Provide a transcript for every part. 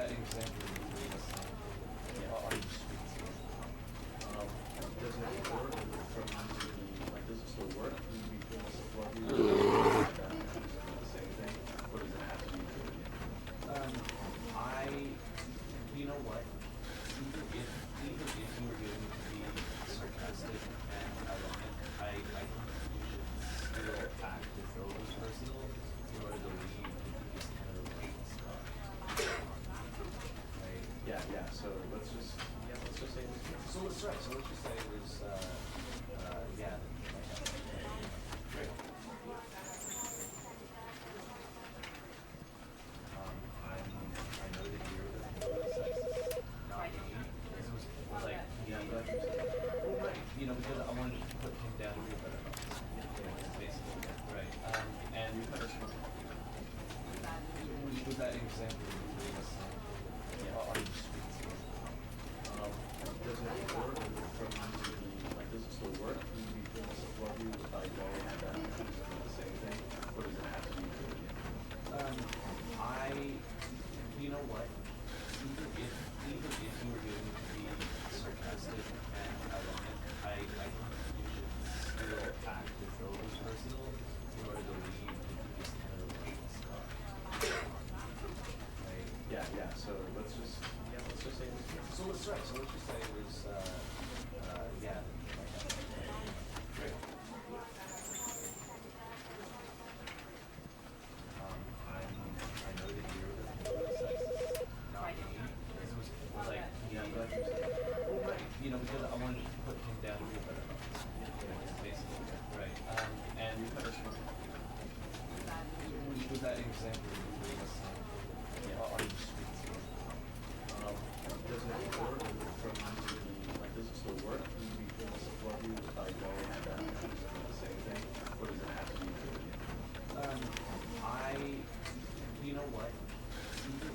that example you gave us on the streets here? Does it work from does it still work? Do we feel support you? The same thing? Or does it have to be good again? You know what? Even if you were going to be sarcastic and ironic, I think you should still act as though it was personal in order to leave this kind of stuff. Right? Yeah. So let's just say it was good. So let's just say it was yeah. Great. I know that you're the sexist, not me. It was like Yeah, I'm glad you said that. well, right. Because I wanted to put him down to a better boss. Basically, right. And with that example you gave us on the streets here. Does it work from does it still work? Do we feel support you going at that? The same thing? Or does it have to be good again? You know what? Even if you were going to be sarcastic and ironic, I think you should still act as though it was personal in order to leave this kind of stuff. Right? Yeah. So let's just say it was good. So let's just say it was yeah. Great. I know that you're the sexist, not me. It was like Yeah, I'm glad you said that. well, right. Because I wanted to put him down to a better boss. Basically, right. And with that example you gave us on the streets here. Does it work from does it still work? Do we feel support you going at that? The same thing? Or does it have to be good again? You know what? Even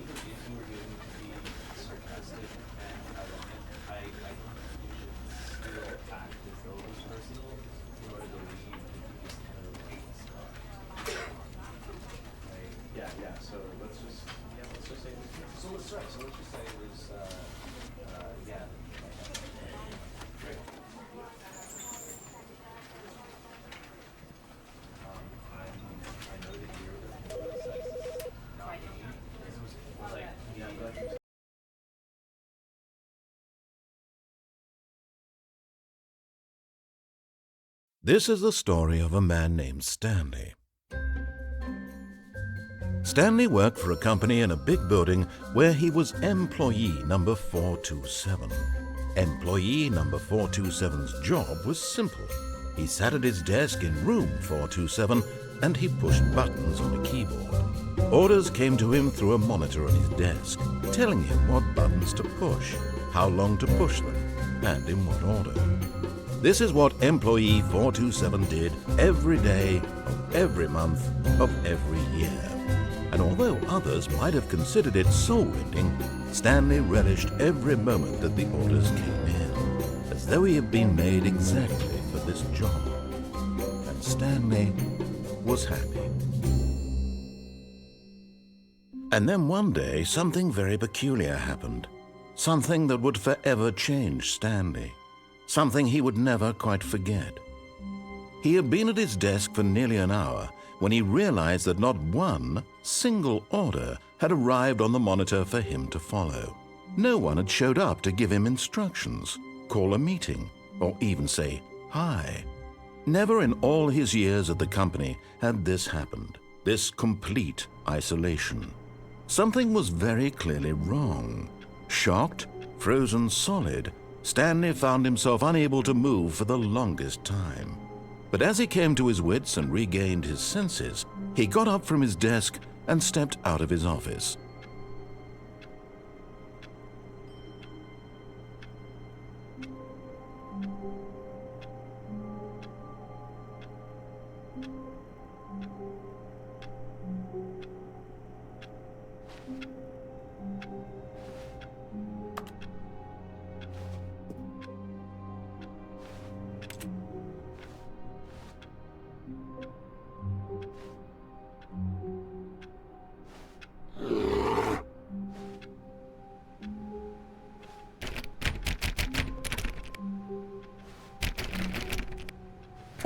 if you were going to be sarcastic and ironic, I think you should still act as though it was personal in order to leave this kind of stuff. Right? Yeah. So let's just say it was good. So let's just say it was yeah. Great. I know that you're the sexist, not me. It was like Yeah, I'm glad you said that. This is the story of a man named Stanley. Stanley worked for a company in a big building where he was employee number 427. Employee number 427's job was simple. He sat at his desk in room 427 and he pushed buttons on a keyboard. Orders came to him through a monitor on his desk, telling him what buttons to push, how long to push them, and in what order. This is what employee 427 did every day of every month of every year. And although others might have considered it soul-rending, Stanley relished every moment that the orders came in, as though he had been made exactly for this job. And Stanley was happy. And then one day, something very peculiar happened. Something that would forever change Stanley. Something he would never quite forget. He had been at his desk for nearly an hour when he realized that not one single order had arrived on the monitor for him to follow. No one had showed up to give him instructions, call a meeting, or even say hi. Never in all his years at the company had this happened, this complete isolation. Something was very clearly wrong. Shocked, frozen solid, Stanley found himself unable to move for the longest time. But as he came to his wits and regained his senses, he got up from his desk and stepped out of his office.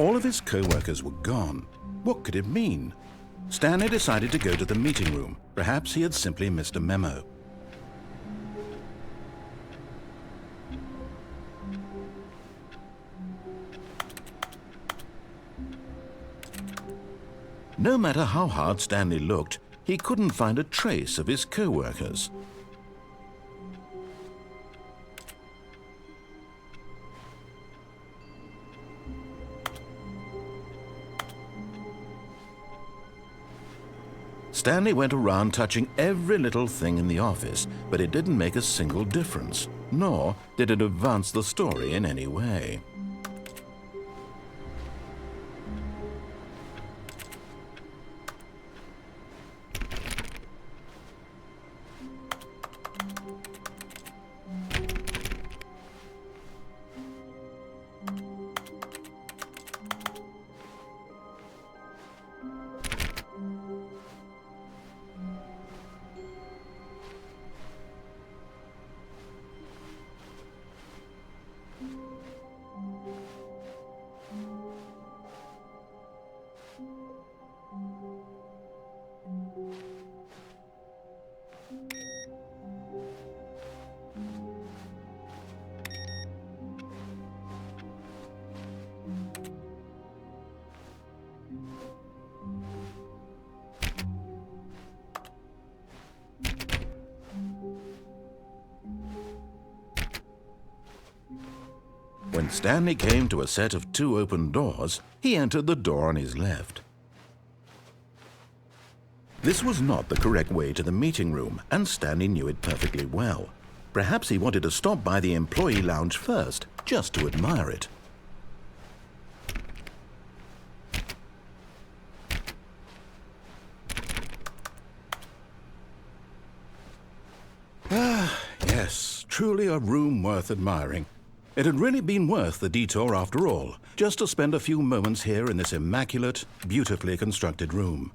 All of his co-workers were gone. What could it mean? Stanley decided to go to the meeting room. Perhaps he had simply missed a memo. No matter how hard Stanley looked, he couldn't find a trace of his co-workers. Stanley went around touching every little thing in the office, but it didn't make a single difference, nor did it advance the story in any way. When Stanley came to a set of 2 open doors, he entered the door on his left. This was not the correct way to the meeting room, and Stanley knew it perfectly well. Perhaps he wanted to stop by the employee lounge first, just to admire it. Yes, truly a room worth admiring. It had really been worth the detour after all, just to spend a few moments here in this immaculate, beautifully constructed room.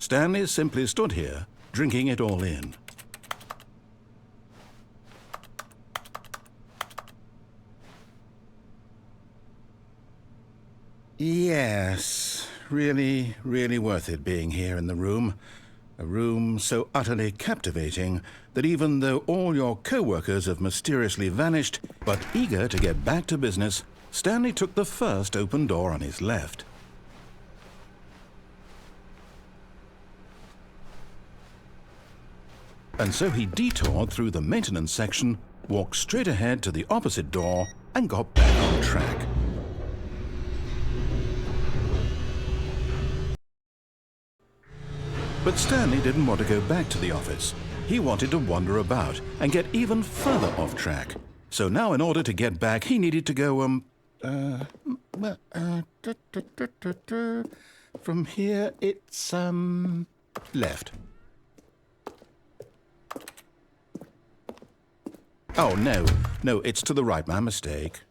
Stanley simply stood here, drinking it all in. Yes, really, really worth it being here in the room. A room so utterly captivating that even though all your co-workers have mysteriously vanished, but eager to get back to business, Stanley took the first open door on his left. And so he detoured through the maintenance section, walked straight ahead to the opposite door, and got back on track. But Stanley didn't want to go back to the office. He wanted to wander about and get even further off track. So now in order to get back, he needed to go, from here it's, left. Oh, no, it's to the right, my mistake.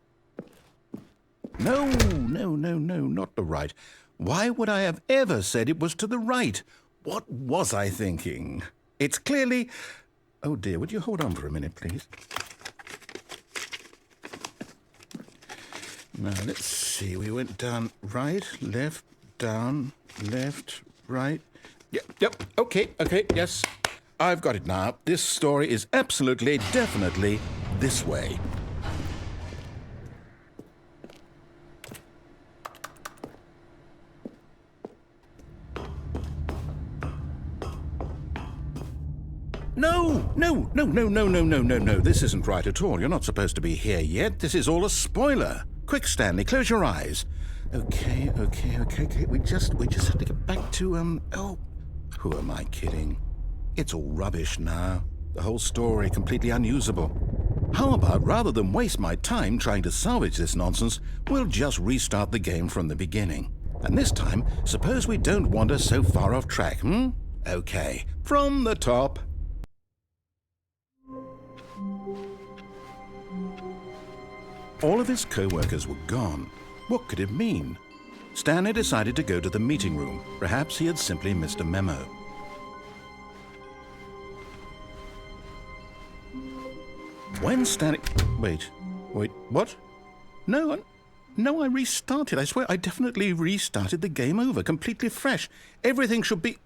No, not the right. Why would I have ever said it was to the right? What was I thinking? It's clearly... Oh dear, would you hold on for a minute, please? Now, let's see. We went down right, left, down, left, right. Yep, okay, yes. I've got it now. This story is absolutely, definitely this way. No. This isn't right at all. You're not supposed to be here yet. This is all a spoiler. Quick, Stanley, close your eyes. Okay. We just have to get back to, oh, who am I kidding? It's all rubbish now. The whole story completely unusable. How about, rather than waste my time trying to salvage this nonsense, we'll just restart the game from the beginning. And this time, suppose we don't wander so far off track, Okay, from the top. All of his co-workers were gone. What could it mean? Stanley decided to go to the meeting room. Perhaps he had simply missed a memo. When Stanley... Wait, what? No, No, I restarted. I swear I definitely restarted the game over, completely fresh. Everything should be...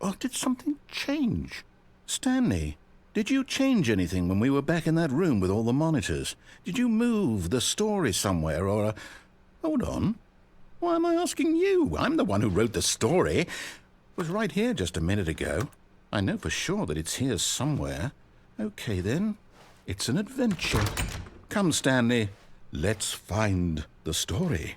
Oh, did something change? Stanley, did you change anything when we were back in that room with all the monitors? Did you move the story somewhere or... Hold on. Why am I asking you? I'm the one who wrote the story. It was right here just a minute ago. I know for sure that it's here somewhere. Okay, then. It's an adventure. Come, Stanley. Let's find the story.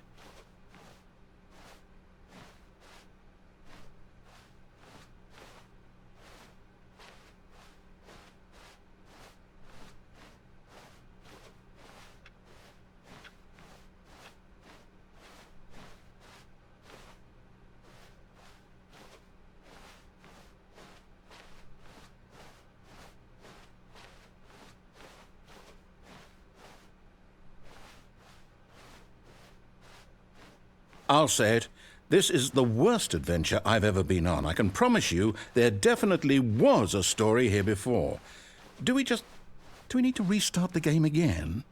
I'll say it. This is the worst adventure I've ever been on. I can promise you there definitely was a story here before. Do we need to restart the game again?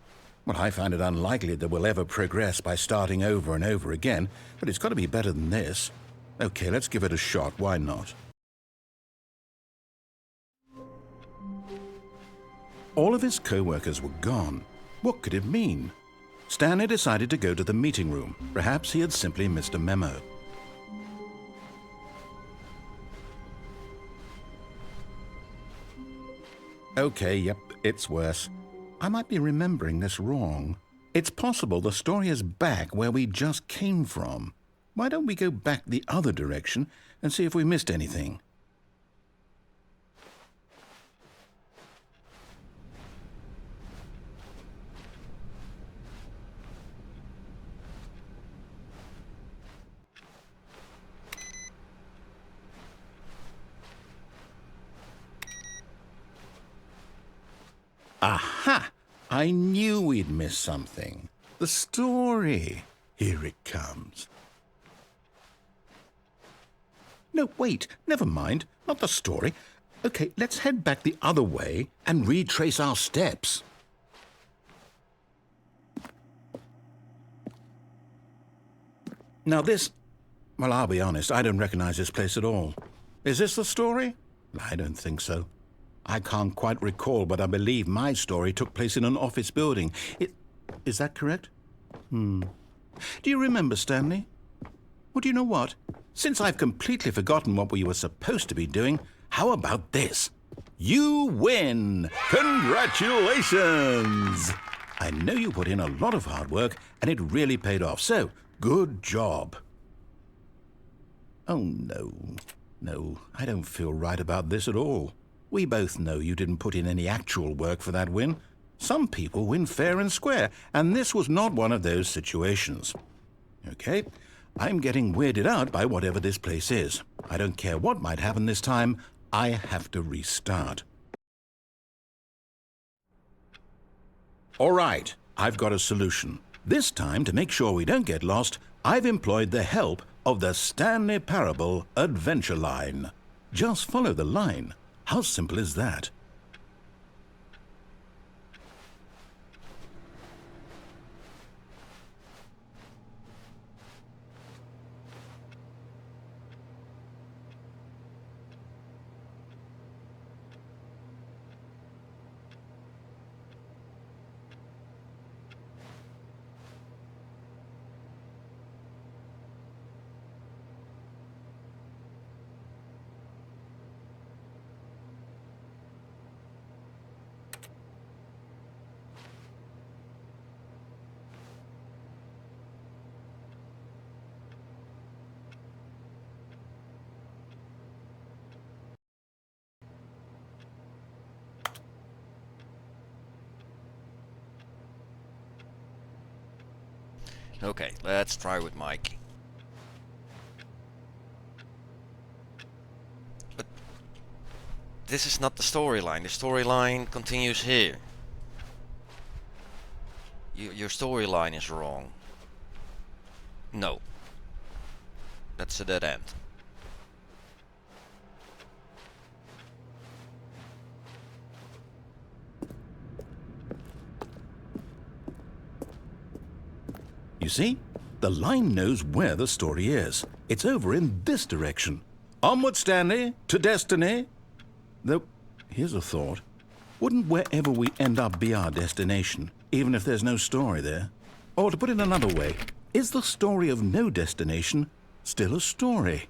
Well, I find it unlikely that we'll ever progress by starting over and over again, but it's got to be better than this. Okay, let's give it a shot. Why not? All of his co-workers were gone. What could it mean? Stanley decided to go to the meeting room. Perhaps he had simply missed a memo. Okay, yep, it's worse. I might be remembering this wrong. It's possible the story is back where we just came from. Why don't we go back the other direction and see if we missed anything? Aha! I knew we'd miss something. The story. Here it comes. No, wait. Never mind. Not the story. Okay, let's head back the other way and retrace our steps. Now this... Well, I'll be honest. I don't recognize this place at all. Is this the story? I don't think so. I can't quite recall, but I believe my story took place in an office building. Is that correct? Do you remember, Stanley? Well, do you know what? Since I've completely forgotten what we were supposed to be doing, how about this? You win! Congratulations! I know you put in a lot of hard work, and it really paid off, so good job. Oh, no. No, I don't feel right about this at all. We both know you didn't put in any actual work for that win. Some people win fair and square, and this was not one of those situations. Okay, I'm getting weirded out by whatever this place is. I don't care what might happen this time. I have to restart. All right, I've got a solution. This time, to make sure we don't get lost, I've employed the help of the Stanley Parable Adventure Line. Just follow the line. How simple is that? Okay, let's try with Mike. But this is not the storyline. The storyline continues here. Your storyline is wrong. No. That's a dead end. You see? The line knows where the story is. It's over in this direction. Onward, Stanley, to destiny. Though, here's a thought. Wouldn't wherever we end up be our destination, even if there's no story there? Or to put it another way, is the story of no destination still a story?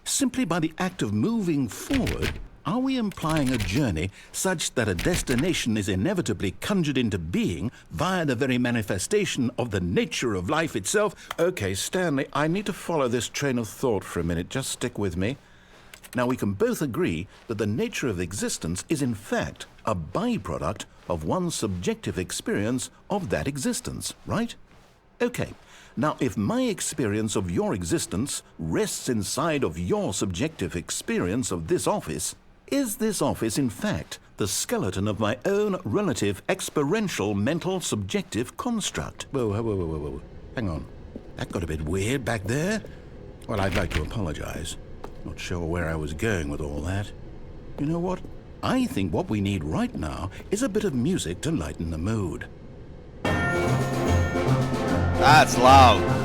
Simply by the act of moving forward, are we implying a journey such that a destination is inevitably conjured into being via the very manifestation of the nature of life itself? Okay, Stanley, I need to follow this train of thought for a minute. Just stick with me. Now, we can both agree that the nature of existence is in fact a byproduct of one's subjective experience of that existence, right? Okay. Now, if my experience of your existence rests inside of your subjective experience of this office, is this office, in fact, the skeleton of my own relative experiential mental subjective construct? Whoa. Hang on. That got a bit weird back there. Well, I'd like to apologize. Not sure where I was going with all that. You know what? I think what we need right now is a bit of music to lighten the mood. That's loud.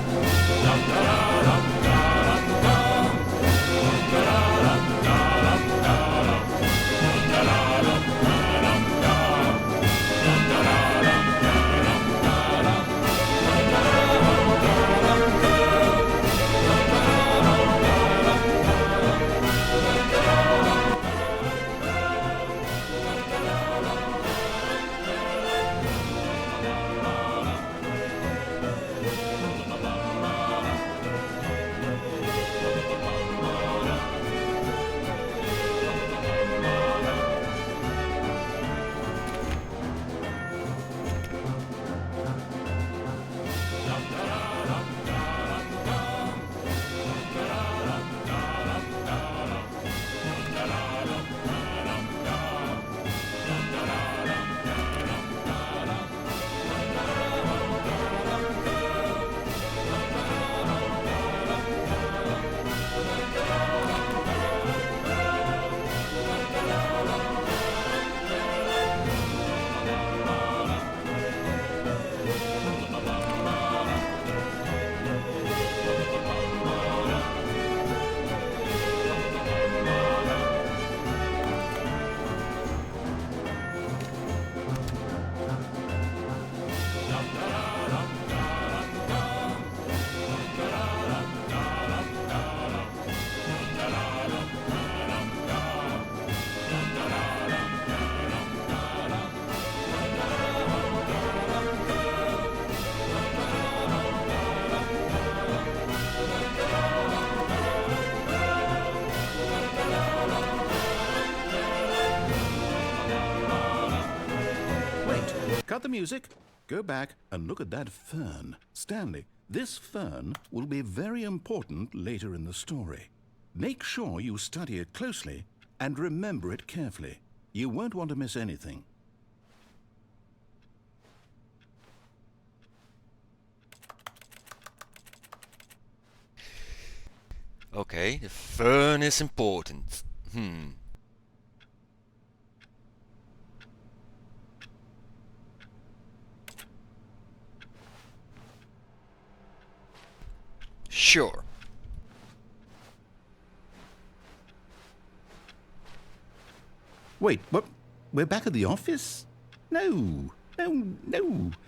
Cut the music, go back and look at that fern. Stanley, this fern will be very important later in the story. Make sure you study it closely and remember it carefully. You won't want to miss anything. Okay, the fern is important. Sure. Wait, what? We're back at the office? No.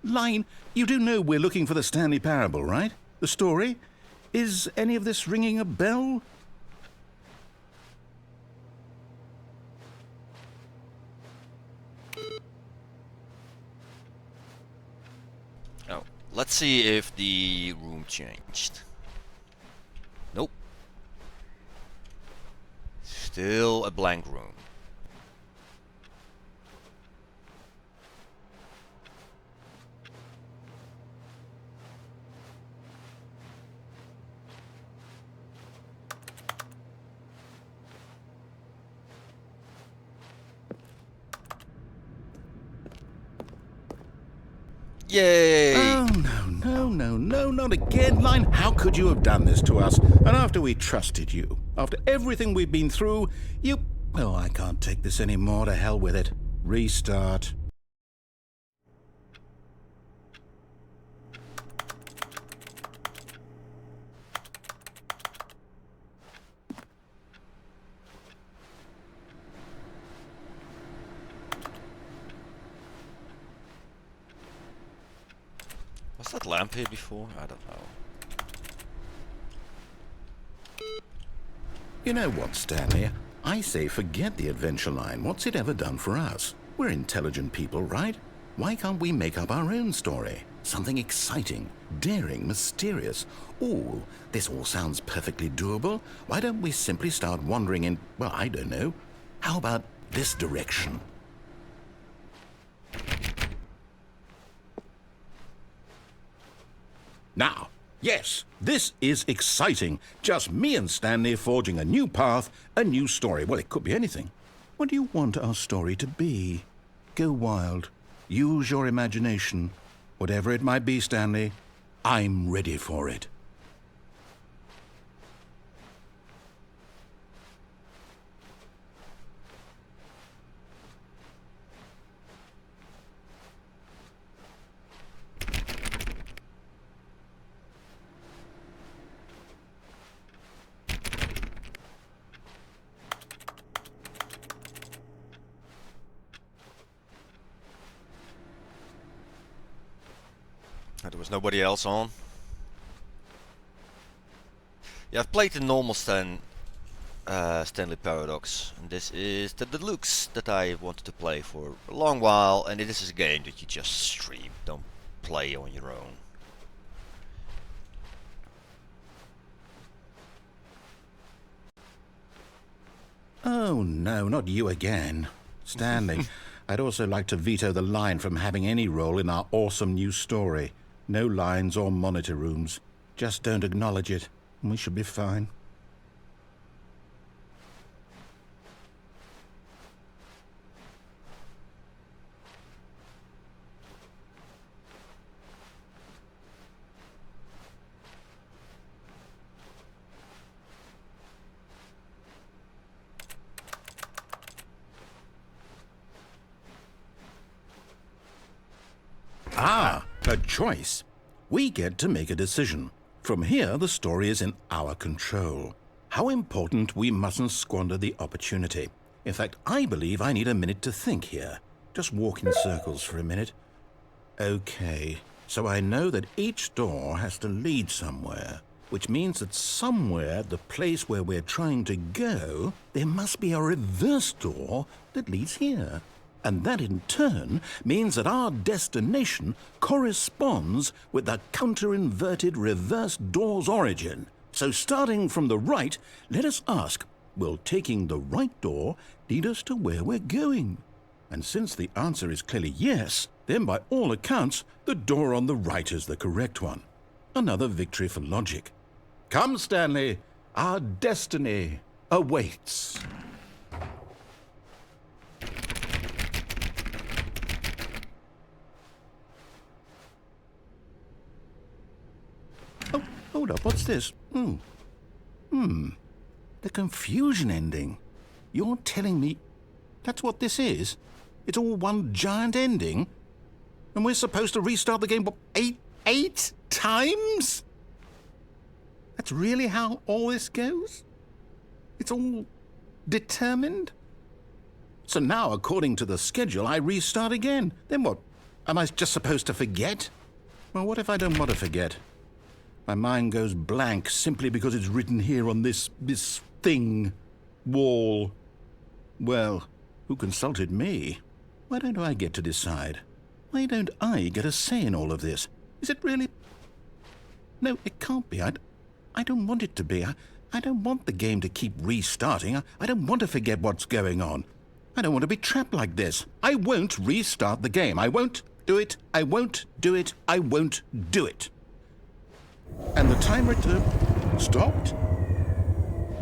Line, you do know we're looking for the Stanley Parable, right? The story? Is any of this ringing a bell? Oh, let's see if the room changed. Nope. Still a blank room. Yay! Oh, no, not again, Line. How could you have done this to us? And after we trusted you, after everything we've been through, you... Oh, I can't take this anymore. To hell with it. Restart. that lamp here before? I don't know. You know what, Stanley? I say forget the adventure line. What's it ever done for us? We're intelligent people, right? Why can't we make up our own story? Something exciting, daring, mysterious. Ooh, this all sounds perfectly doable. Why don't we simply start wandering in, well, I don't know. How about this direction? Now, yes, this is exciting. Just me and Stanley forging a new path, a new story. Well, it could be anything. What do you want our story to be? Go wild. Use your imagination. Whatever it might be, Stanley, I'm ready for it. There was nobody else on. Yeah, I've played the normal Stanley Paradox, and this is the Deluxe that I wanted to play for a long while, and this is a game that you just stream, don't play on your own. Oh, no, not you again. Stanley, I'd also like to veto the line from having any role in our awesome new story. No lines or monitor rooms. Just don't acknowledge it, and we should be fine. Ah, a choice. We get to make a decision. From here, the story is in our control. How important we mustn't squander the opportunity. In fact, I believe I need a minute to think here. Just walk in circles for a minute. Okay, so I know that each door has to lead somewhere, which means that somewhere, the place where we're trying to go, there must be a reverse door that leads here. And that in turn means that our destination corresponds with the counter-inverted reverse door's origin. So starting from the right, let us ask, will taking the right door lead us to where we're going? And since the answer is clearly yes, then by all accounts, the door on the right is the correct one. Another victory for logic. Come, Stanley, our destiny awaits. Oh, hold up, what's this? The confusion ending. You're telling me that's what this is? It's all one giant ending? And we're supposed to restart the game, what, eight times? That's really how all this goes? It's all determined? So now, according to the schedule, I restart again. Then what? Am I just supposed to forget? Well, what if I don't want to forget? My mind goes blank simply because it's written here on this thing, wall. Well, who consulted me? Why don't I get to decide? Why don't I get a say in all of this? Is it really? No, it can't be. I don't want it to be. I don't want the game to keep restarting. I don't want to forget what's going on. I don't want to be trapped like this. I won't restart the game. I won't do it. I won't do it. I won't do it. And the timer stopped?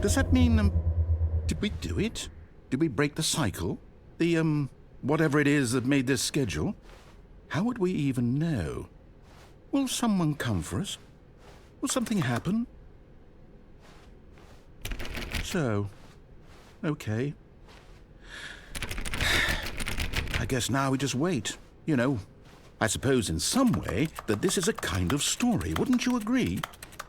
Does that mean, did we do it? Did we break the cycle? The, whatever it is that made this schedule? How would we even know? Will someone come for us? Will something happen? So, okay. I guess now we just wait. You know, I suppose in some way that this is a kind of story, wouldn't you agree?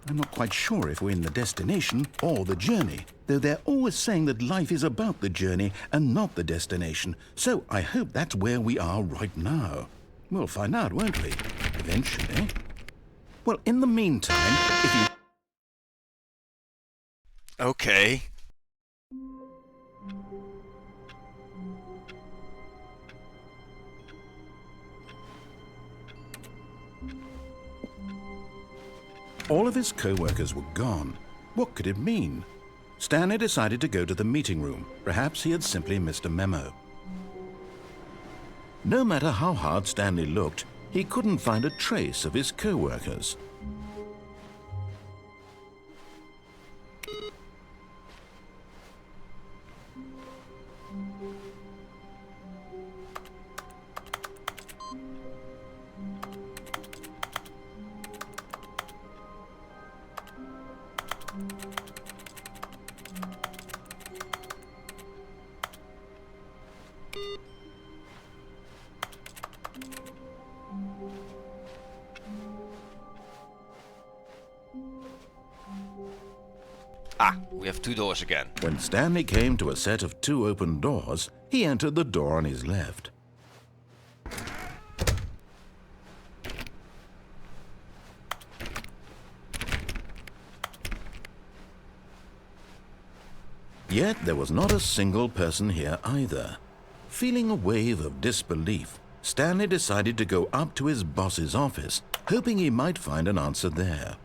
I'm not quite sure if we're in the destination or the journey, though they're always saying that life is about the journey and not the destination. So I hope that's where we are right now. We'll find out, won't we? Eventually. Well, in the meantime, if you... Okay. All of his co-workers were gone. What could it mean? Stanley decided to go to the meeting room. Perhaps he had simply missed a memo. No matter how hard Stanley looked, he couldn't find a trace of his co-workers. Ah, we have 2 doors again. When Stanley came to a set of 2 open doors, he entered the door on his left. Yet there was not a single person here either. Feeling a wave of disbelief, Stanley decided to go up to his boss's office, hoping he might find an answer there.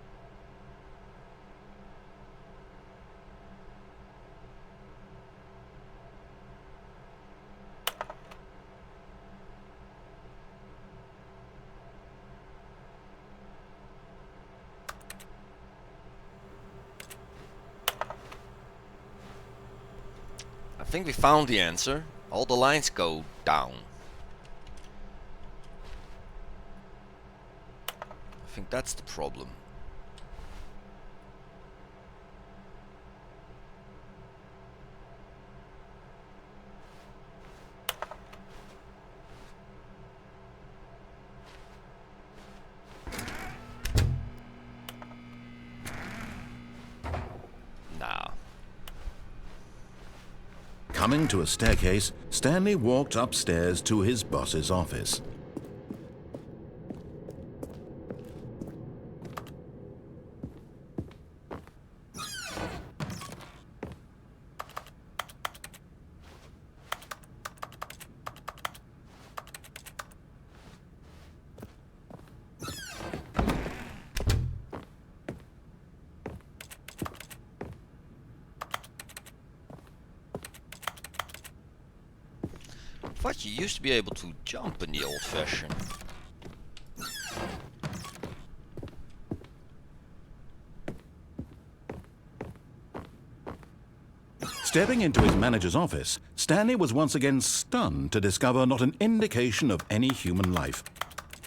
I think we found the answer. All the lines go down. I think that's the problem. Nah. Coming to a staircase, Stanley walked upstairs to his boss's office. I thought you used to be able to jump in the old fashion. Stepping into his manager's office, Stanley was once again stunned to discover not an indication of any human life.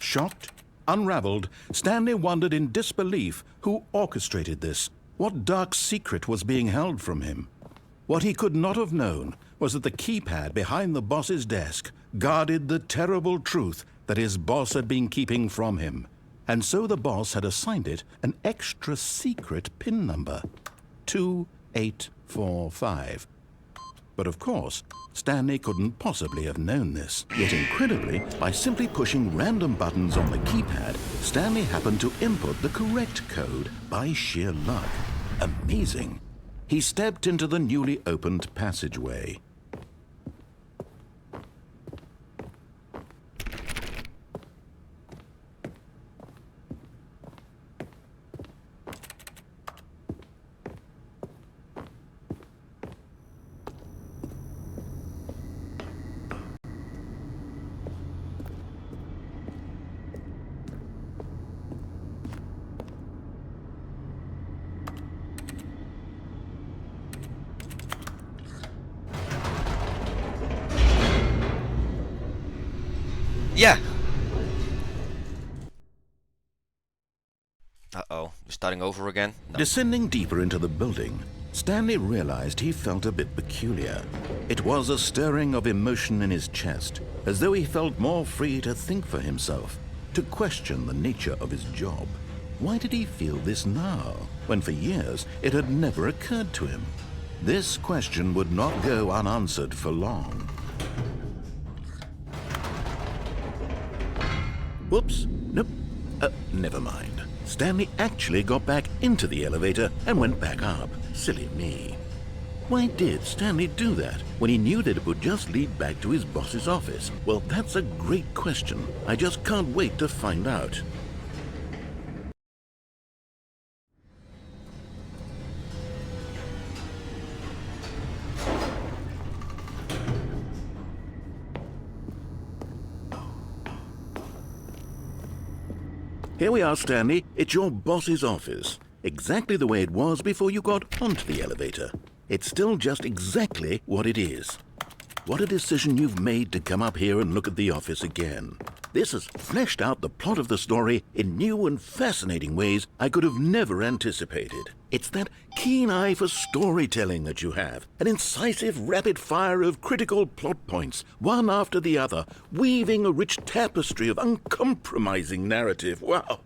Shocked, unraveled, Stanley wondered in disbelief who orchestrated this. What dark secret was being held from him? What he could not have known was that the keypad behind the boss's desk guarded the terrible truth that his boss had been keeping from him. And so the boss had assigned it an extra secret PIN number, 2845. But of course, Stanley couldn't possibly have known this. Yet incredibly, by simply pushing random buttons on the keypad, Stanley happened to input the correct code by sheer luck. Amazing. He stepped into the newly opened passageway. Yeah! Uh-oh, we're starting over again? No. Descending deeper into the building, Stanley realized he felt a bit peculiar. It was a stirring of emotion in his chest, as though he felt more free to think for himself, to question the nature of his job. Why did he feel this now, when for years it had never occurred to him? This question would not go unanswered for long. Whoops, nope, never mind. Stanley actually got back into the elevator and went back up. Silly me. Why did Stanley do that when he knew that it would just lead back to his boss's office? Well, that's a great question. I just can't wait to find out. Here we are, Stanley. It's your boss's office. Exactly the way it was before you got onto the elevator. It's still just exactly what it is. What a decision you've made to come up here and look at the office again. This has fleshed out the plot of the story in new and fascinating ways I could have never anticipated. It's that keen eye for storytelling that you have, an incisive rapid fire of critical plot points, one after the other, weaving a rich tapestry of uncompromising narrative. Wow!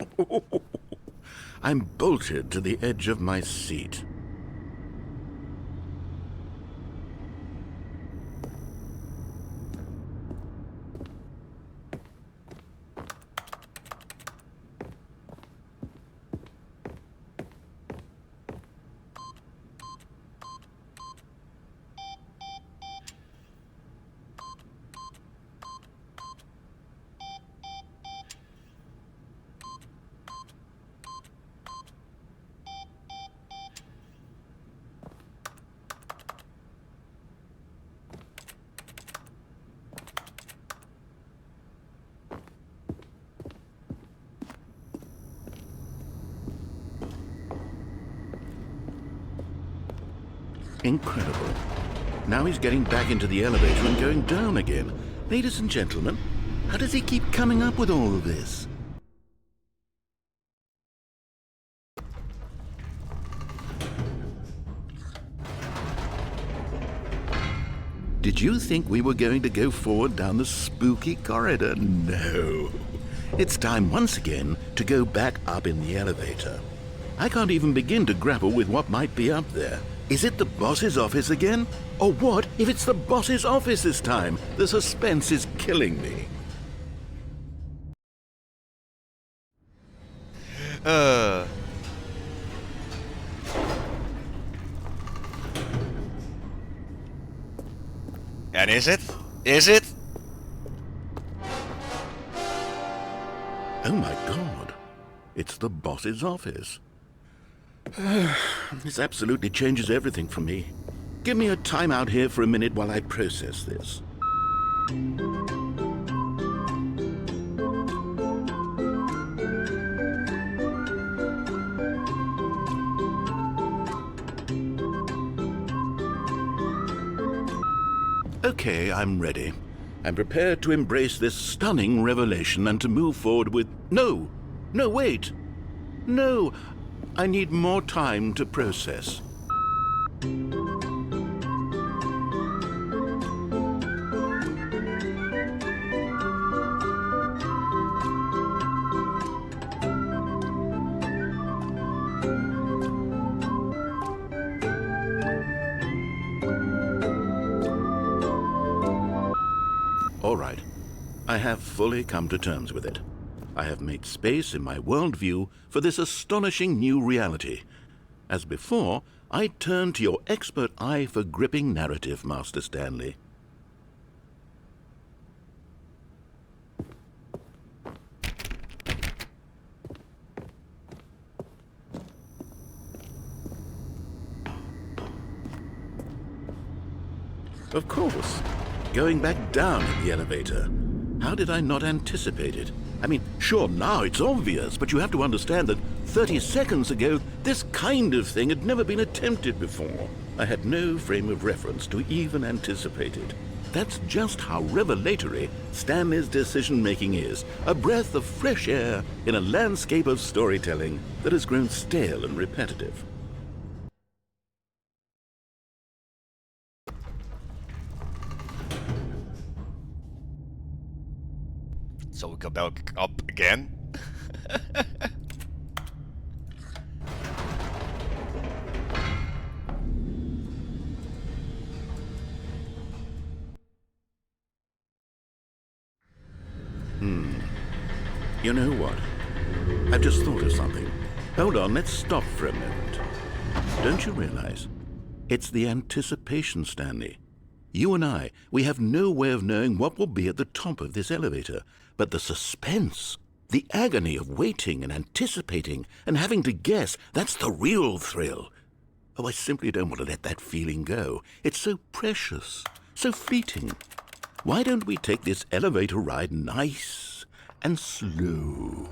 I'm bolted to the edge of my seat. Incredible. Now he's getting back into the elevator and going down again. Ladies and gentlemen, how does he keep coming up with all of this? Did you think we were going to go forward down the spooky corridor? No. It's time once again to go back up in the elevator. I can't even begin to grapple with what might be up there. Is it the boss's office again? Or what if it's the boss's office this time? The suspense is killing me. And is it? Is it? Oh my God. It's the boss's office. This absolutely changes everything for me. Give me a time out here for a minute while I process this. Okay, I'm ready. I'm prepared to embrace this stunning revelation and to move forward with... No! No, wait! No! I need more time to process. All right. I have fully come to terms with it. I have made space in my worldview for this astonishing new reality. As before, I turn to your expert eye for gripping narrative, Master Stanley. Of course. Going back down in the elevator. How did I not anticipate it? I mean, sure, now it's obvious, but you have to understand that 30 seconds ago, this kind of thing had never been attempted before. I had no frame of reference to even anticipate it. That's just how revelatory Stanley's decision-making is, a breath of fresh air in a landscape of storytelling that has grown stale and repetitive. So we go back up again? You know what? I've just thought of something. Hold on, let's stop for a moment. Don't you realize? It's the anticipation, Stanley. You and I, we have no way of knowing what will be at the top of this elevator. But the suspense, the agony of waiting and anticipating and having to guess, that's the real thrill. Oh, I simply don't want to let that feeling go. It's so precious, so fleeting. Why don't we take this elevator ride nice and slow?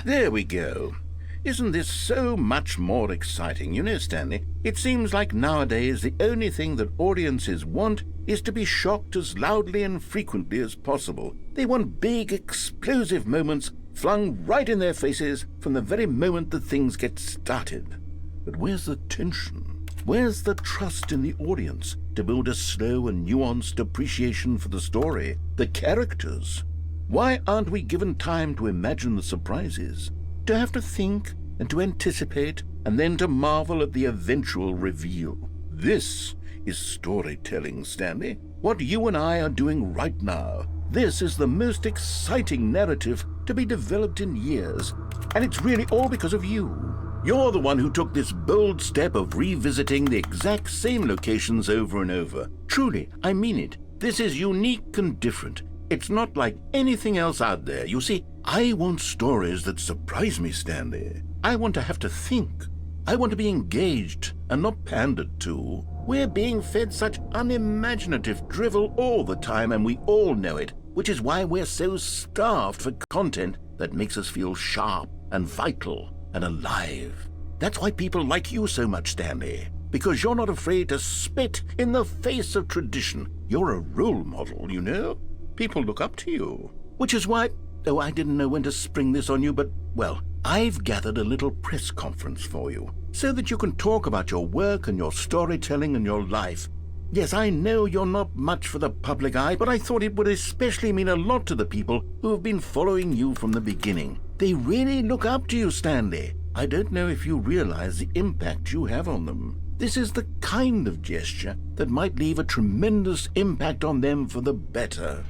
There we go. Isn't this so much more exciting? You know, Stanley, it seems like nowadays the only thing that audiences want is to be shocked as loudly and frequently as possible. They want big, explosive moments flung right in their faces from the very moment that things get started. But where's the tension? Where's the trust in the audience to build a slow and nuanced appreciation for the story, the characters? Why aren't we given time to imagine the surprises, to have to think and to anticipate and then to marvel at the eventual reveal? This is storytelling, Stanley. What you and I are doing right now. This is the most exciting narrative to be developed in years, and it's really all because of you. You're the one who took this bold step of revisiting the exact same locations over and over. Truly, I mean it. This is unique and different. It's not like anything else out there. You see, I want stories that surprise me, Stanley. I want to have to think. I want to be engaged and not pandered to. We're being fed such unimaginative drivel all the time, and we all know it, which is why we're so starved for content that makes us feel sharp and vital and alive. That's why people like you so much, Stanley, because you're not afraid to spit in the face of tradition. You're a role model, you know? People look up to you, which is why, oh, I didn't know when to spring this on you, but, well, I've gathered a little press conference for you so that you can talk about your work and your storytelling and your life. Yes, I know you're not much for the public eye, but I thought it would especially mean a lot to the people who have been following you from the beginning. They really look up to you, Stanley. I don't know if you realize the impact you have on them. This is the kind of gesture that might leave a tremendous impact on them for the better.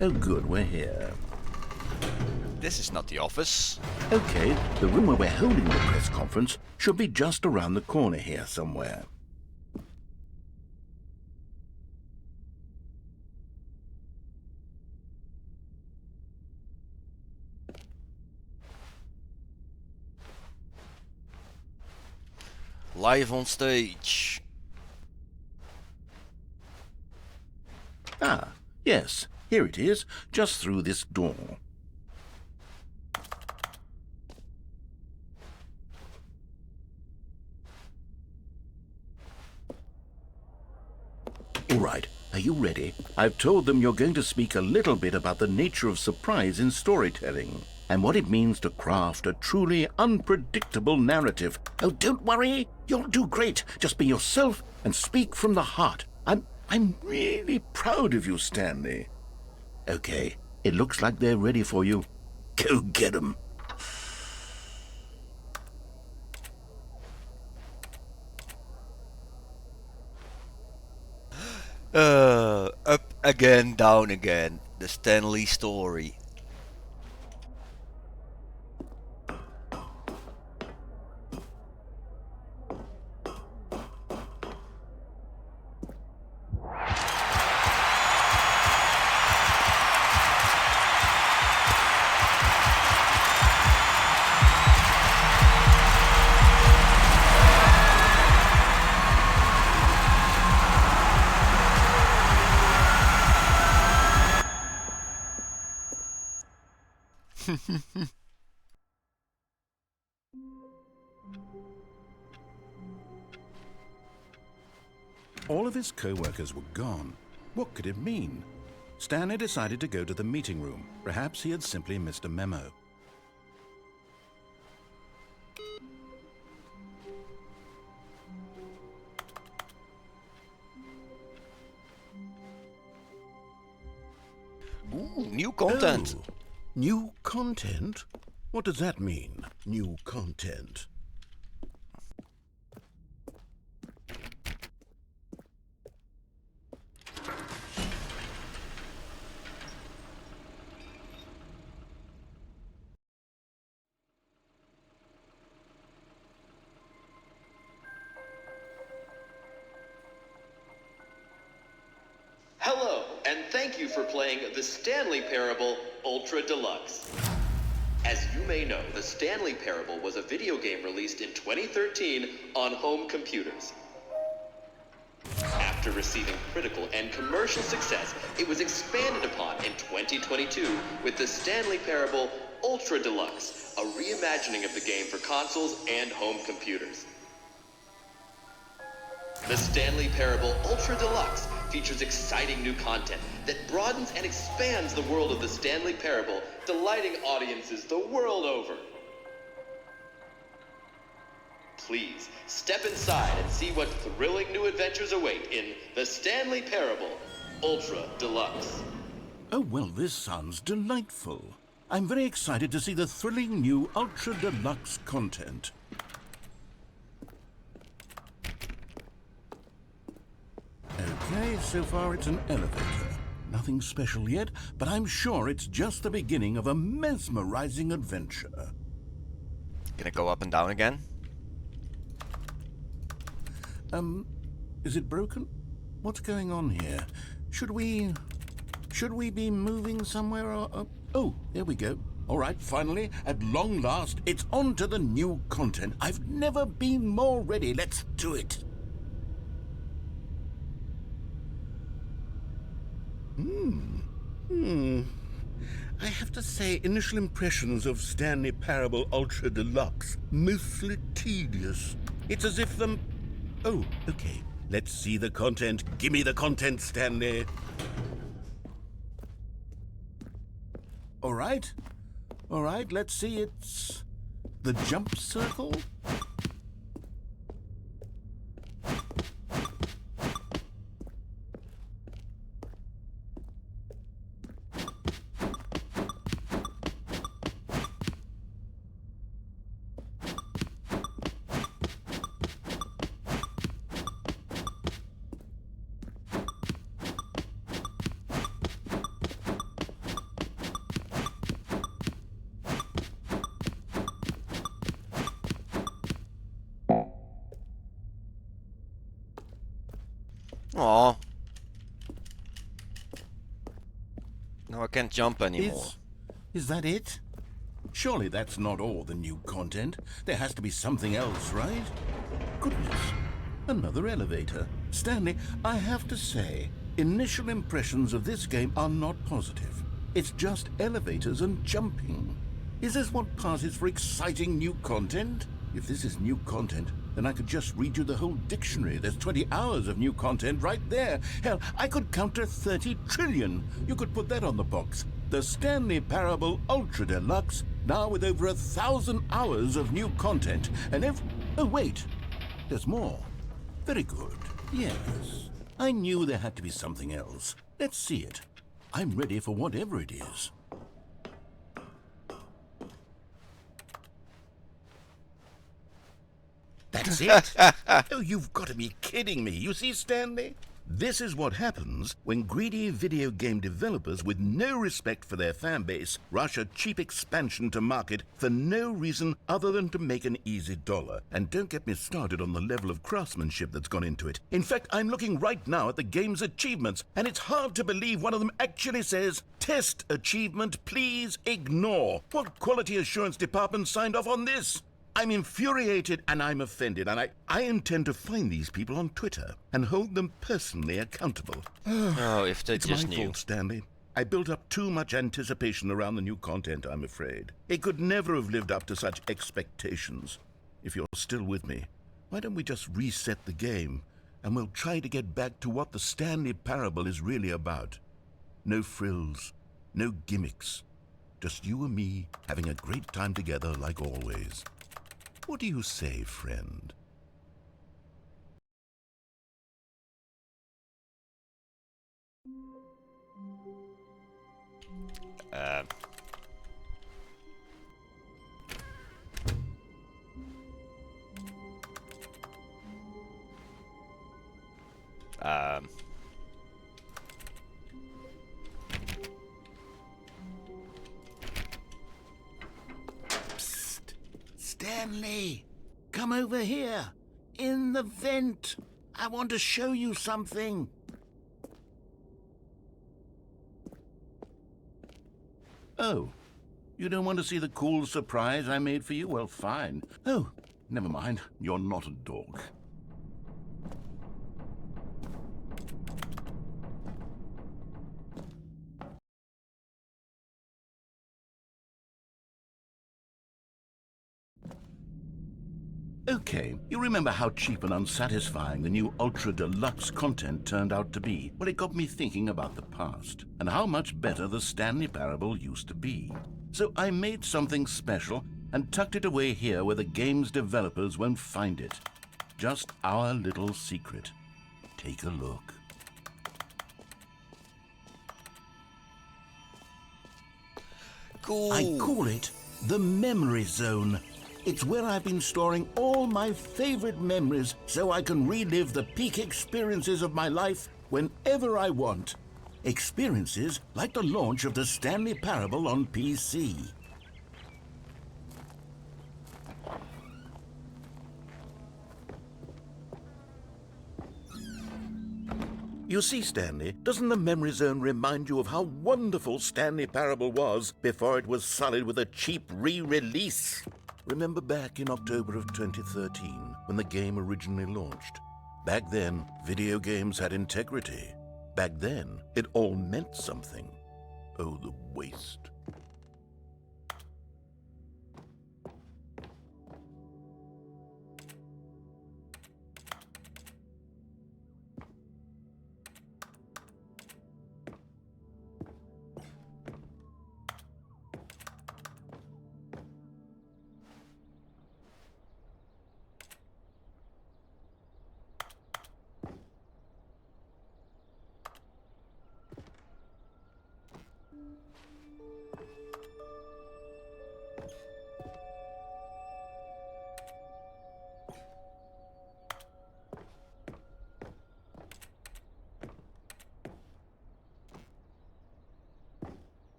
Oh, good, we're here. This is not the office. Okay, the room where we're holding the press conference should be just around the corner here somewhere. Live on stage. Ah, yes, here it is, just through this door. All right, are you ready? I've told them you're going to speak a little bit about the nature of surprise in storytelling and what it means to craft a truly unpredictable narrative. Oh, don't worry, you'll do great. Just be yourself and speak from the heart. I'm really proud of you, Stanley. Okay, it looks like they're ready for you. Go get 'em. Up again, down again. The Stanley story. All of his co-workers were gone. What could it mean? Stanley decided to go to the meeting room. Perhaps he had simply missed a memo. Ooh, new content. Oh, new content? What does that mean, new content? thank you for playing the Stanley Parable Ultra Deluxe. As you may know, the Stanley Parable was a video game released in 2013 on home computers. After receiving critical and commercial success, it was expanded upon in 2022 with the Stanley Parable Ultra Deluxe, a reimagining of the game for consoles and home computers. The Stanley Parable Ultra Deluxe features exciting new content that broadens and expands the world of the Stanley Parable, delighting audiences the world over. Please, step inside and see what thrilling new adventures await in the Stanley Parable Ultra Deluxe. Oh, well, this sounds delightful. I'm very excited to see the thrilling new Ultra Deluxe content. Okay, so far it's an elevator. Nothing special yet, but I'm sure it's just the beginning of a mesmerizing adventure. Gonna go up and down again? Is it broken? What's going on here? Should we be moving somewhere or... Oh, there we go. All right, finally, at long last, it's on to the new content. I've never been more ready. Let's do it. I have to say, initial impressions of Stanley Parable Ultra Deluxe, mostly tedious. It's as if the... Oh, okay. Let's see the content. Give me the content, Stanley. All right, let's see. It's the jump circle. Aw. Now I can't jump anymore. Is that it? Surely that's not all the new content. There has to be something else, right? Goodness, another elevator. Stanley, I have to say, initial impressions of this game are not positive. It's just elevators and jumping. Is this what passes for exciting new content? If this is new content, then I could just read you the whole dictionary. There's 20 hours of new content right there. Hell, I could count to 30 trillion. You could put that on the box. The Stanley Parable Ultra Deluxe, now with over 1,000 hours of new content. And oh, wait. There's more. Very good. Yes. I knew there had to be something else. Let's see it. I'm ready for whatever it is. That's it? Oh, you've got to be kidding me. You see, Stanley? This is what happens when greedy video game developers with no respect for their fan base rush a cheap expansion to market for no reason other than to make an easy dollar. And don't get me started on the level of craftsmanship that's gone into it. In fact, I'm looking right now at the game's achievements, and it's hard to believe one of them actually says, "Test achievement, please ignore." What quality assurance department signed off on this? I'm infuriated and I'm offended, and I intend to find these people on Twitter and hold them personally accountable. Oh, if they It's just my knew. fault, Stanley. I built up too much anticipation around the new content, I'm afraid. It could never have lived up to such expectations. If you're still with me, why don't we just reset the game, and we'll try to get back to what the Stanley Parable is really about. No frills, no gimmicks. Just you and me having a great time together like always. What do you say, friend? Psst. Stanley, come over here. In the vent. I want to show you something. Oh, you don't want to see the cool surprise I made for you? Well, fine. Oh, never mind. You're not a dog. Okay, you remember how cheap and unsatisfying the new Ultra Deluxe content turned out to be? Well, it got me thinking about the past and how much better the Stanley Parable used to be. So I made something special and tucked it away here where the game's developers won't find it. Just our little secret. Take a look. Cool. I call it the Memory Zone. It's where I've been storing all my favorite memories so I can relive the peak experiences of my life whenever I want. Experiences like the launch of the Stanley Parable on PC. You see, Stanley, doesn't the Memory Zone remind you of how wonderful Stanley Parable was before it was sullied with a cheap re-release? Remember back in October of 2013, when the game originally launched? Back then, video games had integrity. Back then, it all meant something. Oh, the waste.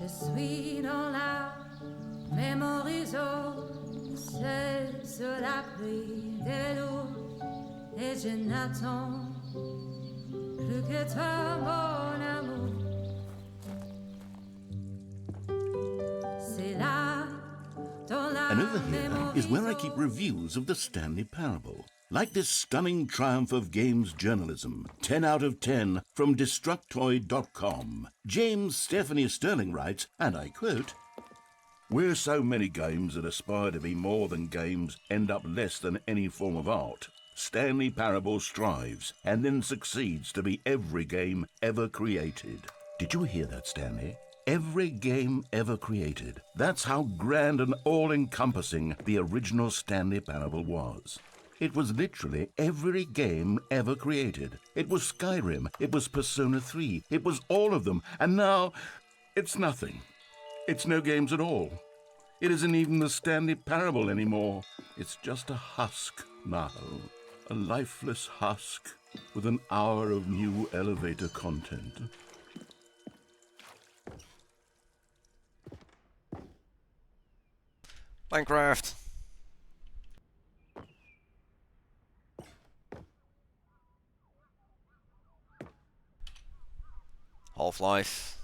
Je suis dans la Memory Zone, seul sur l'abri des loups, et je n'attends plus que toi, mon amour. C'est là, dans la And over here Memory is where I keep Zone. reviews of the Stanley Parable. Like this stunning triumph of games journalism, 10 out of 10 from Destructoid.com. James Stephanie Sterling writes, and I quote, "Where so many games that aspire to be more than games end up less than any form of art, Stanley Parable strives and then succeeds to be every game ever created." Did you hear that, Stanley? Every game ever created. That's how grand and all-encompassing the original Stanley Parable was. It was literally every game ever created. It was Skyrim, it was Persona 3, it was all of them, and now it's nothing. It's no games at all. It isn't even the Stanley Parable anymore. It's just a husk now, a lifeless husk with an hour of new elevator content. Minecraft. Half-Life.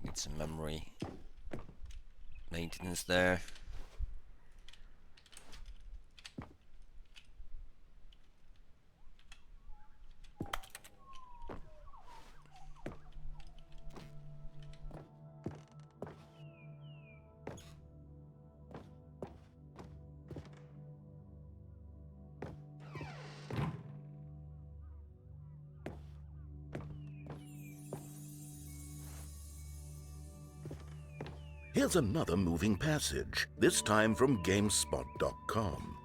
Need some memory maintenance there. Here's another moving passage, this time from GameSpot.com.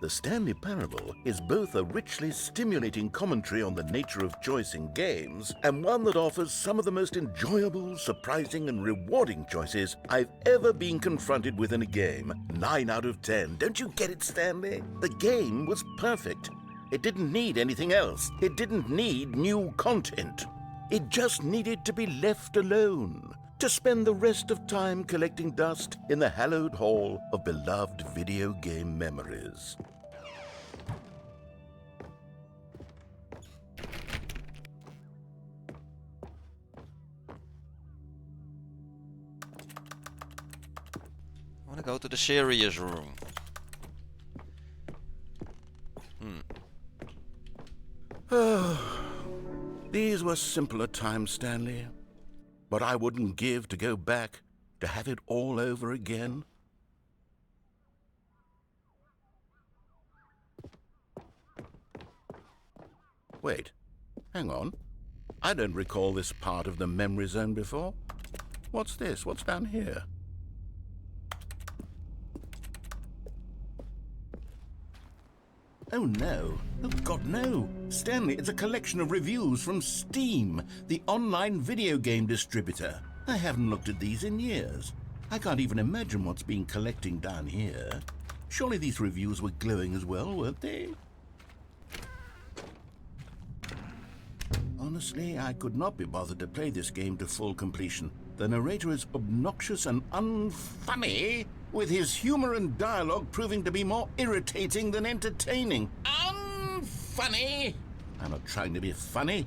The Stanley Parable is both a richly stimulating commentary on the nature of choice in games and one that offers some of the most enjoyable, surprising, and rewarding choices I've ever been confronted with in a game. 9 out of 10. Don't you get it, Stanley? The game was perfect. It didn't need anything else. It didn't need new content. It just needed to be left alone, to spend the rest of time collecting dust in the hallowed hall of beloved video game memories. I want to go to the serious room. These were simpler times, Stanley. But I wouldn't give to go back, to have it all over again. Wait, hang on. I don't recall this part of the memory zone before. What's this? What's down here? Oh no. Oh God, no. Stanley, it's a collection of reviews from Steam, the online video game distributor. I haven't looked at these in years. I can't even imagine what's been collecting down here. Surely these reviews were glowing as well, weren't they? Honestly, I could not be bothered to play this game to full completion. The narrator is obnoxious and unfunny, with his humor and dialogue proving to be more irritating than entertaining. Unfunny! I'm not trying to be funny.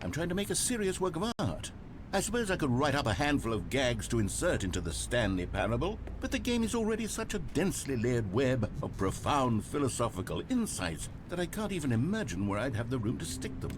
I'm trying to make a serious work of art. I suppose I could write up a handful of gags to insert into the Stanley Parable, but the game is already such a densely layered web of profound philosophical insights that I can't even imagine where I'd have the room to stick them.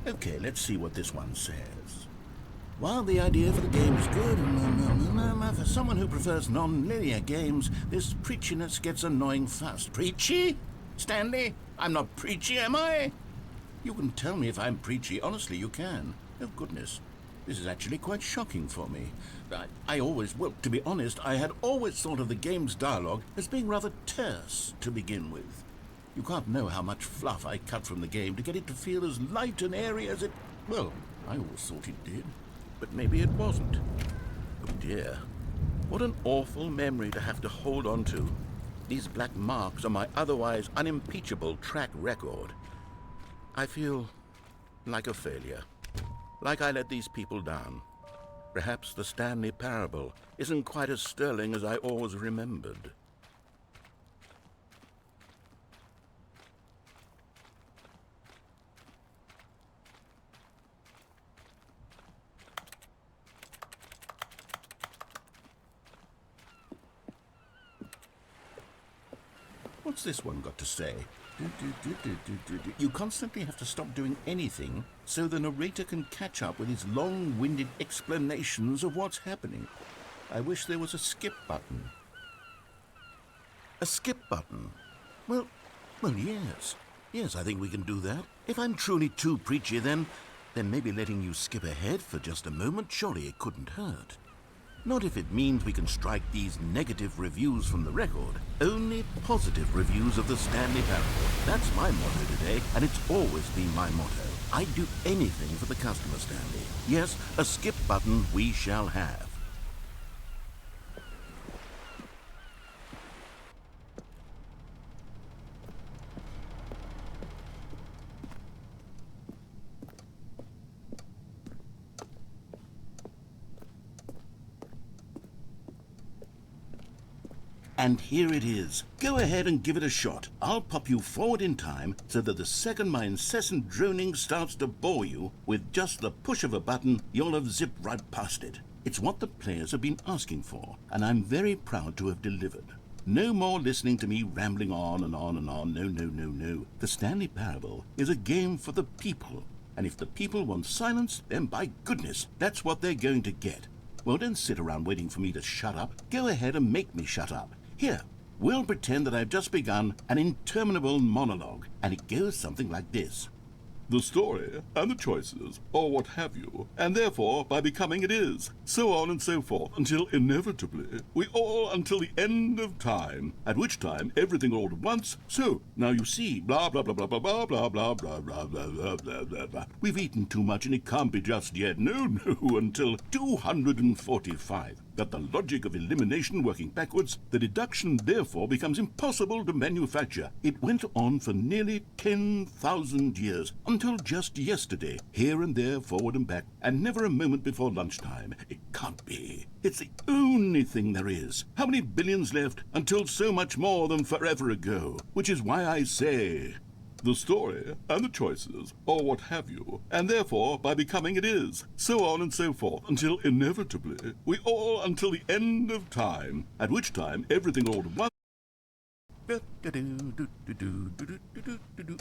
Okay, let's see what this one says. While the idea for the game is good, for someone who prefers non-linear games, this preachiness gets annoying fast. Preachy? Stanley? I'm not preachy, am I? You can tell me if I'm preachy. Honestly, you can. Oh, goodness. This is actually quite shocking for me. Well, to be honest, I had always thought of the game's dialogue as being rather terse to begin with. You can't know how much fluff I cut from the game to get it to feel as light and airy as it... Well, I always thought it did, but maybe it wasn't. Oh dear, what an awful memory to have to hold on to. These black marks on my otherwise unimpeachable track record. I feel like a failure, like I let these people down. Perhaps the Stanley Parable isn't quite as sterling as I always remembered. What's this one got to say? You constantly have to stop doing anything so the narrator can catch up with his long-winded explanations of what's happening. I wish there was a skip button. A skip button? Well, yes. Yes, I think we can do that. If I'm truly too preachy, then maybe letting you skip ahead for just a moment, surely it couldn't hurt. Not if it means we can strike these negative reviews from the record. Only positive reviews of the Stanley Parable. That's my motto today, and it's always been my motto. I'd do anything for the customer, Stanley. Yes, a skip button we shall have. And here it is. Go ahead and give it a shot. I'll pop you forward in time so that the second my incessant droning starts to bore you, with just the push of a button, you'll have zipped right past it. It's what the players have been asking for, and I'm very proud to have delivered. No more listening to me rambling on and on and on. No, no, no, no. The Stanley Parable is a game for the people. And if the people want silence, then by goodness, that's what they're going to get. Well, don't sit around waiting for me to shut up. Go ahead and make me shut up. Here, we'll pretend that I've just begun an interminable monologue, and it goes something like this. The story, and the choices, or what have you, and therefore by becoming it is, so on and so forth, until inevitably, we all until the end of time, at which time everything all at once, so, now you see, blah blah blah blah blah blah blah blah blah blah blah blah blah blah blah. We've eaten too much and it can't be just yet, no, until 245. But the logic of elimination working backwards, the deduction therefore becomes impossible to manufacture. It went on for nearly 10,000 years, until just yesterday, here and there, forward and back, and never a moment before lunchtime. It can't be. It's the only thing there is. How many billions left until so much more than forever ago? Which is why I say, the story, and the choices, or what have you, and therefore by becoming it is, so on and so forth, until inevitably, we all until the end of time, at which time everything all at once.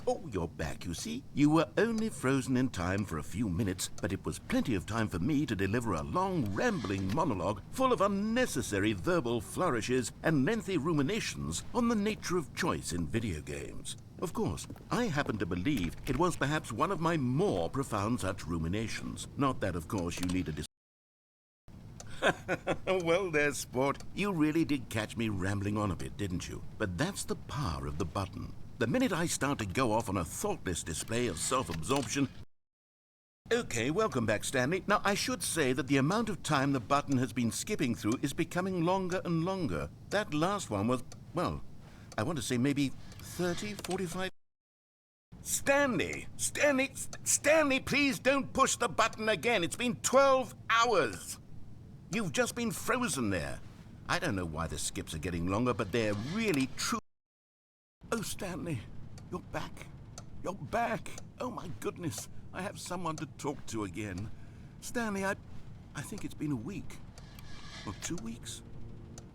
Oh, you're back, you see. You were only frozen in time for a few minutes, but it was plenty of time for me to deliver a long, rambling monologue full of unnecessary verbal flourishes and lengthy ruminations on the nature of choice in video games. Of course, I happen to believe it was perhaps one of my more profound such ruminations. Not that, of course, you need a Well there, sport. You really did catch me rambling on a bit, didn't you? But that's the power of the button. The minute I start to go off on a thoughtless display of self-absorption... Okay, welcome back, Stanley. Now, I should say that the amount of time the button has been skipping through is becoming longer and longer. That last one was, well, I want to say maybe 30, 45... Stanley, please don't push the button again. It's been 12 hours. You've just been frozen there. I don't know why the skips are getting longer, but they're really true. Oh, Stanley, you're back. You're back. Oh, my goodness. I have someone to talk to again. Stanley, I think it's been a week. Or 2 weeks.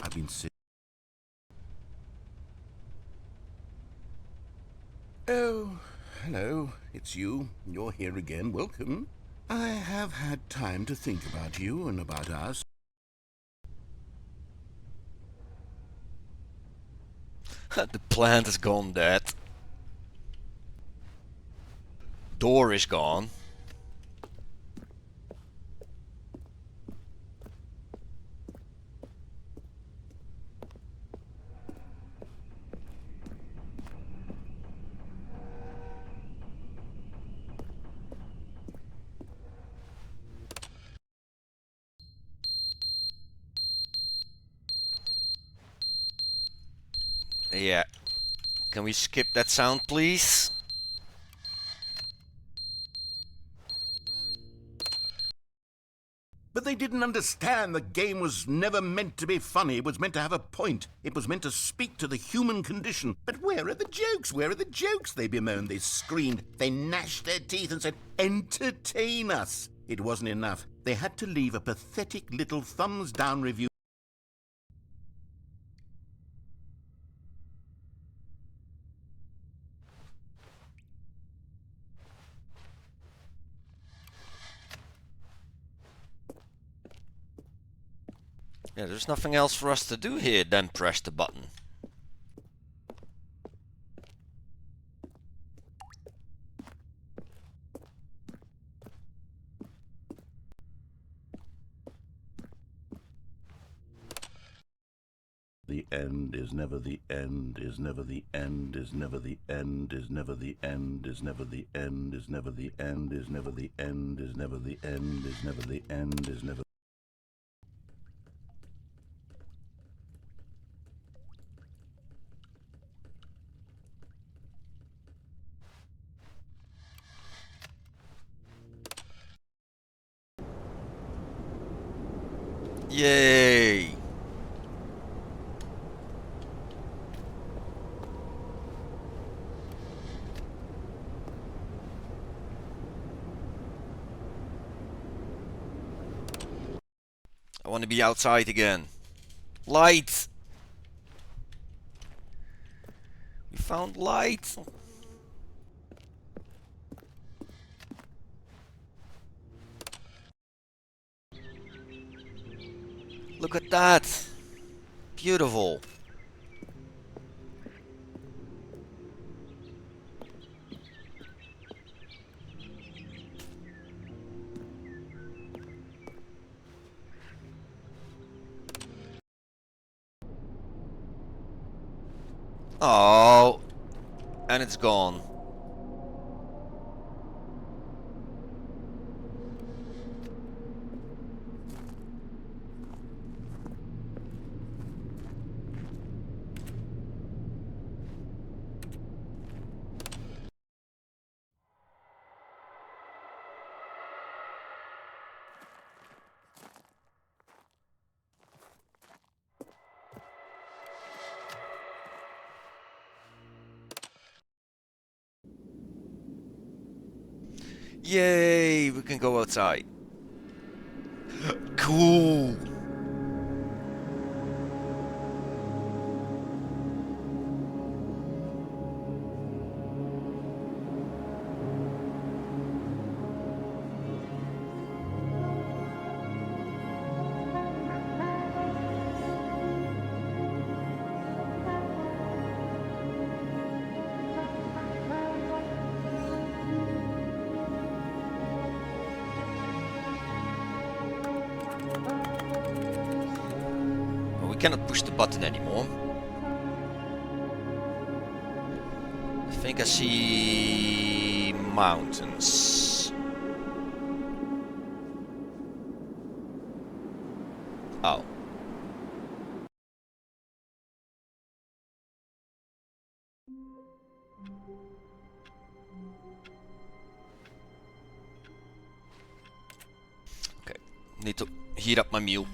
I've been sick. Oh, hello. It's you. You're here again. Welcome. I have had time to think about you and about us. The plant is gone dead. Door is gone. Yeah. Can we skip that sound, please? But they didn't understand the game was never meant to be funny. It was meant to have a point. It was meant to speak to the human condition. But where are the jokes? Where are the jokes? They bemoaned, they screamed, they gnashed their teeth and said, entertain us. It wasn't enough. They had to leave a pathetic little thumbs-down review. Yeah, there's nothing else for us to do here than press the button. The end is never the end, is never the end, is never the end, is never the end, is never the end, is never the end, is never the end, is never the end, is never the end, is never. Yay! I want to be outside again. Light! We found light! Look at that! Beautiful! Oh, and it's gone. Yay, we can go outside. Cool. Well, we cannot push the button anymore. I think I see mountains. Oh. Okay, need to heat up my meal.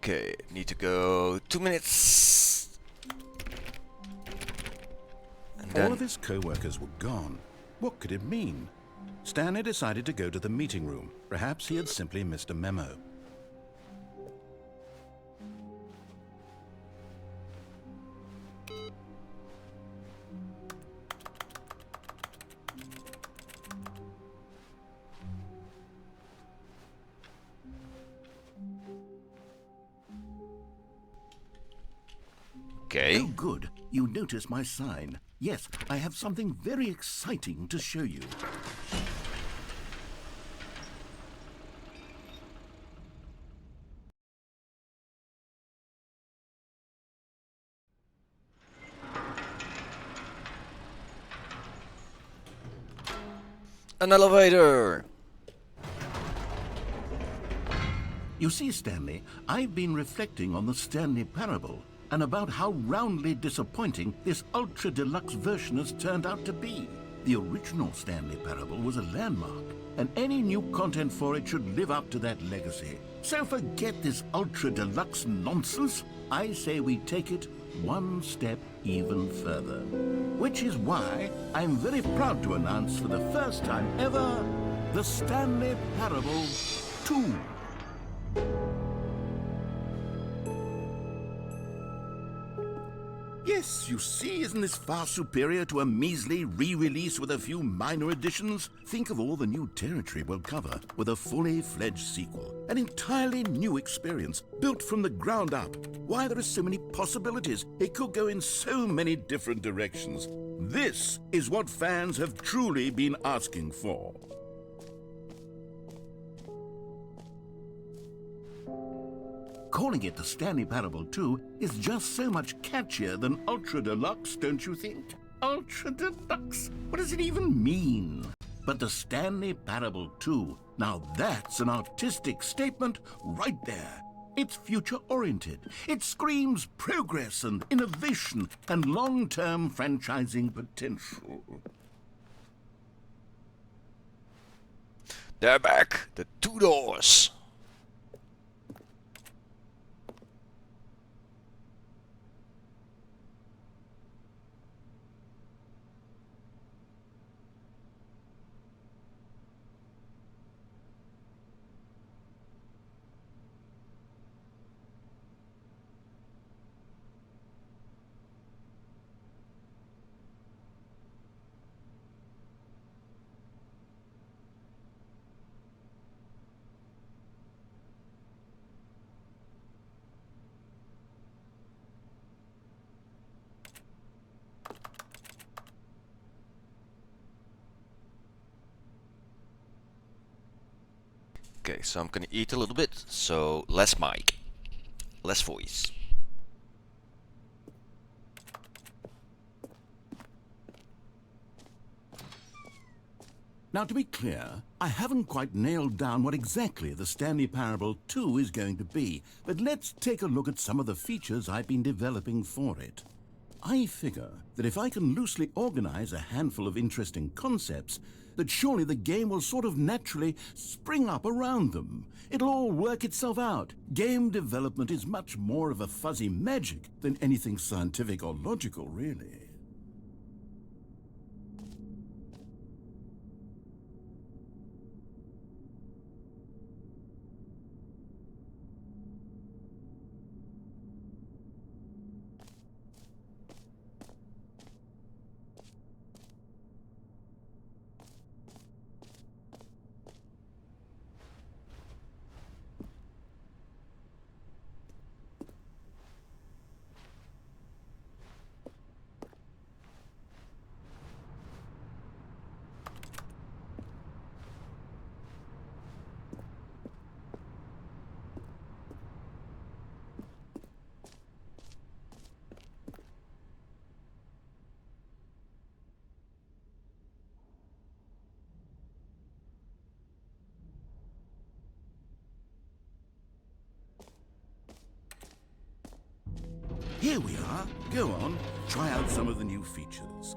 Okay, need to go 2 minutes. And All then of his co-workers were gone. What could it mean? Stanley decided to go to the meeting room. Perhaps he had simply missed a memo. Okay. Oh, good. You notice my sign. Yes, I have something very exciting to show you. An elevator! You see, Stanley, I've been reflecting on the Stanley parable and about how roundly disappointing this ultra deluxe version has turned out to be. The original Stanley parable was a landmark, and any new content for it should live up to that legacy. So forget this ultra deluxe nonsense. I say we take it one step even further. Which is why I'm very proud to announce for the first time ever, the Stanley Parable 2. Yes, you see, isn't this far superior to a measly re-release with a few minor additions? Think of all the new territory we'll cover with a fully fledged sequel. An entirely new experience, built from the ground up. Why, there are so many possibilities. It could go in so many different directions. This is what fans have truly been asking for. Calling it the Stanley Parable 2 is just so much catchier than Ultra Deluxe, don't you think? Ultra Deluxe? What does it even mean? But the Stanley Parable 2, now that's an artistic statement right there. It's future-oriented. It screams progress and innovation and long-term franchising potential. They're back! The two doors! Okay, so I'm gonna eat a little bit, so less mic, less voice. Now, to be clear, I haven't quite nailed down what exactly the Stanley Parable 2 is going to be, but let's take a look at some of the features I've been developing for it. I figure that if I can loosely organize a handful of interesting concepts, that surely the game will sort of naturally spring up around them. It'll all work itself out. Game development is much more of a fuzzy magic than anything scientific or logical, really. Here we are. Go on, try out some of the new features.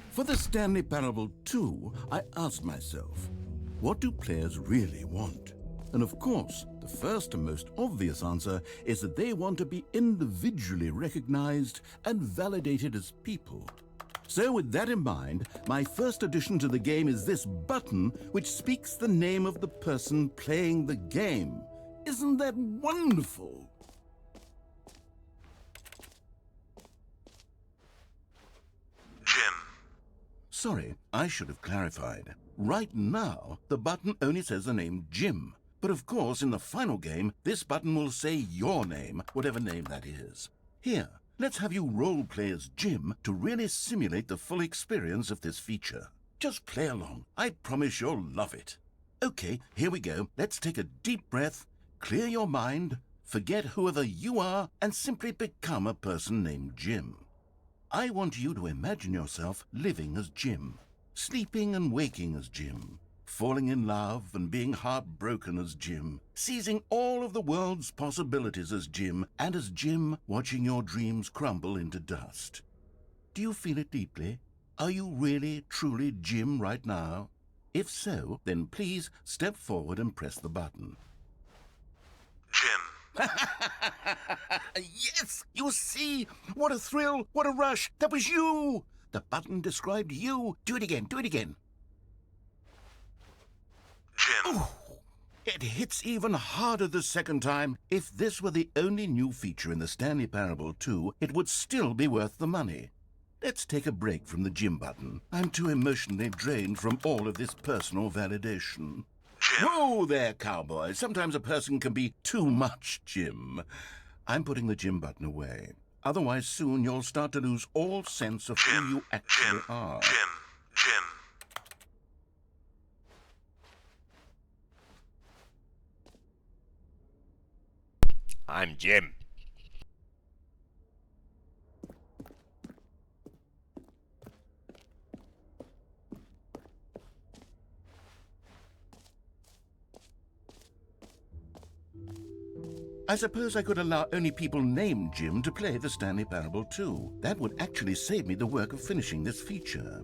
For the Stanley Parable 2, I asked myself, what do players really want? And of course, the first and most obvious answer is that they want to be individually recognized and validated as people. So with that in mind, my first addition to the game is this button which speaks the name of the person playing the game. Isn't that wonderful? Jim. Sorry, I should have clarified. Right now, the button only says the name Jim. But of course, in the final game, this button will say your name, whatever name that is. Here, let's have you role-play as Jim to really simulate the full experience of this feature. Just play along. I promise you'll love it. Okay, here we go. Let's take a deep breath, clear your mind, forget whoever you are, and simply become a person named Jim. I want you to imagine yourself living as Jim, sleeping and waking as Jim, falling in love and being heartbroken as Jim, seizing all of the world's possibilities as Jim, and as Jim watching your dreams crumble into dust. Do you feel it deeply? Are you really, truly Jim right now? If so, then please step forward and press the button. Jim. Yes, you see? What a thrill, what a rush. That was you. The button described you. Do it again, do it again. Jim. Ooh, it hits even harder the second time. If this were the only new feature in the Stanley Parable 2, it would still be worth the money. Let's take a break from the Jim button. I'm too emotionally drained from all of this personal validation. Jim. Whoa there, cowboy. Sometimes a person can be too much Jim. I'm putting the Jim button away. Otherwise, soon you'll start to lose all sense of who you actually are. Jim. I'm Jim. I suppose I could allow only people named Jim to play the Stanley Parable 2. That would actually save me the work of finishing this feature.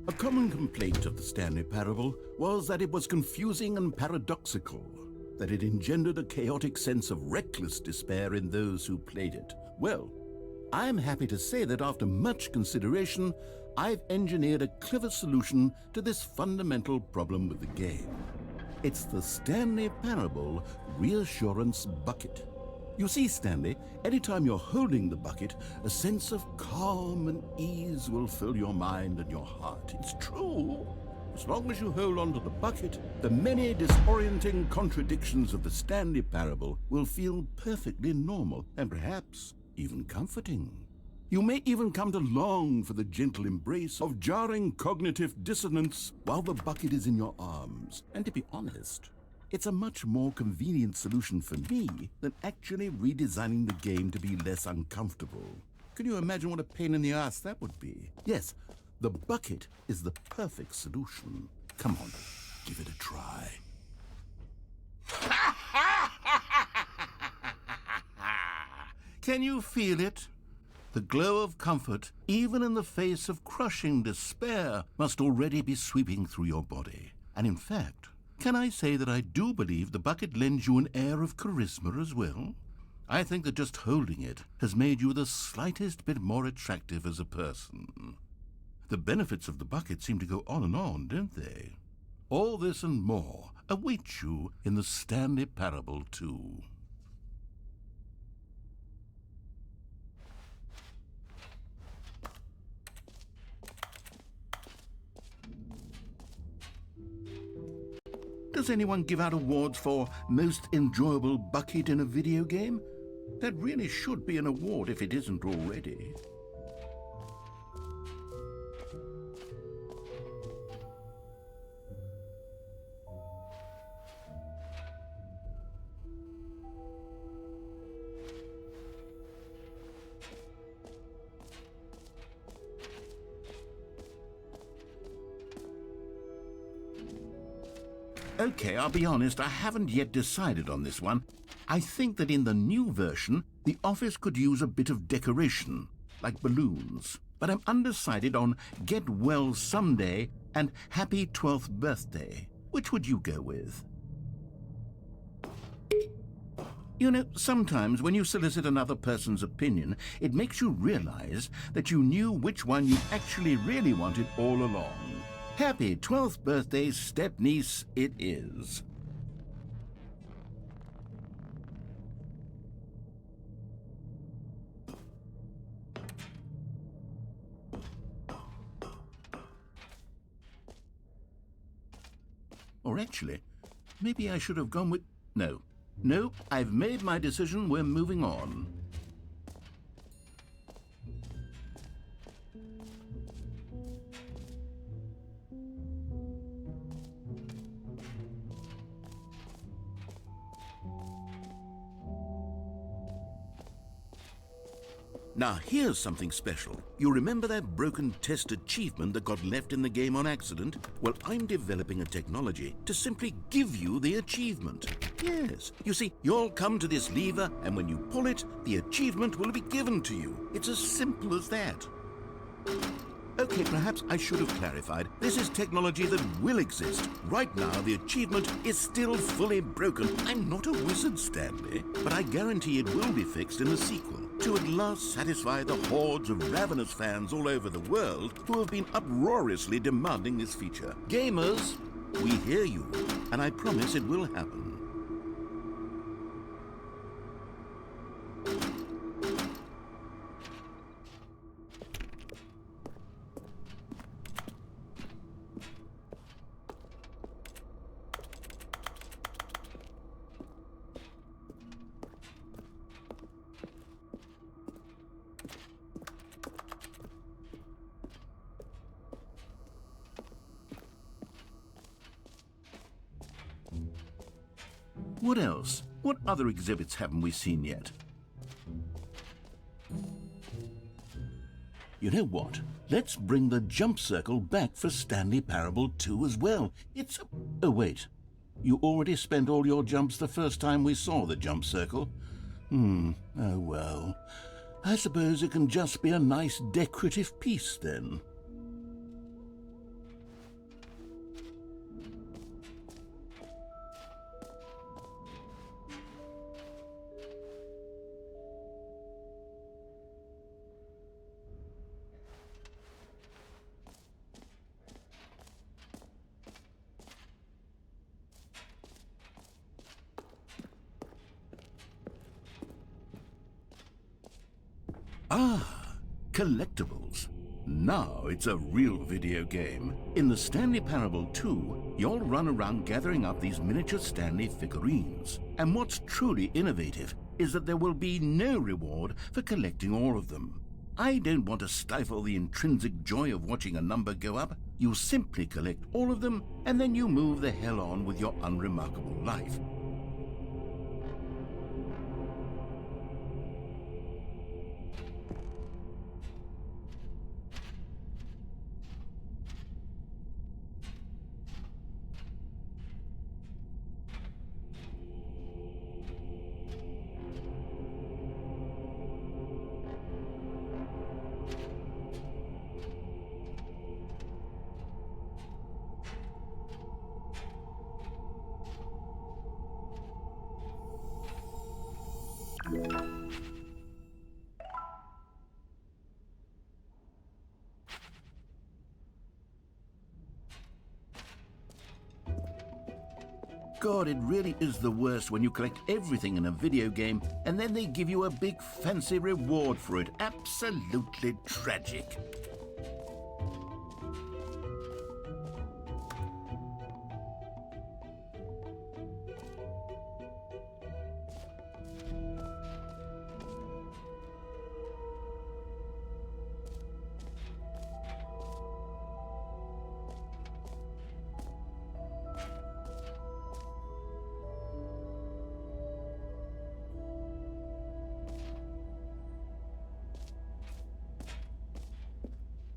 A common complaint of the Stanley Parable was that it was confusing and paradoxical, that it engendered a chaotic sense of reckless despair in those who played it. Well, I'm happy to say that after much consideration, I've engineered a clever solution to this fundamental problem with the game. It's the Stanley Parable Reassurance Bucket. You see, Stanley, anytime you're holding the bucket, a sense of calm and ease will fill your mind and your heart. It's true. As long as you hold on to the bucket, the many disorienting contradictions of the Stanley Parable will feel perfectly normal and perhaps even comforting. You may even come to long for the gentle embrace of jarring cognitive dissonance while the bucket is in your arms. And to be honest, it's a much more convenient solution for me than actually redesigning the game to be less uncomfortable. Can you imagine what a pain in the ass that would be? Yes, the bucket is the perfect solution. Come on, give it a try. Can you feel it? The glow of comfort, even in the face of crushing despair, must already be sweeping through your body. And in fact, can I say that I do believe the bucket lends you an air of charisma as well? I think that just holding it has made you the slightest bit more attractive as a person. The benefits of the bucket seem to go on, don't they? All this and more await you in the Stanley Parable 2. Does anyone give out awards for most enjoyable bucket in a video game? That really should be an award if it isn't already. Okay, I'll be honest, I haven't yet decided on this one. I think that in the new version, the office could use a bit of decoration, like balloons. But I'm undecided on Get Well Someday and Happy 12th Birthday. Which would you go with? You know, sometimes when you solicit another person's opinion, it makes you realize that you knew which one you actually really wanted all along. Happy 12th birthday, step-niece, it is. Or actually, maybe I should have gone with... No, I've made my decision. We're moving on. Now, here's something special. You remember that broken test achievement that got left in the game on accident? Well, I'm developing a technology to simply give you the achievement. Yes. You see, you'll come to this lever, and when you pull it, the achievement will be given to you. It's as simple as that. Okay, perhaps I should have clarified. This is technology that will exist. Right now, the achievement is still fully broken. I'm not a wizard, Stanley, but I guarantee it will be fixed in a sequel to at last satisfy the hordes of ravenous fans all over the world who have been uproariously demanding this feature. Gamers, we hear you, and I promise it will happen. What else? What other exhibits haven't we seen yet? You know what? Let's bring the jump circle back for Stanley Parable 2 as well. It's... Oh, wait. You already spent all your jumps the first time we saw the jump circle? Oh, well. I suppose it can just be a nice decorative piece, then. Ah, collectibles. Now it's a real video game. In the Stanley Parable 2, you'll run around gathering up these miniature Stanley figurines. And what's truly innovative is that there will be no reward for collecting all of them. I don't want to stifle the intrinsic joy of watching a number go up. You simply collect all of them, and then you move the hell on with your unremarkable life. God, it really is the worst when you collect everything in a video game and then they give you a big fancy reward for it. Absolutely tragic.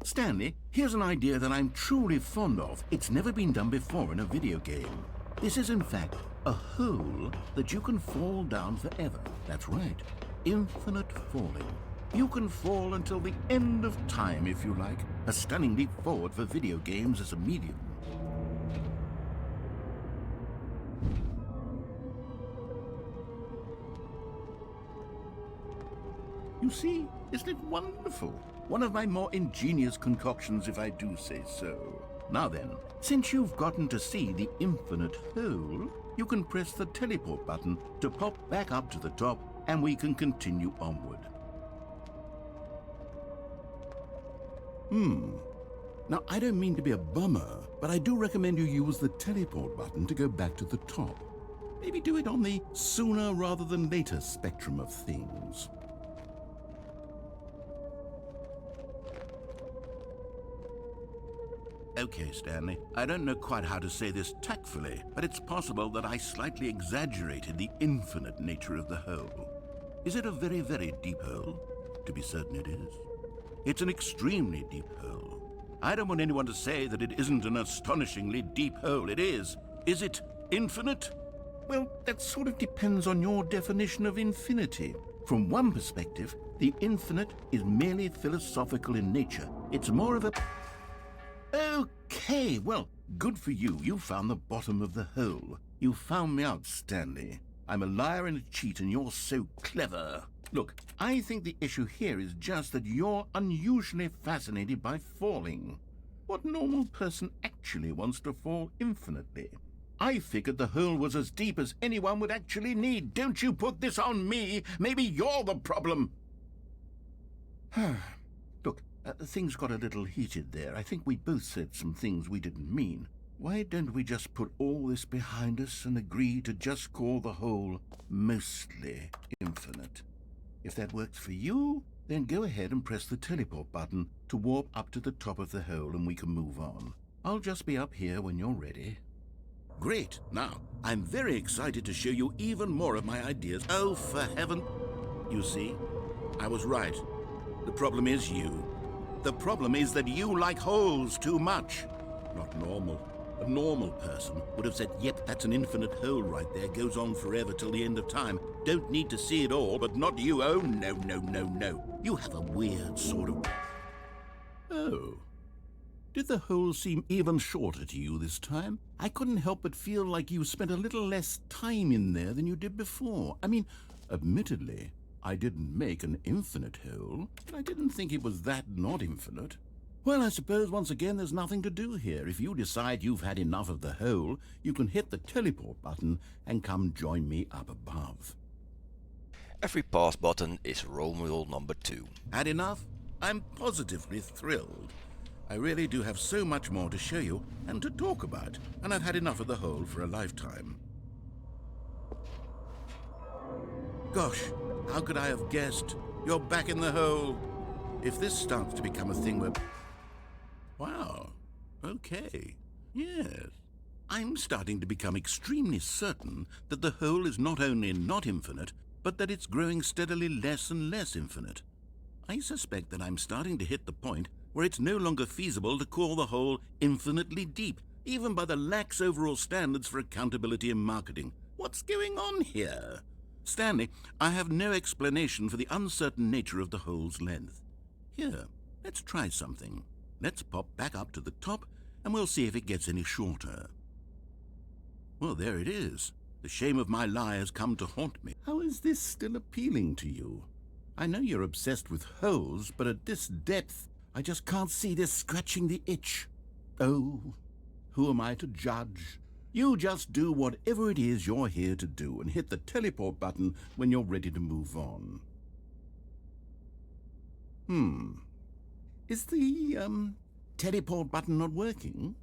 Stanley, here's an idea that I'm truly fond of. It's never been done before in a video game. This is, in fact, a hole that you can fall down forever. That's right, infinite falling. You can fall until the end of time if you like. A stunning leap forward for video games as a medium. You see, isn't it wonderful? One of my more ingenious concoctions, if I do say so. Now then, since you've gotten to see the infinite hole, you can press the teleport button to pop back up to the top, and we can continue onward. Now, I don't mean to be a bummer, but I do recommend you use the teleport button to go back to the top. Maybe do it on the sooner rather than later spectrum of things. Okay, Stanley, I don't know quite how to say this tactfully, but it's possible that I slightly exaggerated the infinite nature of the hole. Is it a very, very deep hole? To be certain it is. It's an extremely deep hole. I don't want anyone to say that it isn't an astonishingly deep hole. It is. Is it infinite? Well, that sort of depends on your definition of infinity. From one perspective, the infinite is merely philosophical in nature. It's more of a... Okay, well, good for you. You found the bottom of the hole. You found me out, Stanley. I'm a liar and a cheat, and you're so clever. Look, I think the issue here is just that you're unusually fascinated by falling. What normal person actually wants to fall infinitely? I figured the hole was as deep as anyone would actually need. Don't you put this on me. Maybe you're the problem. Look, things got a little heated there. I think we both said some things we didn't mean. Why don't we just put all this behind us and agree to just call the hole mostly infinite? If that works for you, then go ahead and press the teleport button to warp up to the top of the hole and we can move on. I'll just be up here when you're ready. Great. Now, I'm very excited to show you even more of my ideas. Oh, for heaven... You see, I was right. The problem is you. The problem is that you like holes too much. Not normal. A normal person would have said, yep, that's an infinite hole right there, goes on forever till the end of time. Don't need to see it all, but not you. Oh, no, no, no, no. You have a weird sort of... Oh. Did the hole seem even shorter to you this time? I couldn't help but feel like you spent a little less time in there than you did before. I mean, admittedly, I didn't make an infinite hole, but I didn't think it was that not infinite. Well, I suppose once again there's nothing to do here. If you decide you've had enough of the hole, you can hit the teleport button and come join me up above. Every pause button is Rome rule number 2. Had enough? I'm positively thrilled. I really do have so much more to show you and to talk about, and I've had enough of the hole for a lifetime. Gosh, how could I have guessed? You're back in the hole. If this starts to become a thing where... Wow. Okay. Yes. I'm starting to become extremely certain that the hole is not only not infinite, but that it's growing steadily less and less infinite. I suspect that I'm starting to hit the point where it's no longer feasible to call the hole infinitely deep, even by the lax overall standards for accountability in marketing. What's going on here? Stanley, I have no explanation for the uncertain nature of the hole's length. Here, let's try something. Let's pop back up to the top, and we'll see if it gets any shorter. Well, there it is. The shame of my lie has come to haunt me. How is this still appealing to you? I know you're obsessed with holes, but at this depth, I just can't see this scratching the itch. Oh, who am I to judge? You just do whatever it is you're here to do and hit the teleport button when you're ready to move on. Is the, teleport button not working?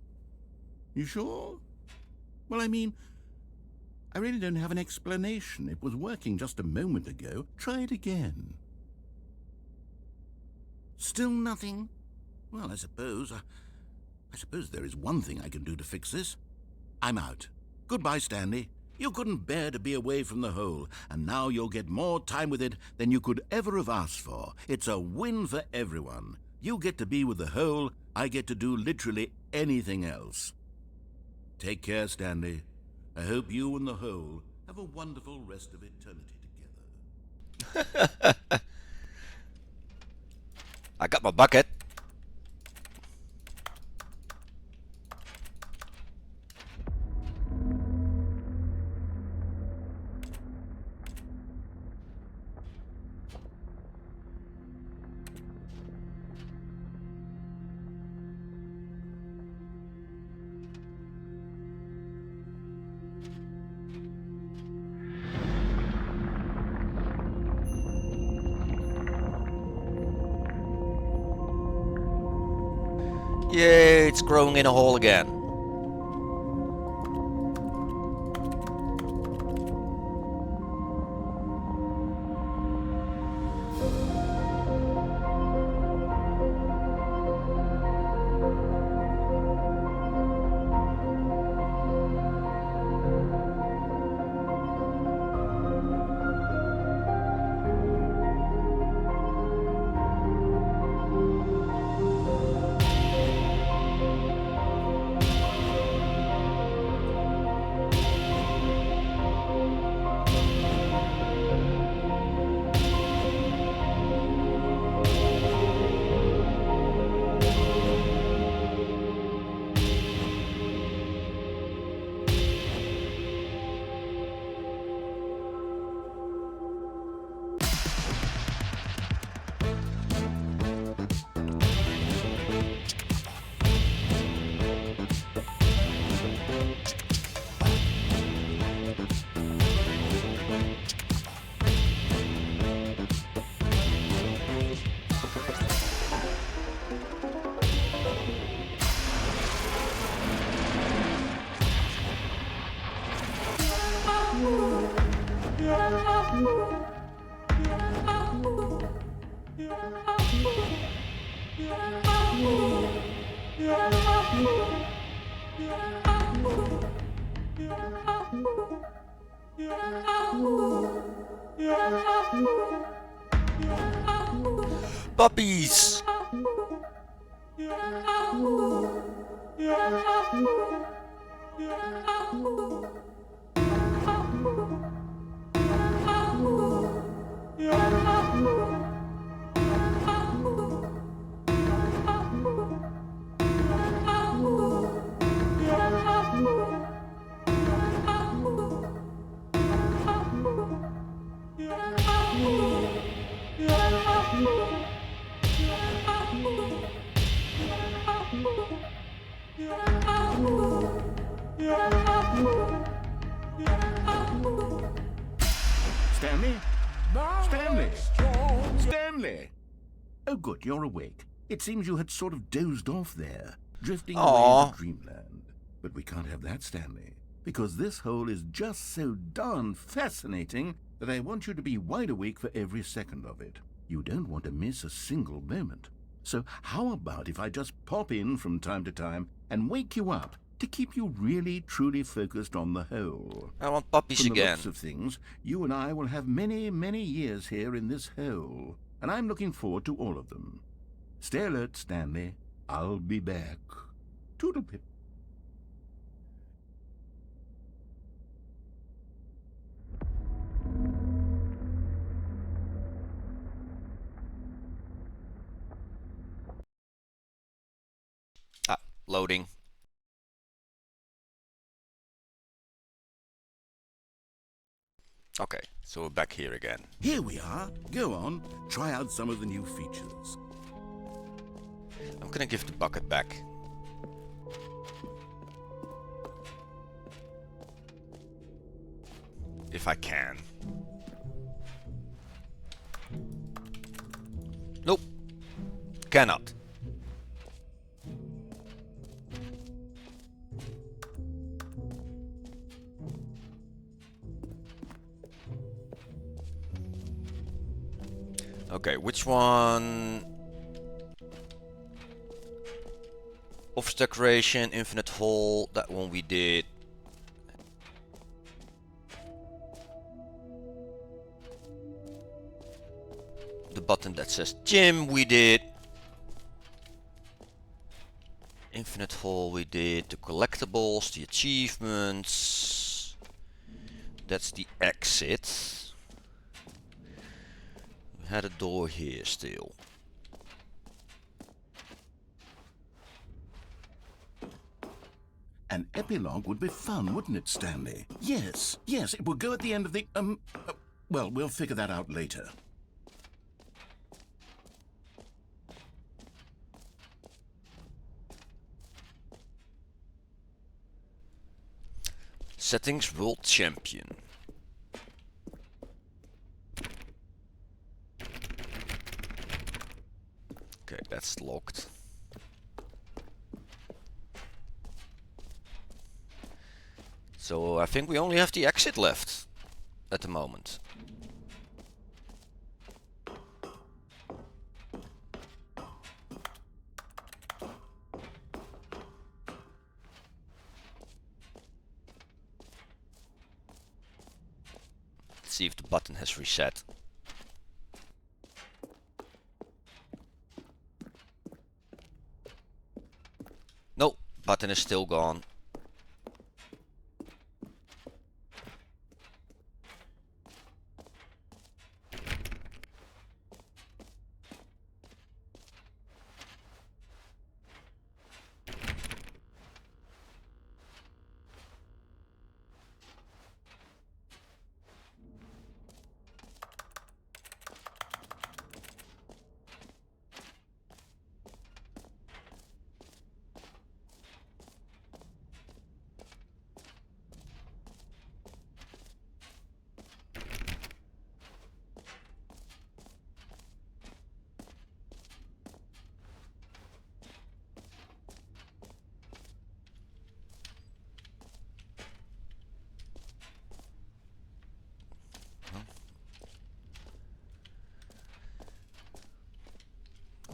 You sure? Well, I mean, I really don't have an explanation. It was working just a moment ago. Try it again. Still nothing? Well, I suppose there is one thing I can do to fix this. I'm out. Goodbye, Stanley. You couldn't bear to be away from the hole, and now you'll get more time with it than you could ever have asked for. It's a win for everyone. You get to be with the hole, I get to do literally anything else. Take care, Stanley. I hope you and the hole have a wonderful rest of eternity together. I got my bucket. Yay, it's growing in a hole again. Puppies! Stanley? Stanley! Stanley! Oh good, you're awake. It seems you had sort of dozed off there, drifting away Aww. into dreamland. But we can't have that, Stanley, because this hole is just so darn fascinating that I want you to be wide awake for every second of it. You don't want to miss a single moment. So how about if I just pop in from time to time and wake you up to keep you really truly focused on the hole? I want puppies From the again. looks of things, you and I will have many, many years here in this hole, and I'm looking forward to all of them. Stay alert, Stanley. I'll be back. Toodlepip. Ah, loading. Okay, so we're back here again. Here we are. Go on. Try out some of the new features. I'm gonna give the bucket back. If I can. Nope. Cannot. Okay, which one? Office decoration, infinite hole, that one we did. The button that says gym we did. Infinite hole we did. The collectibles, the achievements. That's the exit. We had a door here still. An epilogue would be fun, wouldn't it, Stanley? Yes, yes, it would go at the end of the, well, we'll figure that out later. Settings World Champion. Okay, that's locked. So I think we only have the exit left at the moment. Let's see if the button has reset. No, button is still gone.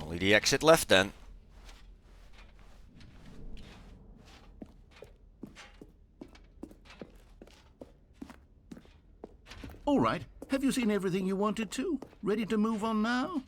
Only the exit left then. All right, have you seen everything you wanted to? Ready to move on now?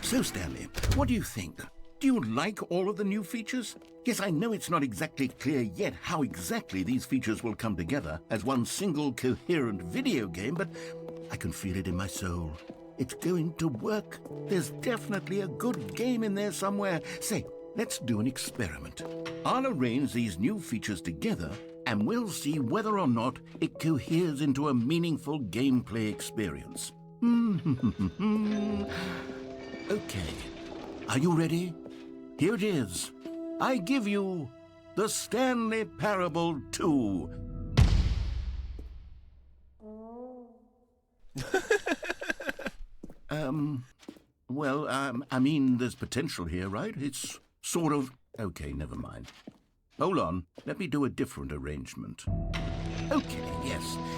So, Stanley, what do you think? Do you like all of the new features? Yes, I know it's not exactly clear yet how exactly these features will come together as one single coherent video game, but I can feel it in my soul. It's going to work. There's definitely a good game in there somewhere. Say, let's do an experiment. I'll arrange these new features together and we'll see whether or not it coheres into a meaningful gameplay experience. Okay, are you ready? Here it is. I give you the Stanley Parable 2. I mean, there's potential here, right? It's sort of... Okay, never mind. Hold on, let me do a different arrangement. Okay,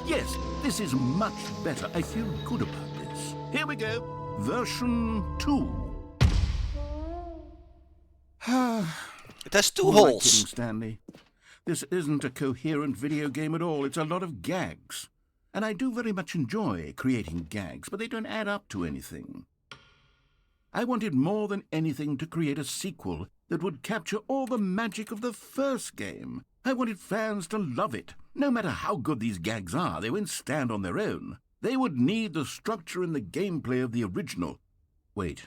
yes, this is much better. I feel good about this. Here we go. Version 2. It has two Who am I holes. kidding, Stanley? This isn't a coherent video game at all. It's a lot of gags. And I do very much enjoy creating gags, but they don't add up to anything. I wanted more than anything to create a sequel that would capture all the magic of the first game. I wanted fans to love it. No matter how good these gags are, they won't stand on their own. They would need the structure and the gameplay of the original. Wait,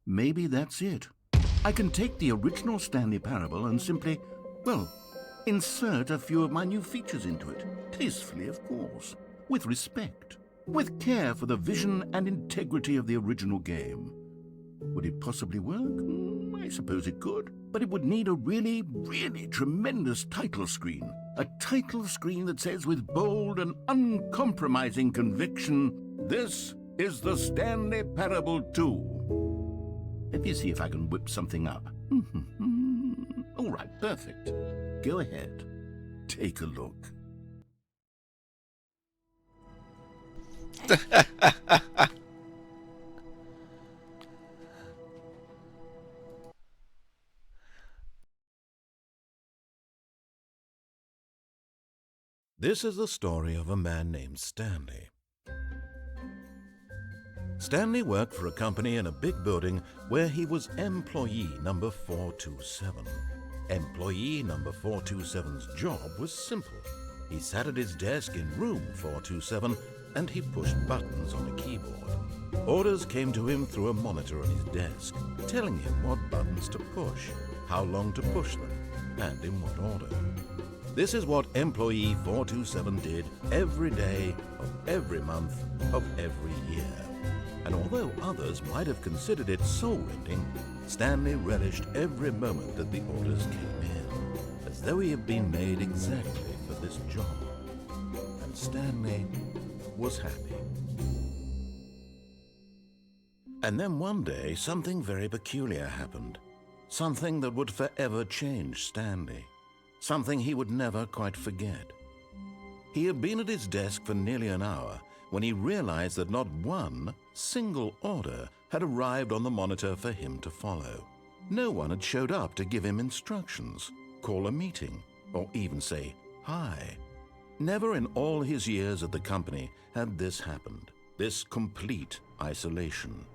maybe that's it. I can take the original Stanley Parable and simply, well, insert a few of my new features into it. Tastefully, of course. With respect. With care for the vision and integrity of the original game. Would it possibly work? I suppose it could. But it would need a really, really tremendous title screen. A title screen that says with bold and uncompromising conviction, "This is the Stanley Parable 2." Let me see if I can whip something up. All right, perfect. Go ahead. Take a look. This is the story of a man named Stanley. Stanley worked for a company in a big building where he was employee number 427. Employee number 427's job was simple. He sat at his desk in room 427 and he pushed buttons on a keyboard. Orders came to him through a monitor on his desk, telling him what buttons to push, how long to push them, and in what order. This is what employee 427 did every day of every month of every year. And although others might have considered it soul-rending, Stanley relished every moment that the orders came in, as though he had been made exactly for this job. And Stanley was happy. And then one day, something very peculiar happened. Something that would forever change Stanley. Something he would never quite forget. He had been at his desk for nearly an hour when he realized that not one single order had arrived on the monitor for him to follow. No one had showed up to give him instructions, call a meeting, or even say hi. Never in all his years at the company had this happened, this complete isolation.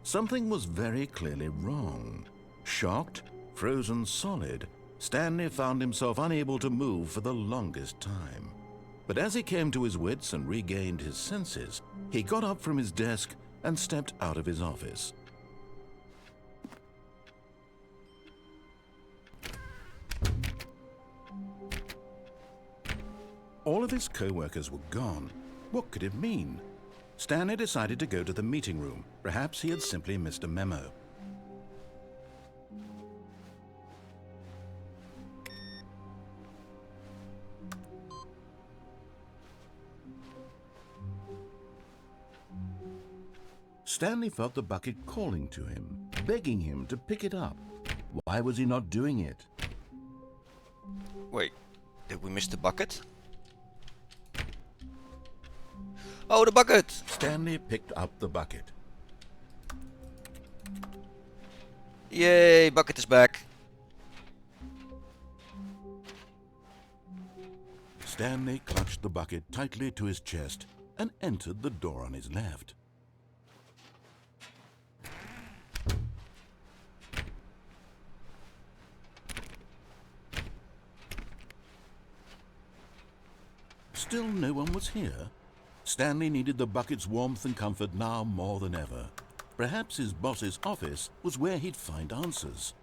Something was very clearly wrong. Shocked, frozen solid, Stanley found himself unable to move for the longest time. But as he came to his wits and regained his senses, he got up from his desk and stepped out of his office. All of his co-workers were gone. What could it mean? Stanley decided to go to the meeting room. Perhaps he had simply missed a memo. Stanley felt the bucket calling to him, begging him to pick it up. Why was he not doing it? Wait, did we miss the bucket? Oh, the bucket! Stanley picked up the bucket. Yay, bucket is back. Stanley clutched the bucket tightly to his chest and entered the door on his left. Still no one was here. Stanley needed the bucket's warmth and comfort now more than ever. Perhaps his boss's office was where he'd find answers.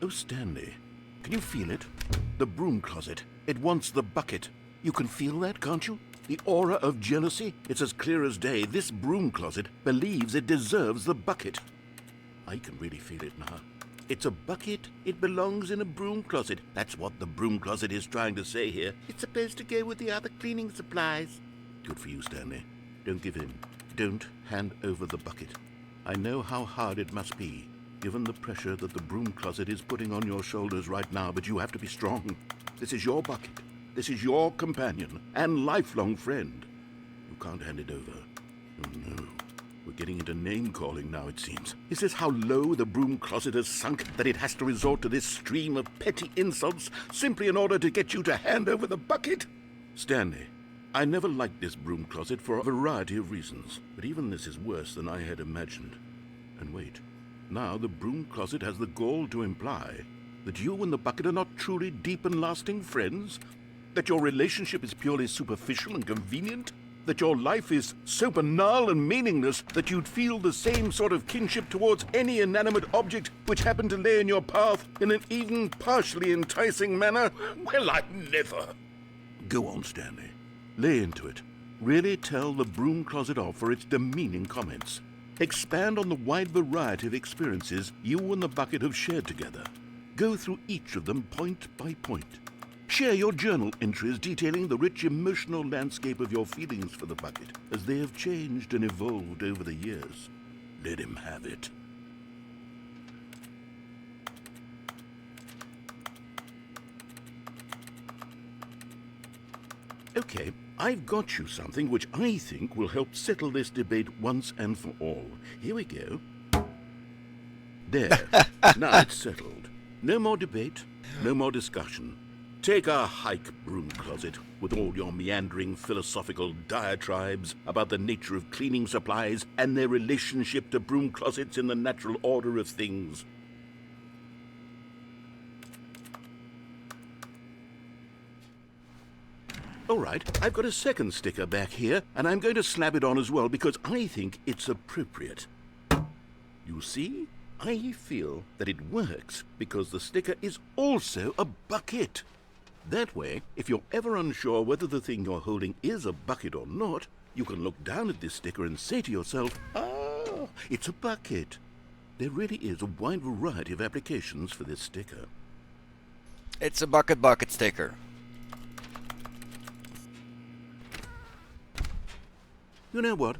Oh, Stanley, can you feel it? The broom closet. It wants the bucket. You can feel that, can't you? The aura of jealousy? It's as clear as day. This broom closet believes it deserves the bucket. I can really feel it now. It's a bucket. It belongs in a broom closet. That's what the broom closet is trying to say here. It's supposed to go with the other cleaning supplies. Good for you, Stanley. Don't give in. Don't hand over the bucket. I know how hard it must be, given the pressure that the broom closet is putting on your shoulders right now, but you have to be strong. This is your bucket. This is your companion and lifelong friend. You can't hand it over. Oh, no. We're getting into name-calling now, it seems. Is this how low the broom closet has sunk, that it has to resort to this stream of petty insults simply in order to get you to hand over the bucket? Stanley, I never liked this broom closet for a variety of reasons, but even this is worse than I had imagined. And wait, now the broom closet has the gall to imply that you and the bucket are not truly deep and lasting friends? That your relationship is purely superficial and convenient? That your life is so banal and meaningless that you'd feel the same sort of kinship towards any inanimate object which happened to lay in your path in an even partially enticing manner? Well, I never. Go on, Stanley. Lay into it. Really tell the broom closet off for its demeaning comments. Expand on the wide variety of experiences you and the bucket have shared together. Go through each of them point by point. Share your journal entries detailing the rich emotional landscape of your feelings for the bucket as they have changed and evolved over the years. Let him have it. Okay, I've got you something which I think will help settle this debate once and for all. Here we go. There. Now it's settled. No more debate, no more discussion. Take a hike, broom closet, with all your meandering philosophical diatribes about the nature of cleaning supplies and their relationship to broom closets in the natural order of things. All right, I've got a second sticker back here, and I'm going to slap it on as well because I think it's appropriate. You see? I feel that it works because the sticker is also a bucket. That way, if you're ever unsure whether the thing you're holding is a bucket or not, you can look down at this sticker and say to yourself, "Ah, it's a bucket." There really is a wide variety of applications for this sticker. It's a bucket sticker. You know what?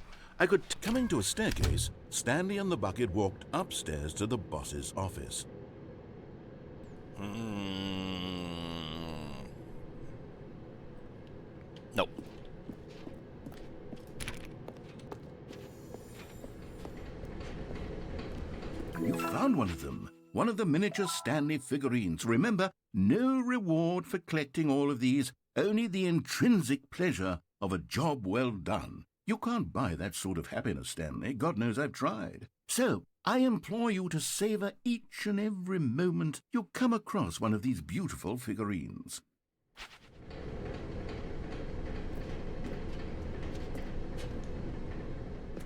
Coming to a staircase, Stanley and the bucket walked upstairs to the boss's office. Nope. You found one of them. One of the miniature Stanley figurines. Remember, no reward for collecting all of these, only the intrinsic pleasure of a job well done. You can't buy that sort of happiness, Stanley. God knows I've tried. So, I implore you to savor each and every moment you come across one of these beautiful figurines.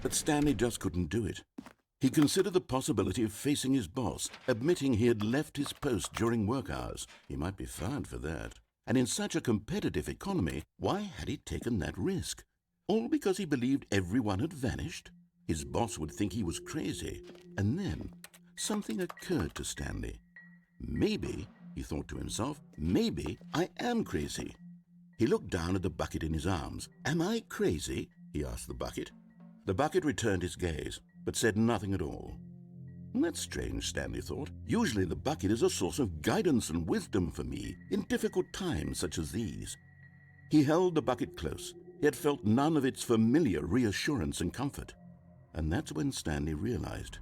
But Stanley just couldn't do it. He considered the possibility of facing his boss, admitting he had left his post during work hours. He might be fired for that. And in such a competitive economy, why had he taken that risk? All because he believed everyone had vanished? His boss would think he was crazy. And then something occurred to Stanley. Maybe, he thought to himself, maybe I am crazy. He looked down at the bucket in his arms. Am I crazy? He asked the bucket. The bucket returned his gaze, but said nothing at all. That's strange, Stanley thought. Usually the bucket is a source of guidance and wisdom for me in difficult times such as these. He held the bucket close, yet felt none of its familiar reassurance and comfort. And that's when Stanley realized,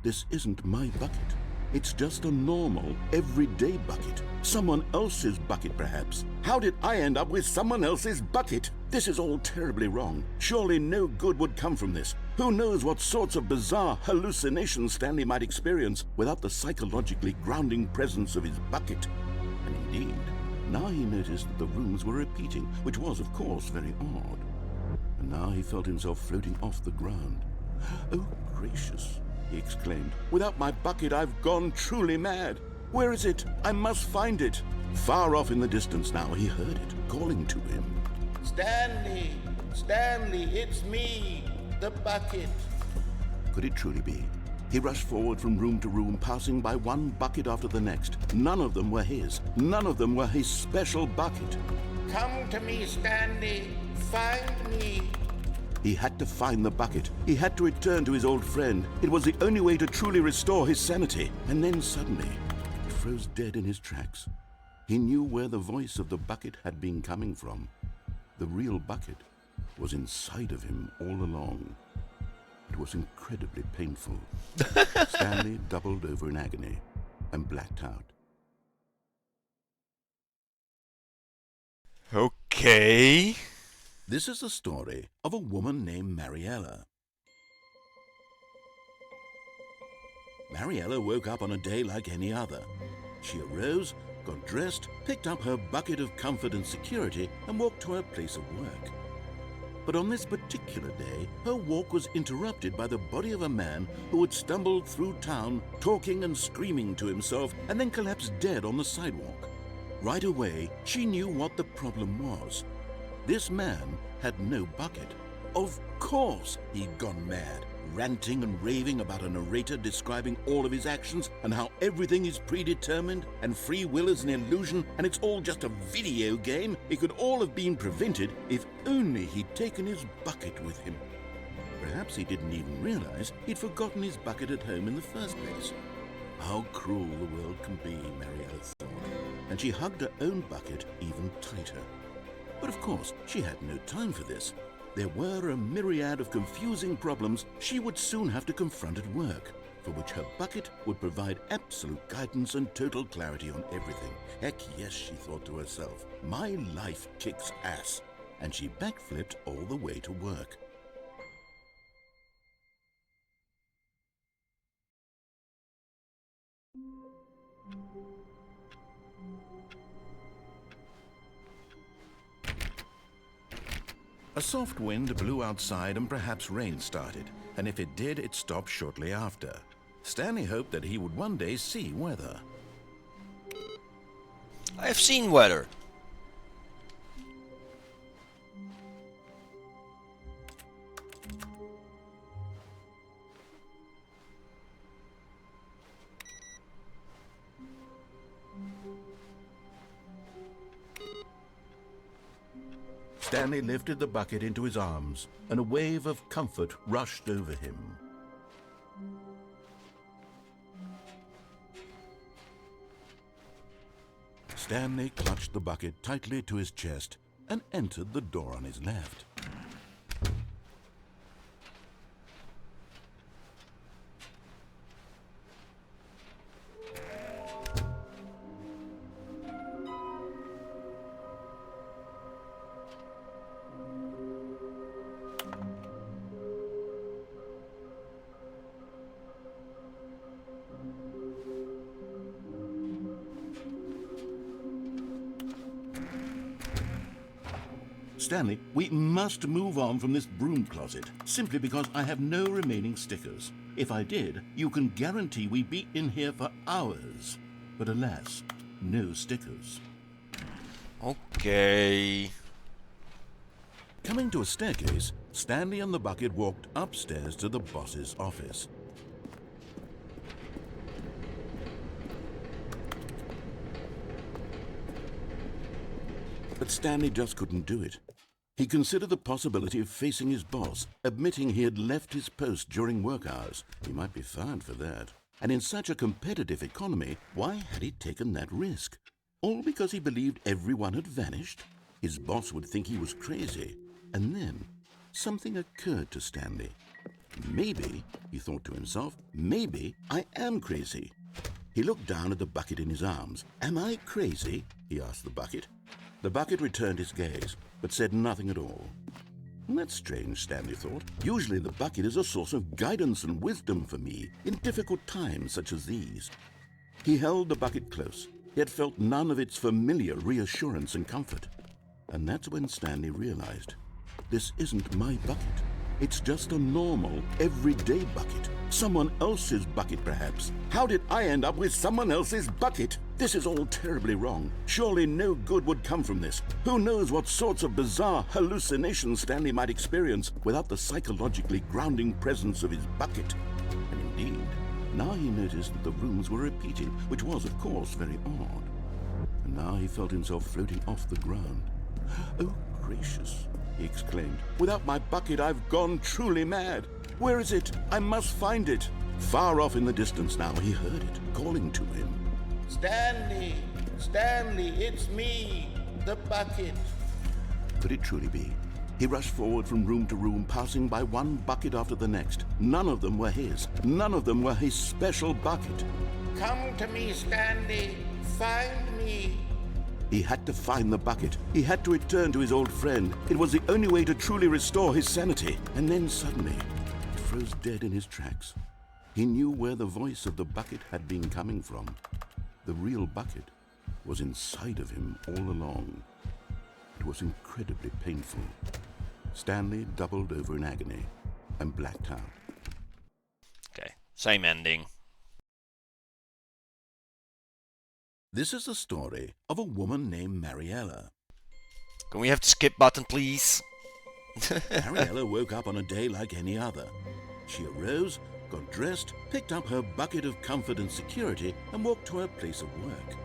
this isn't my bucket. It's just a normal, everyday bucket. Someone else's bucket, perhaps. How did I end up with someone else's bucket? This is all terribly wrong. Surely no good would come from this. Who knows what sorts of bizarre hallucinations Stanley might experience without the psychologically grounding presence of his bucket. And indeed, now he noticed that the rooms were repeating, which was, of course, very odd. And now he felt himself floating off the ground. Oh, gracious, he exclaimed. Without my bucket, I've gone truly mad. Where is it? I must find it. Far off in the distance now, he heard it, calling to him. Stanley! Stanley, it's me, the bucket. Could it truly be? He rushed forward from room to room, passing by one bucket after the next. None of them were his. None of them were his special bucket. Come to me, Stanley. Find me. He had to find the bucket. He had to return to his old friend. It was the only way to truly restore his sanity. And then suddenly, he froze dead in his tracks. He knew where the voice of the bucket had been coming from. The real bucket was inside of him all along. It was incredibly painful. Stanley doubled over in agony and blacked out. Okay. This is the story of a woman named Mariella. Mariella woke up on a day like any other. She arose, got dressed, picked up her bucket of comfort and security, and walked to her place of work. But on this particular day, her walk was interrupted by the body of a man who had stumbled through town, talking and screaming to himself, and then collapsed dead on the sidewalk. Right away, she knew what the problem was. This man had no bucket. Of course he'd gone mad, ranting and raving about a narrator describing all of his actions and how everything is predetermined and free will is an illusion and it's all just a video game. It could all have been prevented if only he'd taken his bucket with him. Perhaps he didn't even realize he'd forgotten his bucket at home in the first place. How cruel the world can be, Mariella thought, and she hugged her own bucket even tighter. But of course, she had no time for this. There were a myriad of confusing problems she would soon have to confront at work. for which her bucket would provide absolute guidance and total clarity on everything. Heck yes, she thought to herself, my life kicks ass. And she backflipped all the way to work. A soft wind blew outside and perhaps rain started, and if it did, it stopped shortly after. Stanley hoped that he would one day see weather. I have seen weather. Stanley lifted the bucket into his arms, and a wave of comfort rushed over him. Stanley clutched the bucket tightly to his chest and entered the door on his left. Stanley, we must move on from this broom closet, simply because I have no remaining stickers. If I did, you can guarantee we'd be in here for hours. But alas, no stickers. Okay. Coming to a staircase, Stanley and the bucket walked upstairs to the boss's office. But Stanley just couldn't do it. He considered the possibility of facing his boss, admitting he had left his post during work hours. He might be fired for that. And in such a competitive economy, why had he taken that risk? All because he believed everyone had vanished? His boss would think he was crazy. And then something occurred to Stanley. Maybe, he thought to himself, maybe I am crazy. He looked down at the bucket in his arms. Am I crazy? He asked the bucket. The bucket returned his gaze, but said nothing at all. That's strange, Stanley thought. Usually the bucket is a source of guidance and wisdom for me in difficult times such as these. He held the bucket close, yet felt none of its familiar reassurance and comfort. And that's when Stanley realized, this isn't my bucket. It's just a normal, everyday bucket. Someone else's bucket, perhaps. How did I end up with someone else's bucket? This is all terribly wrong. Surely no good would come from this. Who knows what sorts of bizarre hallucinations Stanley might experience without the psychologically grounding presence of his bucket. And indeed, now he noticed that the rooms were repeating, which was, of course, very odd. And now he felt himself floating off the ground. Oh, gracious, he exclaimed. Without my bucket, I've gone truly mad. Where is it? I must find it. Far off in the distance now, he heard it, calling to him. Stanley! Stanley, it's me, the bucket. Could it truly be? He rushed forward from room to room, passing by one bucket after the next. None of them were his. None of them were his special bucket. Come to me, Stanley. Find me. He had to find the bucket. He had to return to his old friend. It was the only way to truly restore his sanity. And then suddenly, he froze dead in his tracks. He knew where the voice of the bucket had been coming from. The real bucket was inside of him all along. It was incredibly painful. Stanley doubled over in agony and blacked out. Okay, same ending. This is the story of a woman named Mariella. Can we have the skip button, please? Mariella woke up on a day like any other. She arose, got dressed, picked up her bucket of comfort and security, and walked to her place of work.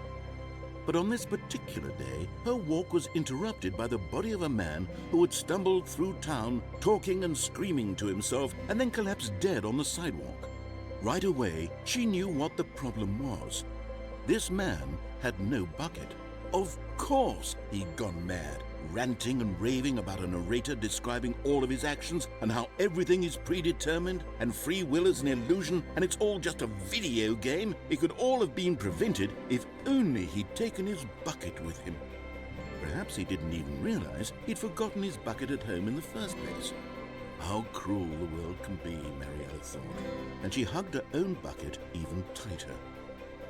But on this particular day, her walk was interrupted by the body of a man who had stumbled through town, talking and screaming to himself, and then collapsed dead on the sidewalk. Right away, she knew what the problem was. This man had no bucket. Of course he'd gone mad. ranting and raving about a narrator describing all of his actions and how everything is predetermined and free will is an illusion and it's all just a video game. It could all have been prevented if only he'd taken his bucket with him. Perhaps he didn't even realize he'd forgotten his bucket at home in the first place. How cruel the world can be, Mariella thought, and she hugged her own bucket even tighter.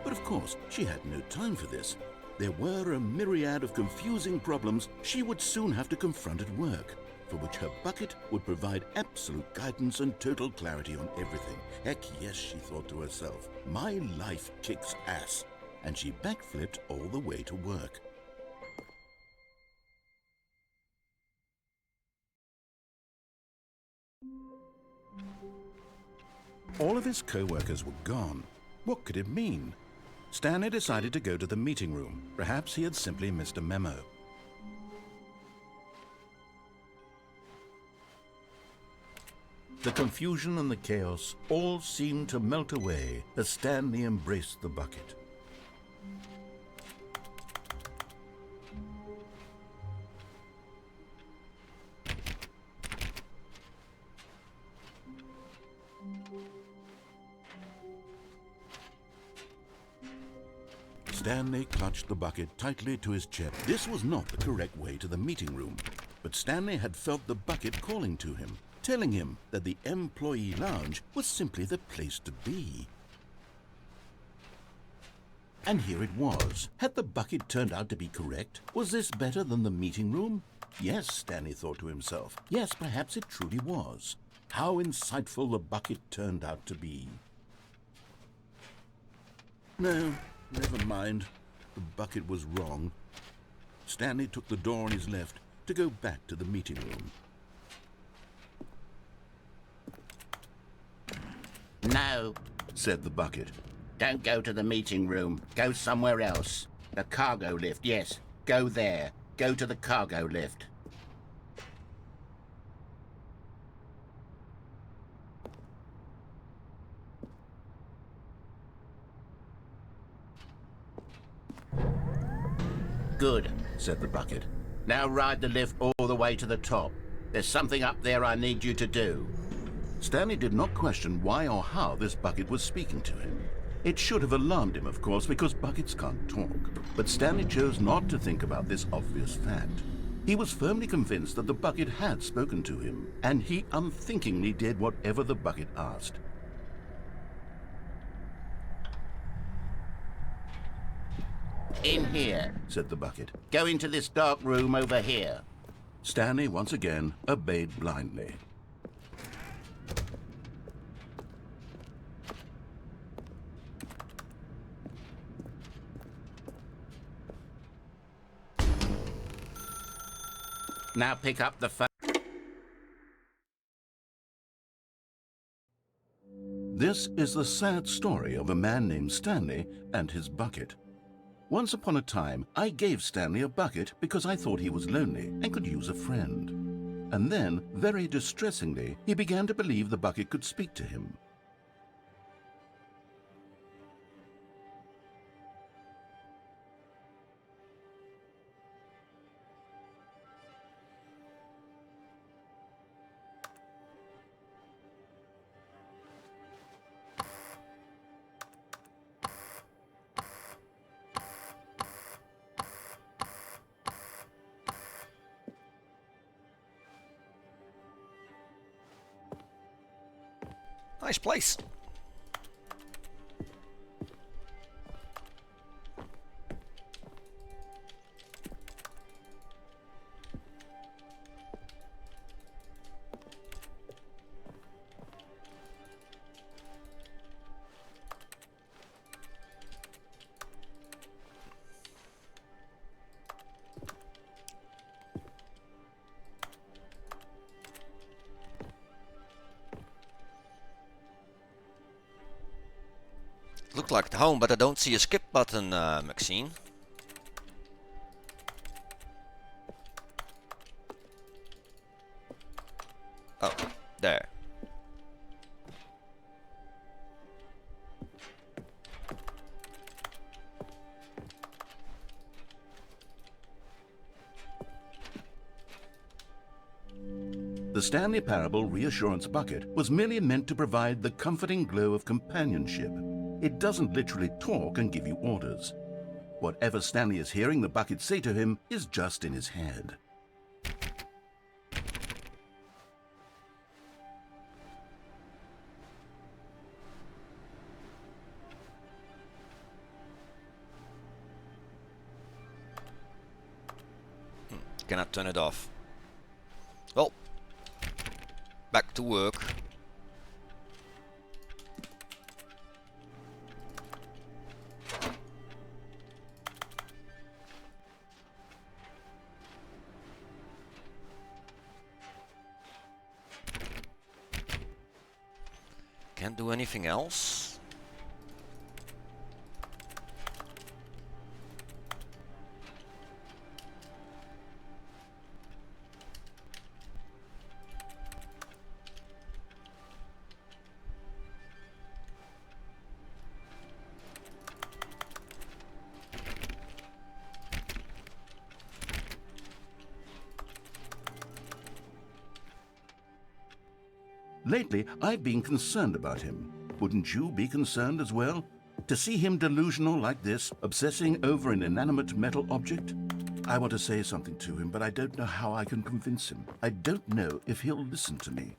But of course, she had no time for this. There were a myriad of confusing problems she would soon have to confront at work, for which her bucket would provide absolute guidance and total clarity on everything. Heck yes, she thought to herself, my life kicks ass. And she backflipped all the way to work. All of his co-workers were gone. What could it mean? Stanley decided to go to the meeting room. Perhaps he had simply missed a memo. The confusion and the chaos all seemed to melt away as Stanley embraced the bucket. Stanley clutched the bucket tightly to his chest. This was not the correct way to the meeting room, but Stanley had felt the bucket calling to him, telling him that the employee lounge was simply the place to be. And here it was. Had the bucket turned out to be correct? Was this better than the meeting room? Yes, Stanley thought to himself. Yes, perhaps it truly was. How insightful the bucket turned out to be. No, never mind. The bucket was wrong. Stanley took the door on his left to go back to the meeting room. No, said the bucket. don't go to the meeting room. Go somewhere else. The cargo lift, yes. Go there. Go to the cargo lift. Good, said the bucket. Now ride the lift all the way to the top. There's something up there I need you to do. Stanley did not question why or how this bucket was speaking to him. It should have alarmed him, of course, because buckets can't talk. But Stanley chose not to think about this obvious fact. He was firmly convinced that the bucket had spoken to him, and he unthinkingly did whatever the bucket asked. In here, said the bucket. Go into this dark room over here. Stanley once again obeyed blindly. Now pick up the phone. This is the sad story of a man named Stanley and his bucket. Once upon a time, I gave Stanley a bucket because I thought he was lonely and could use a friend. And then, very distressingly, he began to believe the bucket could speak to him. Nice place. Looked like the home, but I don't see a skip button, Maxine. Oh, there. The Stanley Parable Reassurance Bucket was merely meant to provide the comforting glow of companionship. It doesn't literally talk and give you orders. Whatever Stanley is hearing the bucket say to him is just in his head. Cannot turn it off. Well, back to work. Can't do anything else. Lately, I've been concerned about him. Wouldn't you be concerned as well? To see him delusional like this, obsessing over an inanimate metal object? I want to say something to him, but I don't know how I can convince him. I don't know if he'll listen to me.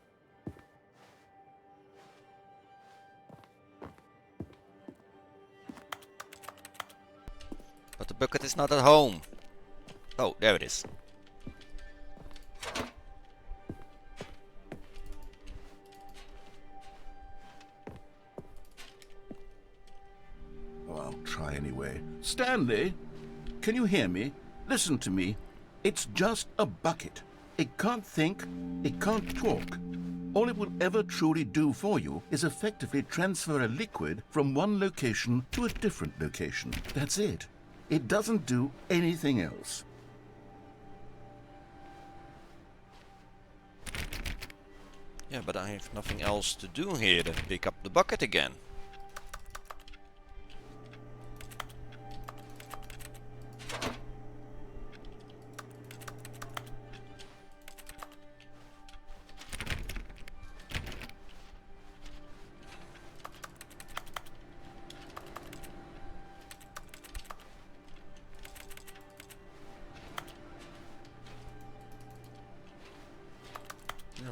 But the bucket is not at home. Oh, there it is. Oh, I'll try anyway. Stanley, can you hear me? Listen to me. It's just a bucket. It can't think, it can't talk. All it will ever truly do for you is effectively transfer a liquid from one location to a different location. That's it. It doesn't do anything else. Yeah, but I have nothing else to do here than pick up the bucket again.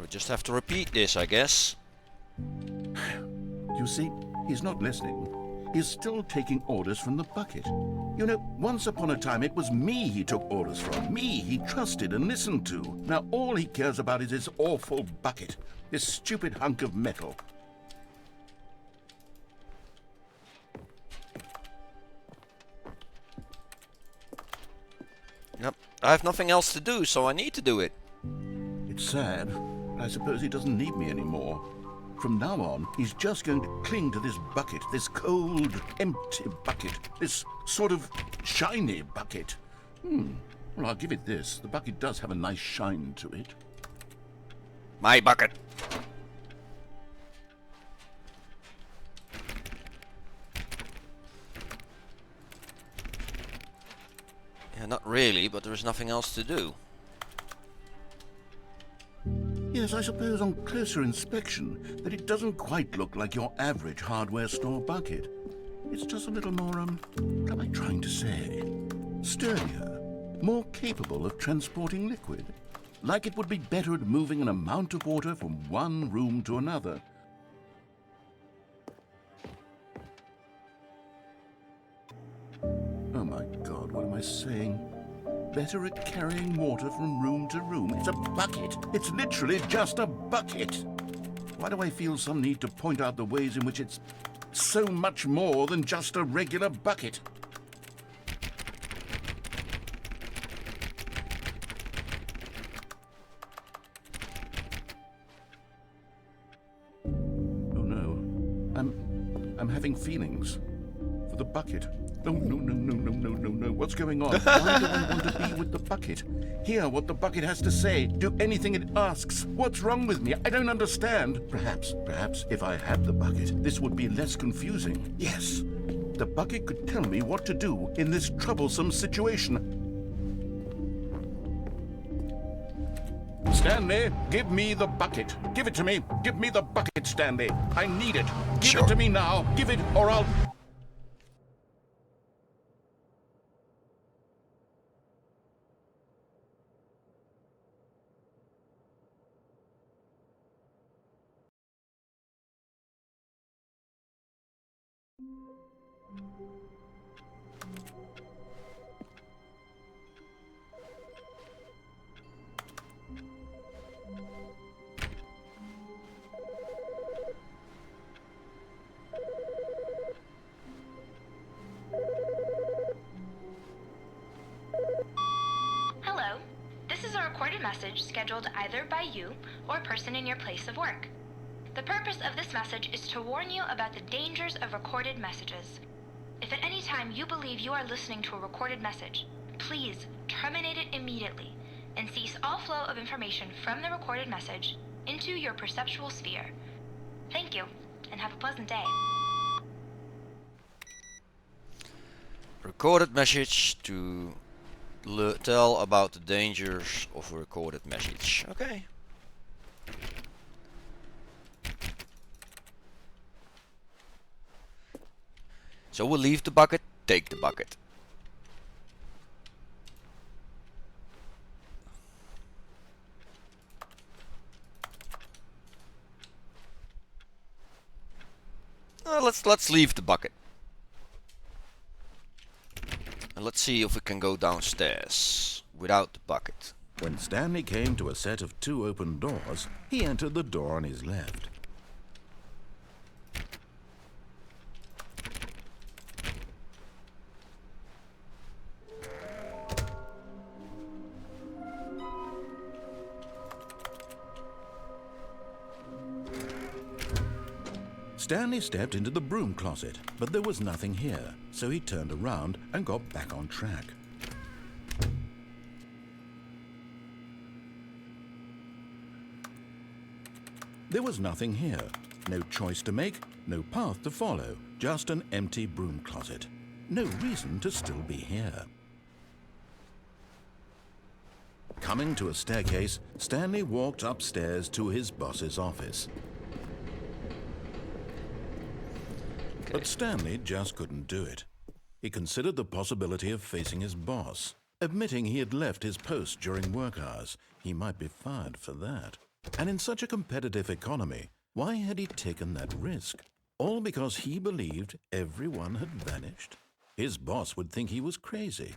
We just have to repeat this, I guess. You see, he's not listening. He's still taking orders from the bucket. You know, once upon a time it was me he took orders from. Me he trusted and listened to. Now all he cares about is this awful bucket. This stupid hunk of metal. Yep, I have nothing else to do, so I need to do it. It's sad. I suppose he doesn't need me anymore. From now on, he's just going to cling to this bucket, this cold, empty bucket, this sort of shiny bucket. Well, I'll give it this. The bucket does have a nice shine to it. My bucket. Yeah, not really, but there is nothing else to do. Yes, I suppose on closer inspection that it doesn't quite look like your average hardware store bucket. It's just a little more, what am I trying to say? Sturdier, more capable of transporting liquid. Like it would be better at moving an amount of water from one room to another. Oh my God, what am I saying? Better at carrying water from room to room. It's a bucket. It's literally just a bucket. Why do I feel some need to point out the ways in which it's so much more than just a regular bucket? Oh no. I'm having feelings for the bucket. Oh, no. What's going on? Why do I want to be with the bucket? Hear what the bucket has to say. Do anything it asks. What's wrong with me? I don't understand. Perhaps, if I had the bucket, this would be less confusing. Yes, the bucket could tell me what to do in this troublesome situation. Stanley, give me the bucket. Give it to me. Give me the bucket, Stanley. I need it. Give Sure. it to me now. Give it, or I'll... Hello. This is a recorded message scheduled either by you or a person in your place of work. The purpose of this message is to warn you about the dangers of recorded messages. If at any time you believe you are listening to a recorded message, please terminate it immediately and cease all flow of information from the recorded message into your perceptual sphere. Thank you, and have a pleasant day. Recorded message to tell about the dangers of a recorded message. Okay. So we'll leave the bucket, take the bucket. Let's leave the bucket. And let's see if we can go downstairs without the bucket. When Stanley came to a set of 2 open doors, he entered the door on his left. Stanley stepped into the broom closet, but there was nothing here, so he turned around and got back on track. There was nothing here. No choice to make, no path to follow, just an empty broom closet. No reason to still be here. Coming to a staircase, Stanley walked upstairs to his boss's office. But Stanley just couldn't do it. He considered the possibility of facing his boss. Admitting he had left his post during work hours, he might be fired for that. And in such a competitive economy, why had he taken that risk? All because he believed everyone had vanished? His boss would think he was crazy.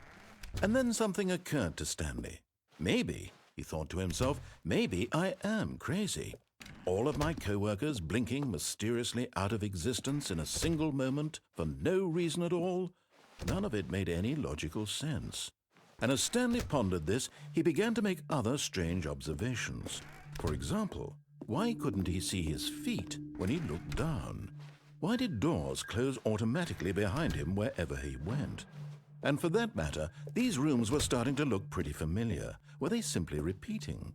And then something occurred to Stanley. Maybe, he thought to himself, maybe I am crazy. All of my co-workers blinking mysteriously out of existence in a single moment for no reason at all? None of it made any logical sense. And as Stanley pondered this, he began to make other strange observations. For example, why couldn't he see his feet when he looked down? Why did doors close automatically behind him wherever he went? And for that matter, these rooms were starting to look pretty familiar. Were they simply repeating?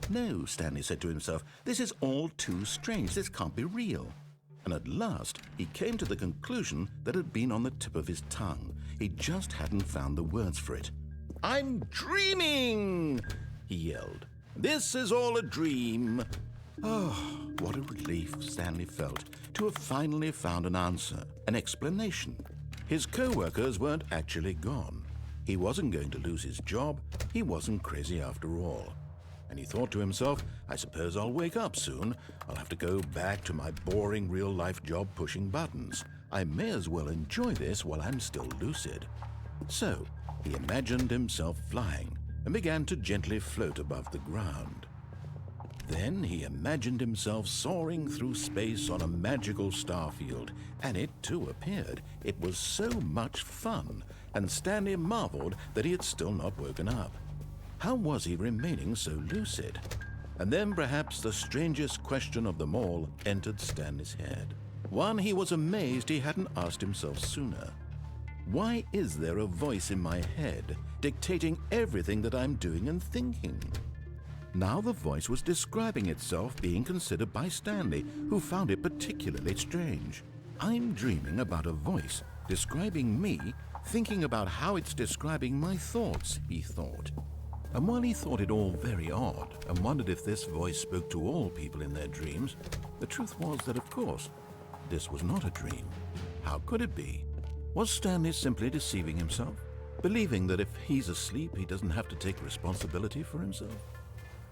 No, Stanley said to himself, this is all too strange. This can't be real. And at last, he came to the conclusion that had been on the tip of his tongue. He just hadn't found the words for it. I'm dreaming, he yelled. This is all a dream. Oh, what a relief Stanley felt to have finally found an answer, an explanation. His co-workers weren't actually gone. He wasn't going to lose his job. He wasn't crazy after all. And he thought to himself, I suppose I'll wake up soon. I'll have to go back to my boring real-life job pushing buttons. I may as well enjoy this while I'm still lucid. So, he imagined himself flying and began to gently float above the ground. Then he imagined himself soaring through space on a magical starfield, and it too appeared. It was so much fun, and Stanley marveled that he had still not woken up. How was he remaining so lucid? And then perhaps the strangest question of them all entered Stanley's head. One he was amazed he hadn't asked himself sooner. Why is there a voice in my head dictating everything that I'm doing and thinking? Now the voice was describing itself being considered by Stanley, who found it particularly strange. I'm dreaming about a voice describing me, thinking about how it's describing my thoughts, he thought. And while he thought it all very odd and wondered if this voice spoke to all people in their dreams, the truth was that, of course, this was not a dream. How could it be? Was Stanley simply deceiving himself, believing that if he's asleep, he doesn't have to take responsibility for himself?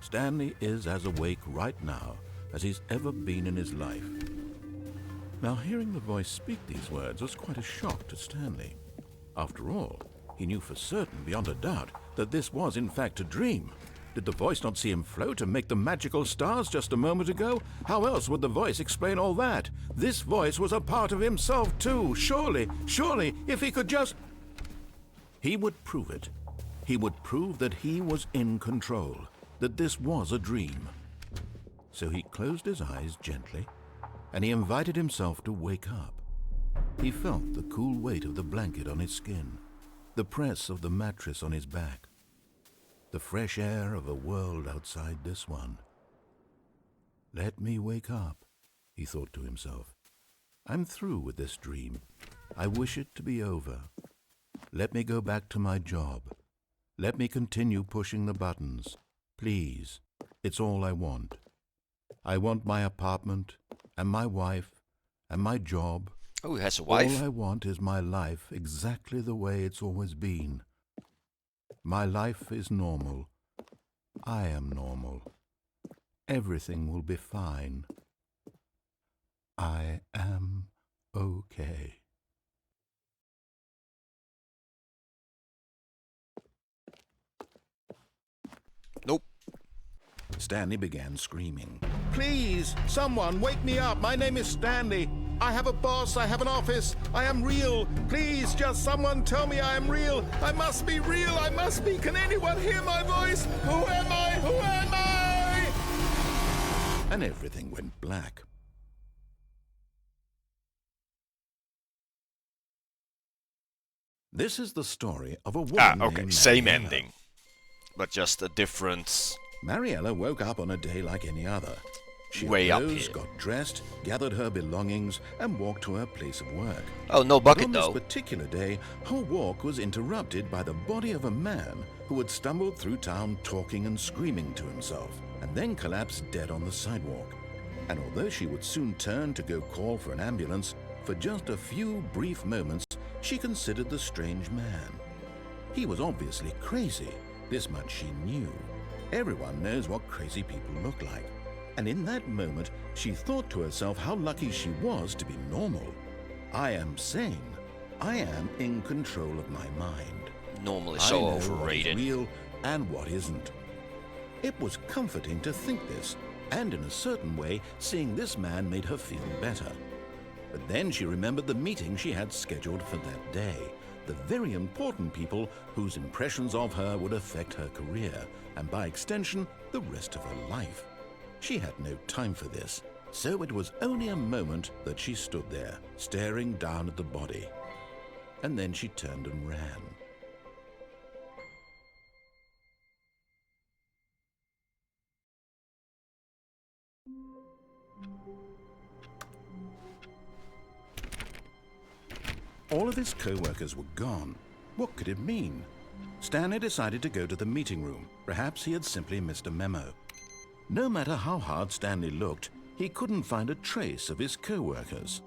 Stanley is as awake right now as he's ever been in his life. Now, hearing the voice speak these words was quite a shock to Stanley. After all, he knew for certain, beyond a doubt, that this was in fact a dream. Did the voice not see him float and make the magical stars just a moment ago? How else would the voice explain all that? This voice was a part of himself too. Surely, if he could just... He would prove it. He would prove that he was in control, that this was a dream. So he closed his eyes gently, and he invited himself to wake up. He felt the cool weight of the blanket on his skin, the press of the mattress on his back, the fresh air of a world outside this one. Let me wake up, he thought to himself. I'm through with this dream. I wish it to be over. Let me go back to my job. Let me continue pushing the buttons. Please, it's all I want. I want my apartment, and my wife, and my job. Oh, he has a wife. All I want is my life exactly the way it's always been. My life is normal. I am normal. Everything will be fine. I am okay. Nope. Stanley began screaming. Please, someone, wake me up. My name is Stanley. I have a boss. I have an office. I am real. Please, just someone tell me I am real. I must be real. I must be. Can anyone hear my voice? Who am I? Who am I? And everything went black. This is the story of a woman Okay, named same Mariella. ending, but just a different... Mariella woke up on a day like any other. She Way up arose, here. got dressed, gathered her belongings, and walked to her place of work. Oh, no But bucket on though. this particular day, her walk was interrupted by the body of a man who had stumbled through town talking and screaming to himself, and then collapsed dead on the sidewalk. And although she would soon turn to go call for an ambulance, for just a few brief moments, she considered the strange man. He was obviously crazy. This much she knew. Everyone knows what crazy people look like. And in that moment, she thought to herself how lucky she was to be normal. I am sane. I am in control of my mind. Normally I so know what is overrated. real and what isn't. It was comforting to think this, and in a certain way, seeing this man made her feel better. But then she remembered the meeting she had scheduled for that day, the very important people whose impressions of her would affect her career, and by extension, the rest of her life. She had no time for this, so it was only a moment that she stood there, staring down at the body. And then she turned and ran. All of his co-workers were gone. What could it mean? Stanley decided to go to the meeting room. Perhaps he had simply missed a memo. No matter how hard Stanley looked, he couldn't find a trace of his co-workers.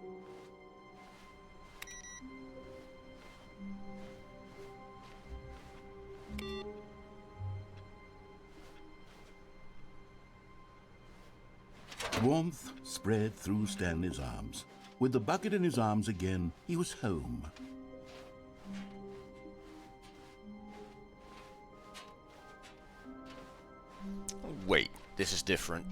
Warmth spread through Stanley's arms. With the bucket in his arms again, he was home. Wait, this is different.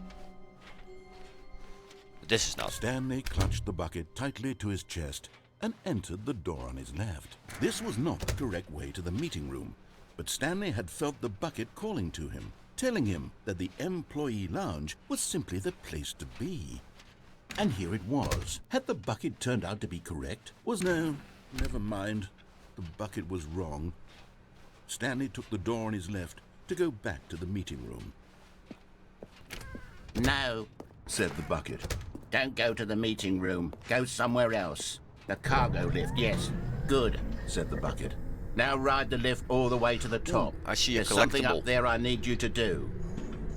This is not. Stanley clutched the bucket tightly to his chest and entered the door on his left. This was not the correct way to the meeting room, but Stanley had felt the bucket calling to him, telling him that the employee lounge was simply the place to be. And here it was. Had the bucket turned out to be correct? Never mind. The bucket was wrong. Stanley took the door on his left to go back to the meeting room. No, Said the bucket. don't go to the meeting room. Go somewhere else. The cargo lift, yes. Good. Said the bucket. Now ride the lift all the way to the top. I see a There's something collectible. up there I need you to do.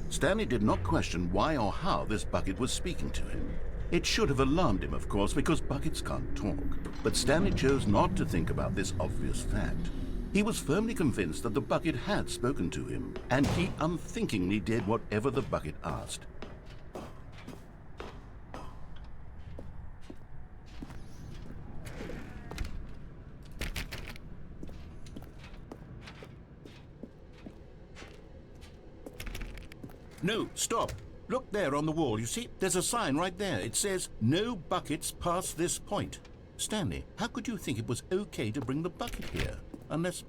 Stanley did not question why or how this bucket was speaking to him. It should have alarmed him, of course, because buckets can't talk. But Stanley chose not to think about this obvious fact. He was firmly convinced that the bucket had spoken to him, and he unthinkingly did whatever the bucket asked. No, stop. Look there on the wall, you see? There's a sign right there. It says, "No buckets past this point." Stanley, how could you think it was okay to bring the bucket here? Unless,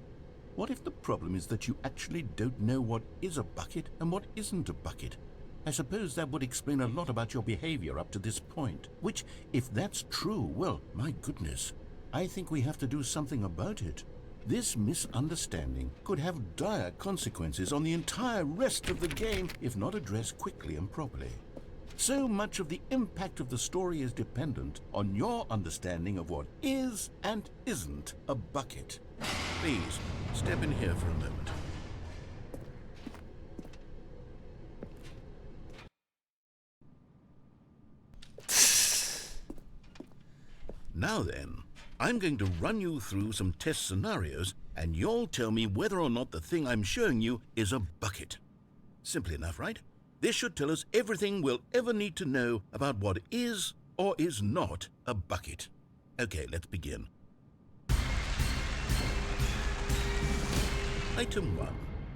what if the problem is that you actually don't know what is a bucket and what isn't a bucket? I suppose that would explain a lot about your behavior up to this point. Which, if that's true, well, my goodness, I think we have to do something about it. This misunderstanding could have dire consequences on the entire rest of the game if not addressed quickly and properly. So much of the impact of the story is dependent on your understanding of what is and isn't a bucket. Please, step in here for a moment. Now then, I'm going to run you through some test scenarios, and you'll tell me whether or not the thing I'm showing you is a bucket. Simple enough, right? This should tell us everything we'll ever need to know about what is or is not a bucket. Okay, let's begin. Item 1.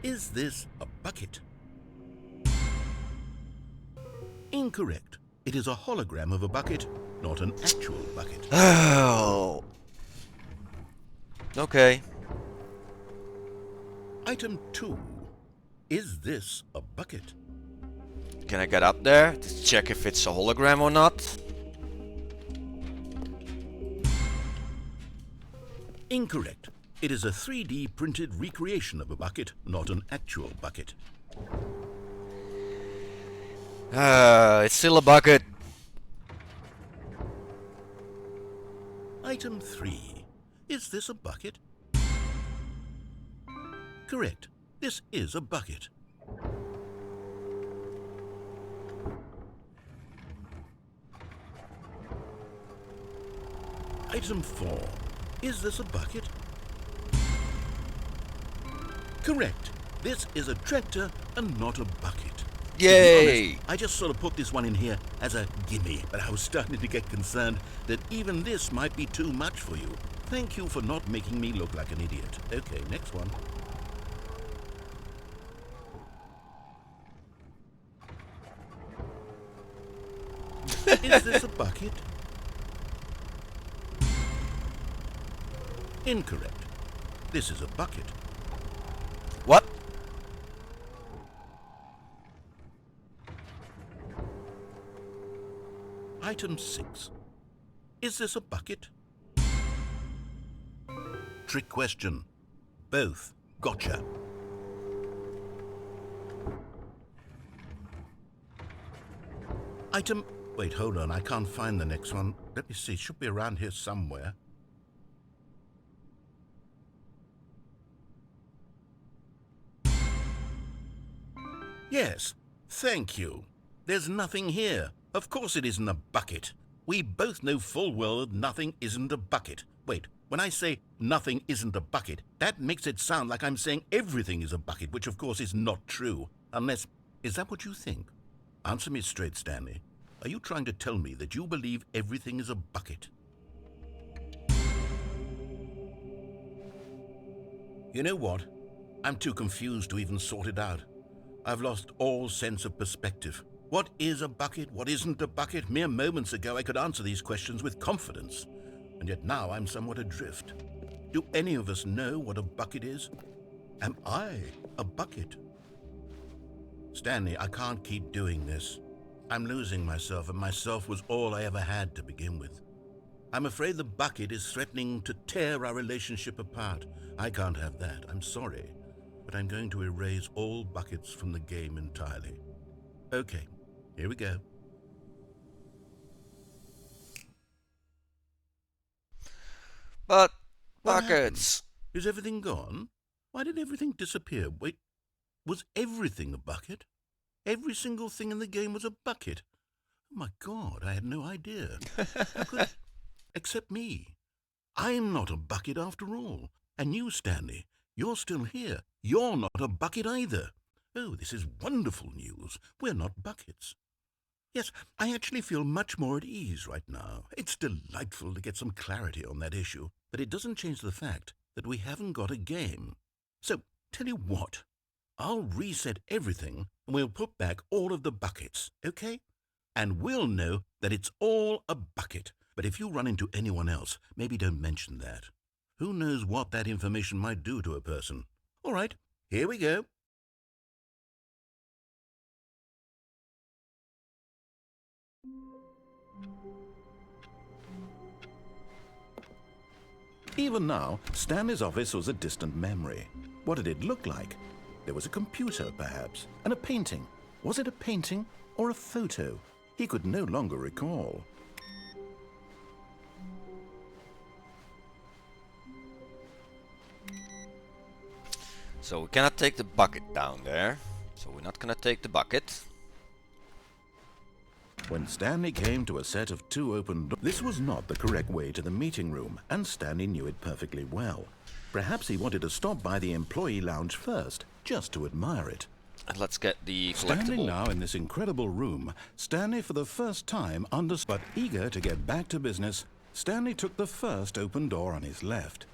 Is this a bucket? Incorrect. It is a hologram of a bucket, not an actual bucket. Oh. Okay. Item 2. Is this a bucket? Can I get up there to check if it's a hologram or not? Incorrect. It is a 3D printed recreation of a bucket, not an actual bucket. It's still a bucket. Item 3. Is this a bucket? Correct. This is a bucket. Item 4. Is this a bucket? Correct. This is a tractor and not a bucket. To be Yay! honest, I just sort of put this one in here as a gimme, but I was starting to get concerned that even this might be too much for you. Thank you for not making me look like an idiot. Okay, next one. Is this a bucket? Incorrect. This is a bucket. What? Item 6. Is this a bucket? Trick question. Both. Gotcha. Item... Wait, hold on. I can't find the next one. Let me see. It should be around here somewhere. Yes. Thank you. There's nothing here. Of course it isn't a bucket. We both know full well that nothing isn't a bucket. Wait, when I say nothing isn't a bucket, that makes it sound like I'm saying everything is a bucket, which of course is not true. Unless, is that what you think? Answer me straight, Stanley. Are you trying to tell me that you believe everything is a bucket? You know what? I'm too confused to even sort it out. I've lost all sense of perspective. What is a bucket? What isn't a bucket? Mere moments ago I could answer these questions with confidence, and yet now I'm somewhat adrift. Do any of us know what a bucket is? Am I a bucket? Stanley, I can't keep doing this. I'm losing myself, and myself was all I ever had to begin with. I'm afraid the bucket is threatening to tear our relationship apart. I can't have that. I'm sorry, but I'm going to erase all buckets from the game entirely. Okay, here we go. But What buckets. Is everything gone? Why did everything disappear? Wait, was everything a bucket? Every single thing in the game was a bucket. Oh my God, I had no idea. How could... Except me. I'm not a bucket after all. And you, Stanley, you're still here. You're not a bucket either. Oh, this is wonderful news. We're not buckets. Yes, I actually feel much more at ease right now. It's delightful to get some clarity on that issue, but it doesn't change the fact that we haven't got a game. So, tell you what, I'll reset everything and we'll put back all of the buckets, okay? And we'll know that it's all a bucket. But if you run into anyone else, maybe don't mention that. Who knows what that information might do to a person? All right, here we go. Even now, Stanley's office was a distant memory. What did it look like? There was a computer, perhaps, and a painting. Was it a painting or a photo? He could no longer recall. So we cannot take the bucket down there. So we're not gonna take the bucket. When Stanley came to a set of 2 open doors, this was not the correct way to the meeting room, and Stanley knew it perfectly well. Perhaps he wanted to stop by the employee lounge first, just to admire it. And let's get the collectible. Standing now in this incredible room, Stanley for the first time understood. But eager to get back to business, Stanley took the first open door on his left.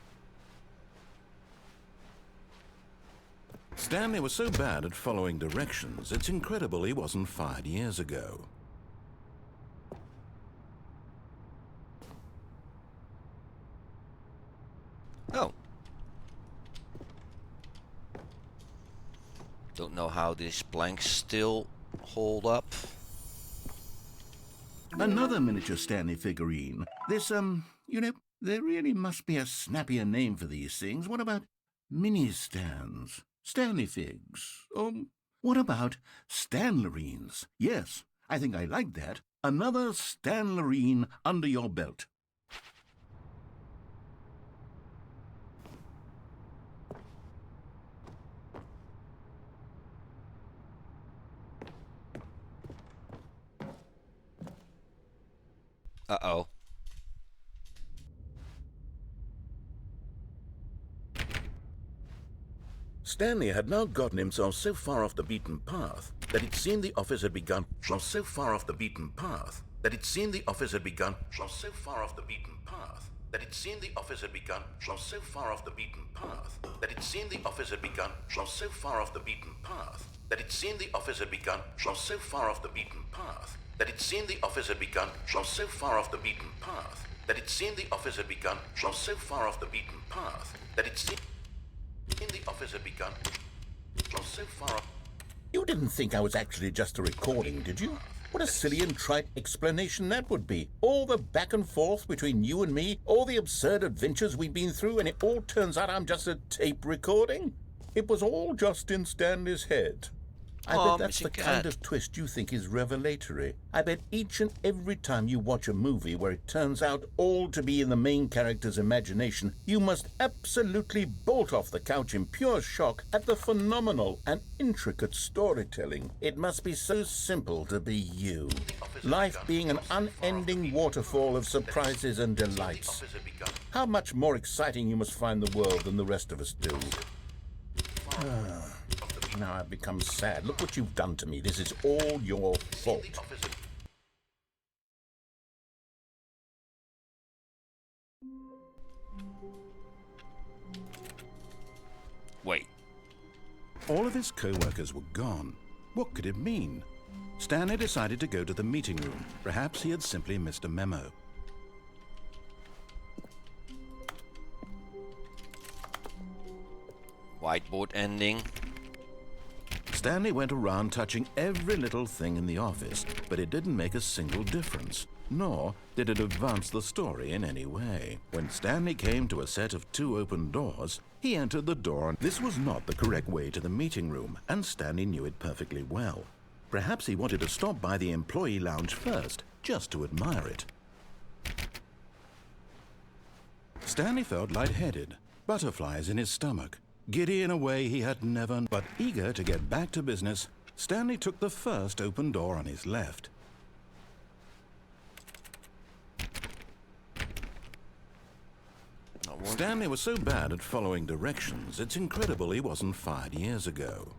Stanley was so bad at following directions, it's incredible he wasn't fired years ago. Oh. Don't know how these planks still hold up. Another miniature Stanley figurine. This, you know, there really must be a snappier name for these things. What about mini-stands? Stanley figs? What about Stanlerines? Yes, I think I like that. Another Stanlerine under your belt. Uh-oh. Stanley had now gotten himself so far off the beaten path that it seemed the office had begun. So far off the beaten path that it seemed the office had begun. So far off the beaten path that it seemed the office had begun. So far off the beaten path that it seemed the office had begun. So far off the beaten path that it seemed the office had begun. So far off the beaten path that it seemed the office had begun. So far off the beaten path that it seemed the office had begun. So far off the beaten path that it seemed the office had begun. So far off. You didn't think I was actually just a recording, did you? What a silly and trite explanation that would be. All the back and forth between you and me, all the absurd adventures we've been through, and it all turns out I'm just a tape recording? It was all just in Stanley's head. I bet that's the kind of twist you think is revelatory. I bet each and every time you watch a movie where it turns out all to be in the main character's imagination, you must absolutely bolt off the couch in pure shock at the phenomenal and intricate storytelling. It must be so simple to be you. Life being an unending waterfall of surprises and delights. How much more exciting you must find the world than the rest of us do. Now I've become sad. Look what you've done to me. This is all your fault. Wait. All of his co-workers were gone. What could it mean? Stanley decided to go to the meeting room. Perhaps he had simply missed a memo. Whiteboard ending. Stanley went around touching every little thing in the office, but it didn't make a single difference, nor did it advance the story in any way. When Stanley came to a set of 2 open doors, he entered the door. This was not the correct way to the meeting room, and Stanley knew it perfectly well. Perhaps he wanted to stop by the employee lounge first, just to admire it. Stanley felt lightheaded. butterflies in his stomach. Giddy in a way he had never, but eager to get back to business, Stanley took the first open door on his left. Stanley was so bad at following directions, it's incredible he wasn't fired years ago.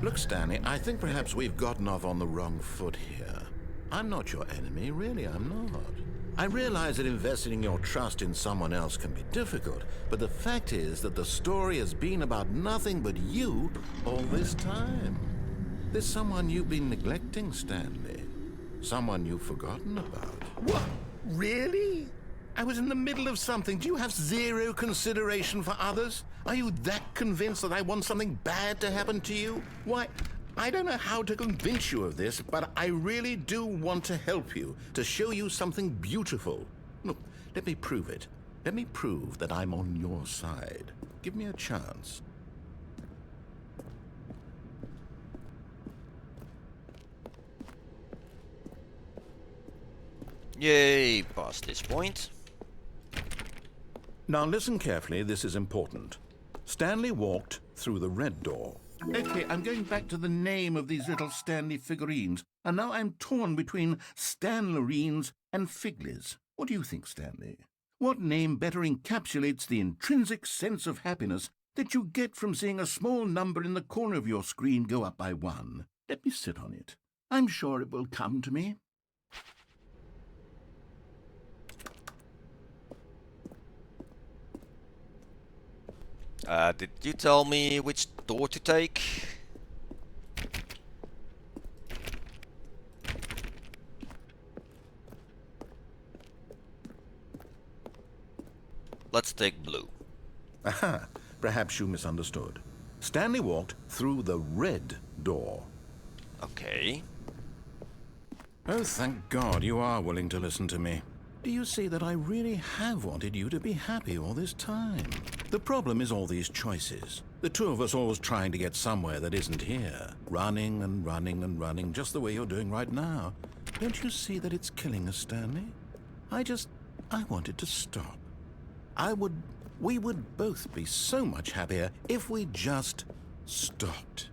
Look, Stanley, I think perhaps we've gotten off on the wrong foot here. I'm not your enemy, really, I'm not. I realize that investing your trust in someone else can be difficult, but the fact is that the story has been about nothing but you all this time. There's someone you've been neglecting, Stanley. Someone you've forgotten about. What? Really? I was in the middle of something. Do you have zero consideration for others? Are you that convinced that I want something bad to happen to you? Why, I don't know how to convince you of this, but I really do want to help you, to show you something beautiful. Look, let me prove it. Let me prove that I'm on your side. Give me a chance. Yay, past this point. Now listen carefully, this is important. Stanley walked through the red door. Okay, I'm going back to the name of these little Stanley figurines, and now I'm torn between Stanlerines and Figlies. What do you think, Stanley? What name better encapsulates the intrinsic sense of happiness that you get from seeing a small number in the corner of your screen go up by 1? Let me sit on it. I'm sure it will come to me. Did you tell me which door to take? Let's take blue. Aha, perhaps you misunderstood. Stanley walked through the red door. Okay. Oh, thank God you are willing to listen to me. Do you see that I really have wanted you to be happy all this time? The problem is all these choices. The two of us always trying to get somewhere that isn't here. Running and running and running, just the way you're doing right now. Don't you see that it's killing us, Stanley? I wanted to stop. We would both be so much happier if we just stopped.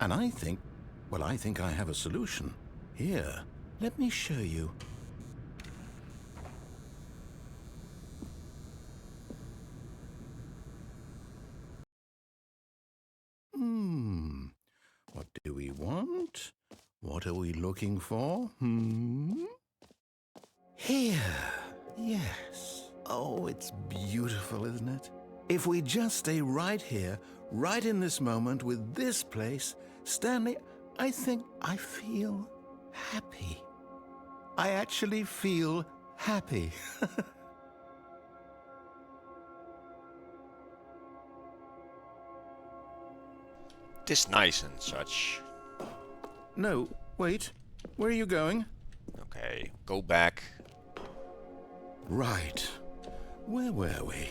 And I think I have a solution. Here, let me show you. What do we want? What are we looking for? Here. Yes. Oh, it's beautiful, isn't it? If we just stay right here, right in this moment with this place, Stanley, I think I feel happy. I actually feel happy. This nice and such. No, wait. Where are you going? Okay, go back. Right. Where were we?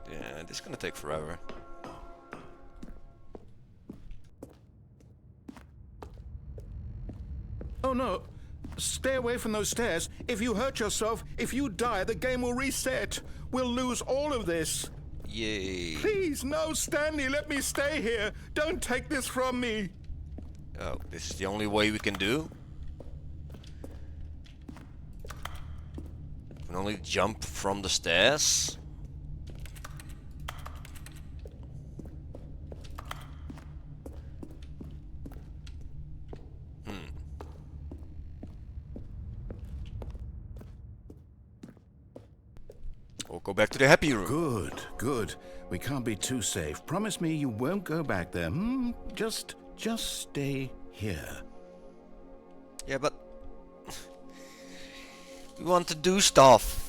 Yeah, this is gonna take forever. Oh no! Stay away from those stairs. If you hurt yourself, if you die, the game will reset. We'll lose all of this. Yay. Please, no, Stanley, let me stay here. Don't take this from me. Oh, this is the only way we can do? We can only jump from the stairs? Or go back to the happy room. Good, good. We can't be too safe. Promise me you won't go back there. Just stay here. Yeah, but we want to do stuff.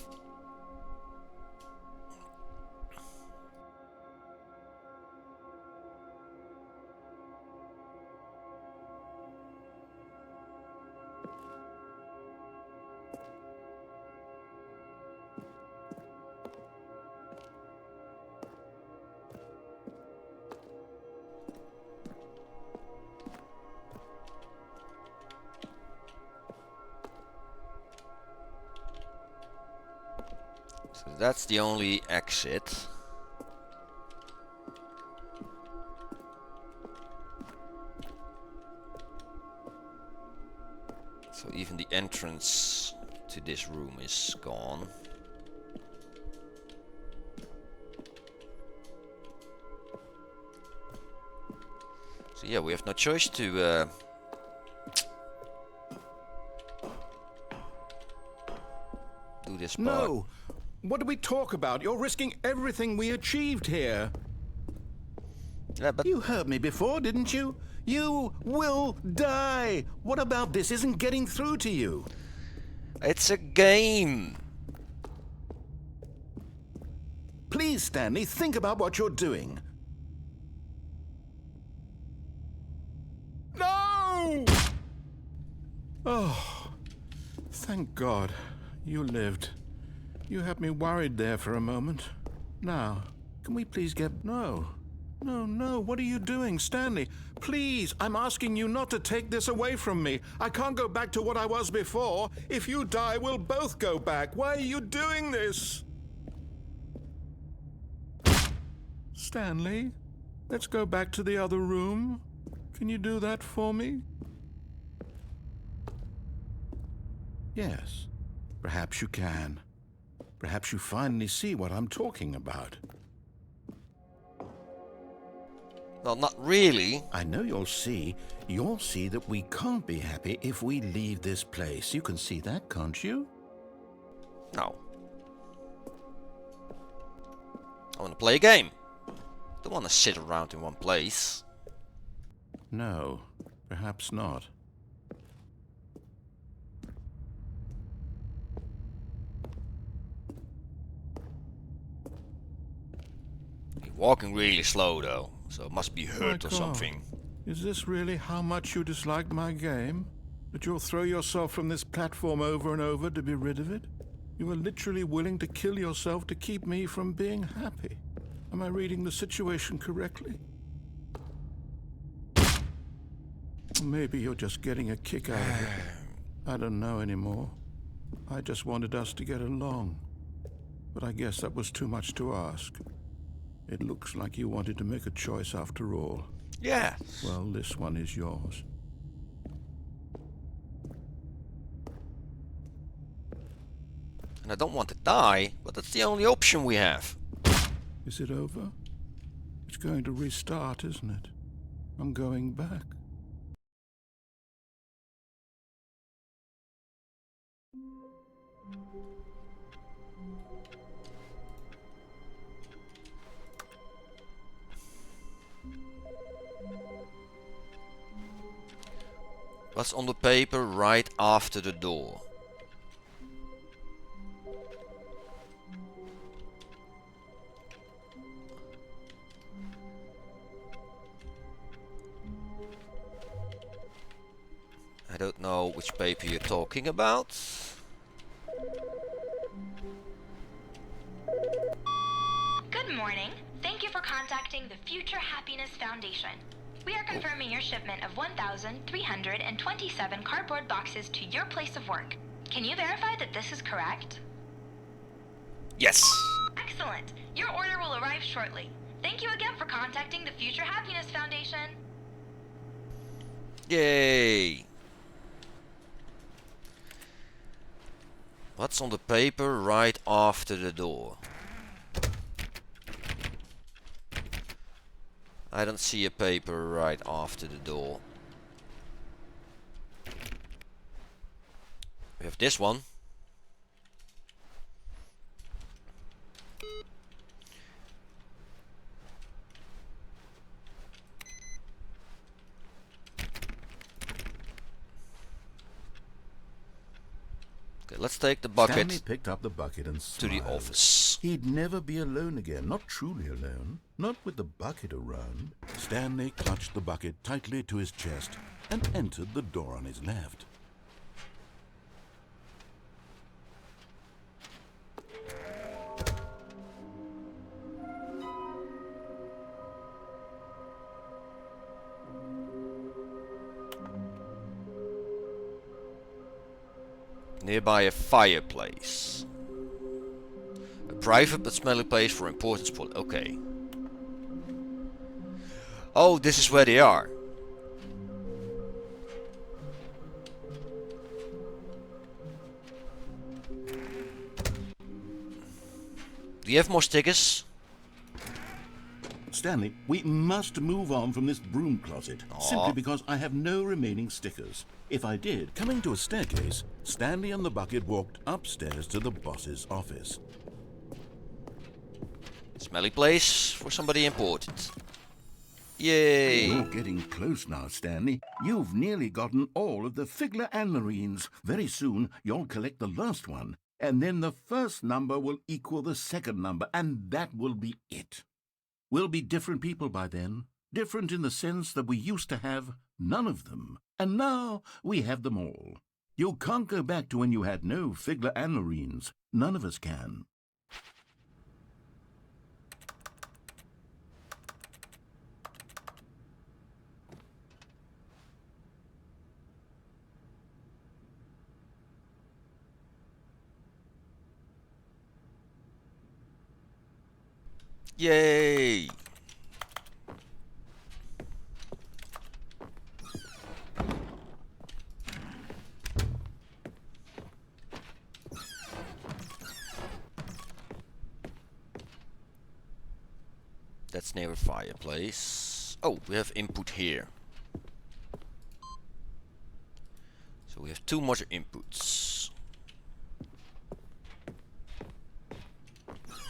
So that's the only exit. So even the entrance to this room is gone. So yeah, we have no choice to do this part. No! What do we talk about? You're risking everything we achieved here. Yeah, but You heard me before, didn't you? You will die! What about this isn't getting through to you? it's a game. Please, Stanley, think about what you're doing. No! Oh, thank God. You lived. You had me worried there for a moment. Now, can we please get... No. No, what are you doing, Stanley? Please, I'm asking you not to take this away from me. I can't go back to what I was before. If you die, we'll both go back. Why are you doing this? Stanley, let's go back to the other room. Can you do that for me? Yes, perhaps you can. Perhaps you finally see what I'm talking about. Well, not really. I know you'll see. You'll see that we can't be happy if we leave this place. You can see that, can't you? No. I want to play a game. Don't want to sit around in one place. No, perhaps not. You're walking really slow though, so it must be My hurt or God. something. Is this really how much you dislike my game? That you'll throw yourself from this platform over and over to be rid of it? You are literally willing to kill yourself to keep me from being happy. Am I reading the situation correctly? Or maybe you're just getting a kick out of it. I don't know anymore. I just wanted us to get along. But I guess that was too much to ask. It looks like you wanted to make a choice after all. Yeah. Well, this one is yours. And I don't want to die, but that's the only option we have. Is it over? It's going to restart, isn't it? I'm going back. What's on the paper right after the door? I don't know which paper you're talking about. Good morning. Thank you for contacting the Future Happiness Foundation. We are confirming your shipment of 1,327 cardboard boxes to your place of work. Can you verify that this is correct? Yes. Excellent. Your order will arrive shortly. Thank you again for contacting the Future Happiness Foundation. Yay. What's on the paper right after the door? I don't see a paper right after the door. We have this one. Okay, let's take the bucket Stanley picked up the bucket and to the smiled. office. He'd never be alone again, not truly alone, not with the bucket around. Stanley clutched the bucket tightly to his chest and entered the door on his left. Nearby a fireplace. A Private but smelly place for important spot. Okay. Oh, this is where they are. Do you have more stickers? Stanley, we must move on from this broom closet, simply because I have no remaining stickers. If I did, coming to a staircase, Stanley and the bucket walked upstairs to the boss's office. Smelly place for somebody important. Yay! You're getting close now, Stanley. You've nearly gotten all of the Figler Anmarines. Very soon, you'll collect the last one, and then the first number will equal the second number, and that will be it. We'll be different people by then. Different in the sense that we used to have none of them, and now we have them all. You can't go back to when you had no Figler Anmarines. None of us can. Yay! That's near a fireplace. Oh, we have input here. So we have 2 more inputs.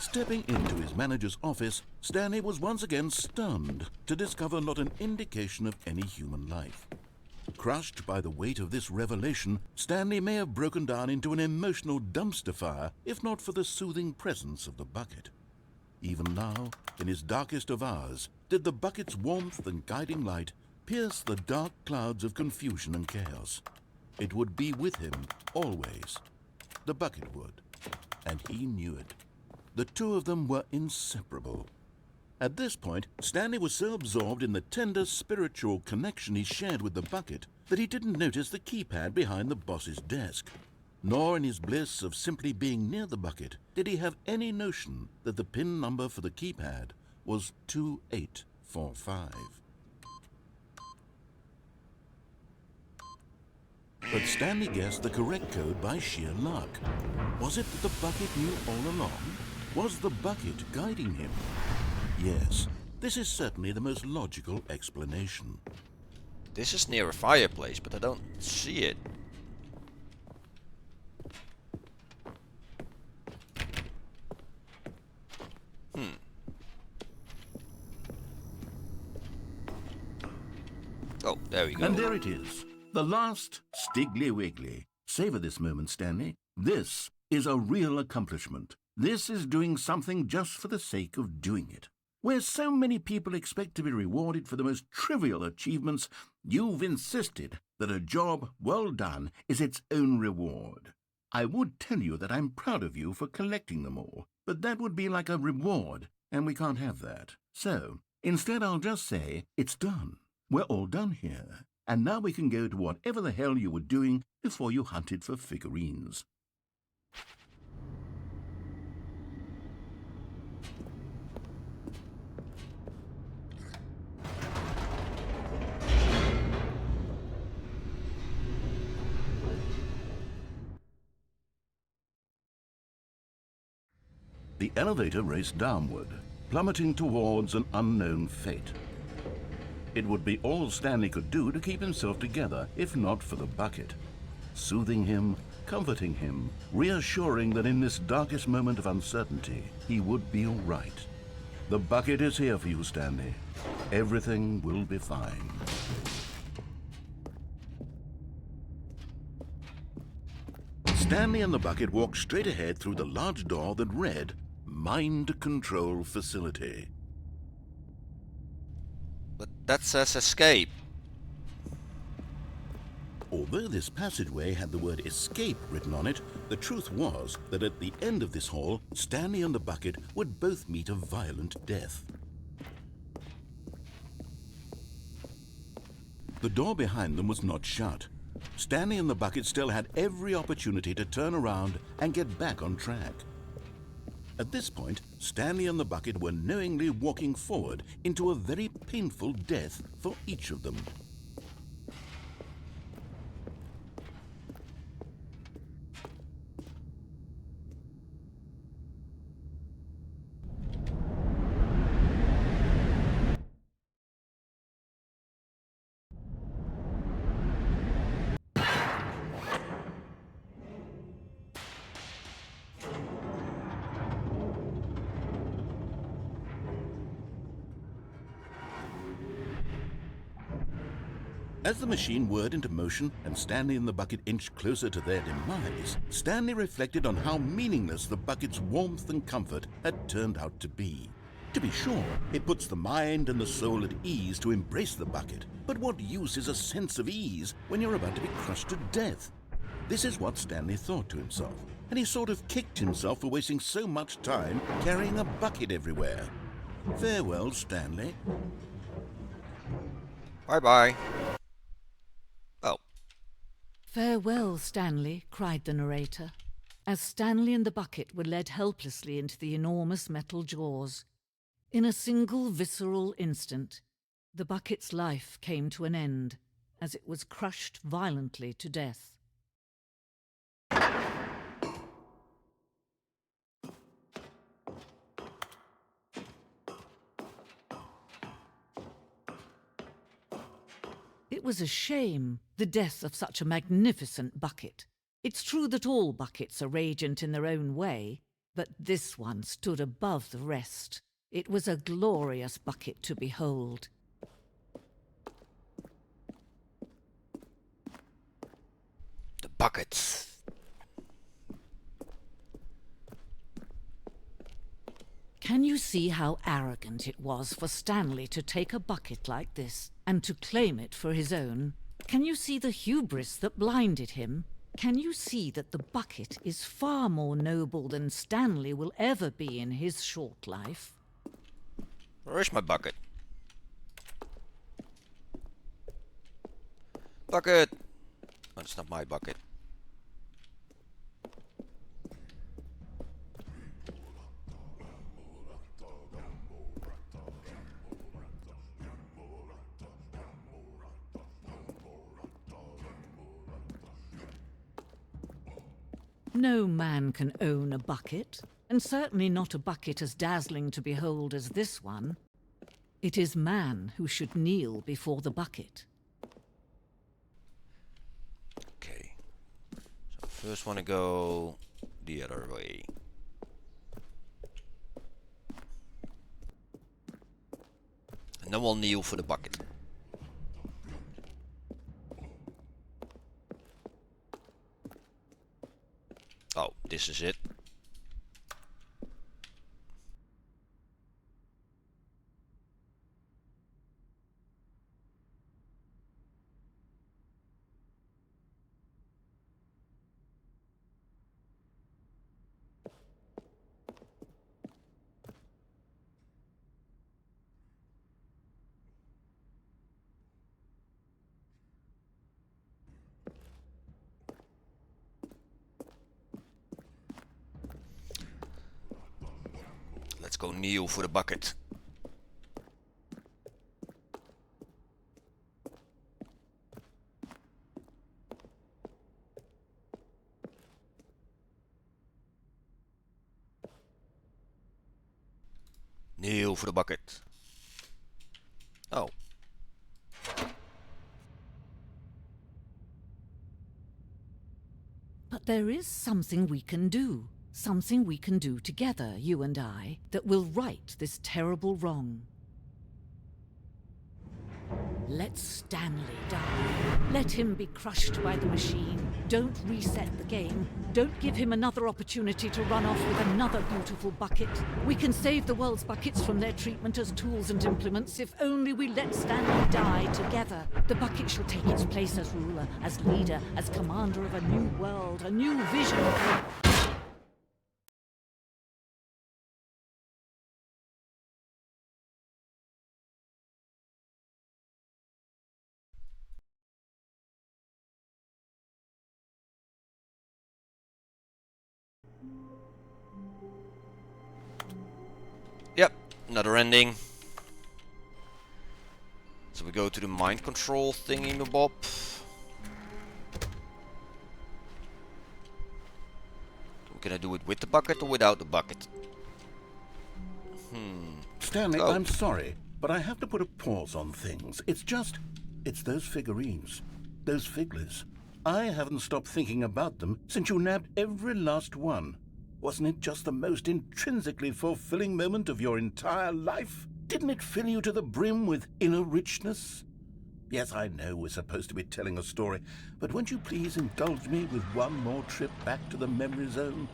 Stepping into his manager's office, Stanley was once again stunned to discover not an indication of any human life. Crushed by the weight of this revelation, Stanley may have broken down into an emotional dumpster fire if not for the soothing presence of the bucket. Even now, in his darkest of hours, did the bucket's warmth and guiding light pierce the dark clouds of confusion and chaos. It would be with him always. The bucket would, and he knew it. The two of them were inseparable. At this point, Stanley was so absorbed in the tender spiritual connection he shared with the bucket that he didn't notice the keypad behind the boss's desk. Nor in his bliss of simply being near the bucket did he have any notion that the PIN number for the keypad was 2845. But Stanley guessed the correct code by sheer luck. Was it that the bucket knew all along? Was the bucket guiding him? Yes, this is certainly the most logical explanation. This is near a fireplace, but I don't see it. Oh, there we go. And there it is. The last Stiggly Wiggly. Savor this moment, Stanley. This is a real accomplishment. This is doing something just for the sake of doing it. Where so many people expect to be rewarded for the most trivial achievements, you've insisted that a job well done is its own reward. I would tell you that I'm proud of you for collecting them all, but that would be like a reward, and we can't have that. So, instead I'll just say, it's done. We're all done here, and now we can go to whatever the hell you were doing before you hunted for figurines. The elevator raced downward, plummeting towards an unknown fate. It would be all Stanley could do to keep himself together, if not for the bucket. Soothing him, comforting him, reassuring that in this darkest moment of uncertainty, he would be all right. The bucket is here for you, Stanley. Everything will be fine. Stanley and the bucket walked straight ahead through the large door that read, Mind Control Facility. But that says escape. Although this passageway had the word escape written on it, the truth was that at the end of this hall, Stanley and the bucket would both meet a violent death. The door behind them was not shut. Stanley and the bucket still had every opportunity to turn around and get back on track. At this point, Stanley and the bucket were knowingly walking forward into a very painful death for each of them. As the machine whirred into motion and Stanley and the bucket inched closer to their demise, Stanley reflected on how meaningless the bucket's warmth and comfort had turned out to be. To be sure, it puts the mind and the soul at ease to embrace the bucket, but what use is a sense of ease when you're about to be crushed to death? This is what Stanley thought to himself, and he sort of kicked himself for wasting so much time carrying a bucket everywhere. Farewell, Stanley. Bye-bye. Oh. Farewell, Stanley, cried the narrator, as Stanley and the bucket were led helplessly into the enormous metal jaws. In a single visceral instant, the bucket's life came to an end, as it was crushed violently to death. It was a shame, the death of such a magnificent bucket. It's true that all buckets are radiant in their own way, but this one stood above the rest. It was a glorious bucket to behold. The buckets. Can you see how arrogant it was for Stanley to take a bucket like this and to claim it for his own? Can you see the hubris that blinded him? Can you see that the bucket is far more noble than Stanley will ever be in his short life? Where's my bucket? Bucket! Oh, it's not my bucket. No man can own a bucket, and certainly not a bucket as dazzling to behold as this one. It is man who should kneel before the bucket. Okay. So first want to go the other way. And then we'll kneel for the bucket. Oh, this is it. Let's go kneel for the bucket. Kneel for the bucket. Oh. But there is something we can do. Something we can do together, you and I, that will right this terrible wrong. Let Stanley die. Let him be crushed by the machine. Don't reset the game. Don't give him another opportunity to run off with another beautiful bucket. We can save the world's buckets from their treatment as tools and implements if only we let Stanley die together. The bucket shall take its place as ruler, as leader, as commander of a new world, a new vision. another ending. So we go to the mind control thingy-mabob. Can I do it with the bucket or without the bucket? Stanley, Oh. I'm sorry, but I have to put a pause on things. It's those figurines, those figglers. I haven't stopped thinking about them since you nabbed every last one. Wasn't it just the most intrinsically fulfilling moment of your entire life? Didn't it fill you to the brim with inner richness? Yes, I know we're supposed to be telling a story, but won't you please indulge me with one more trip back to the memory zone?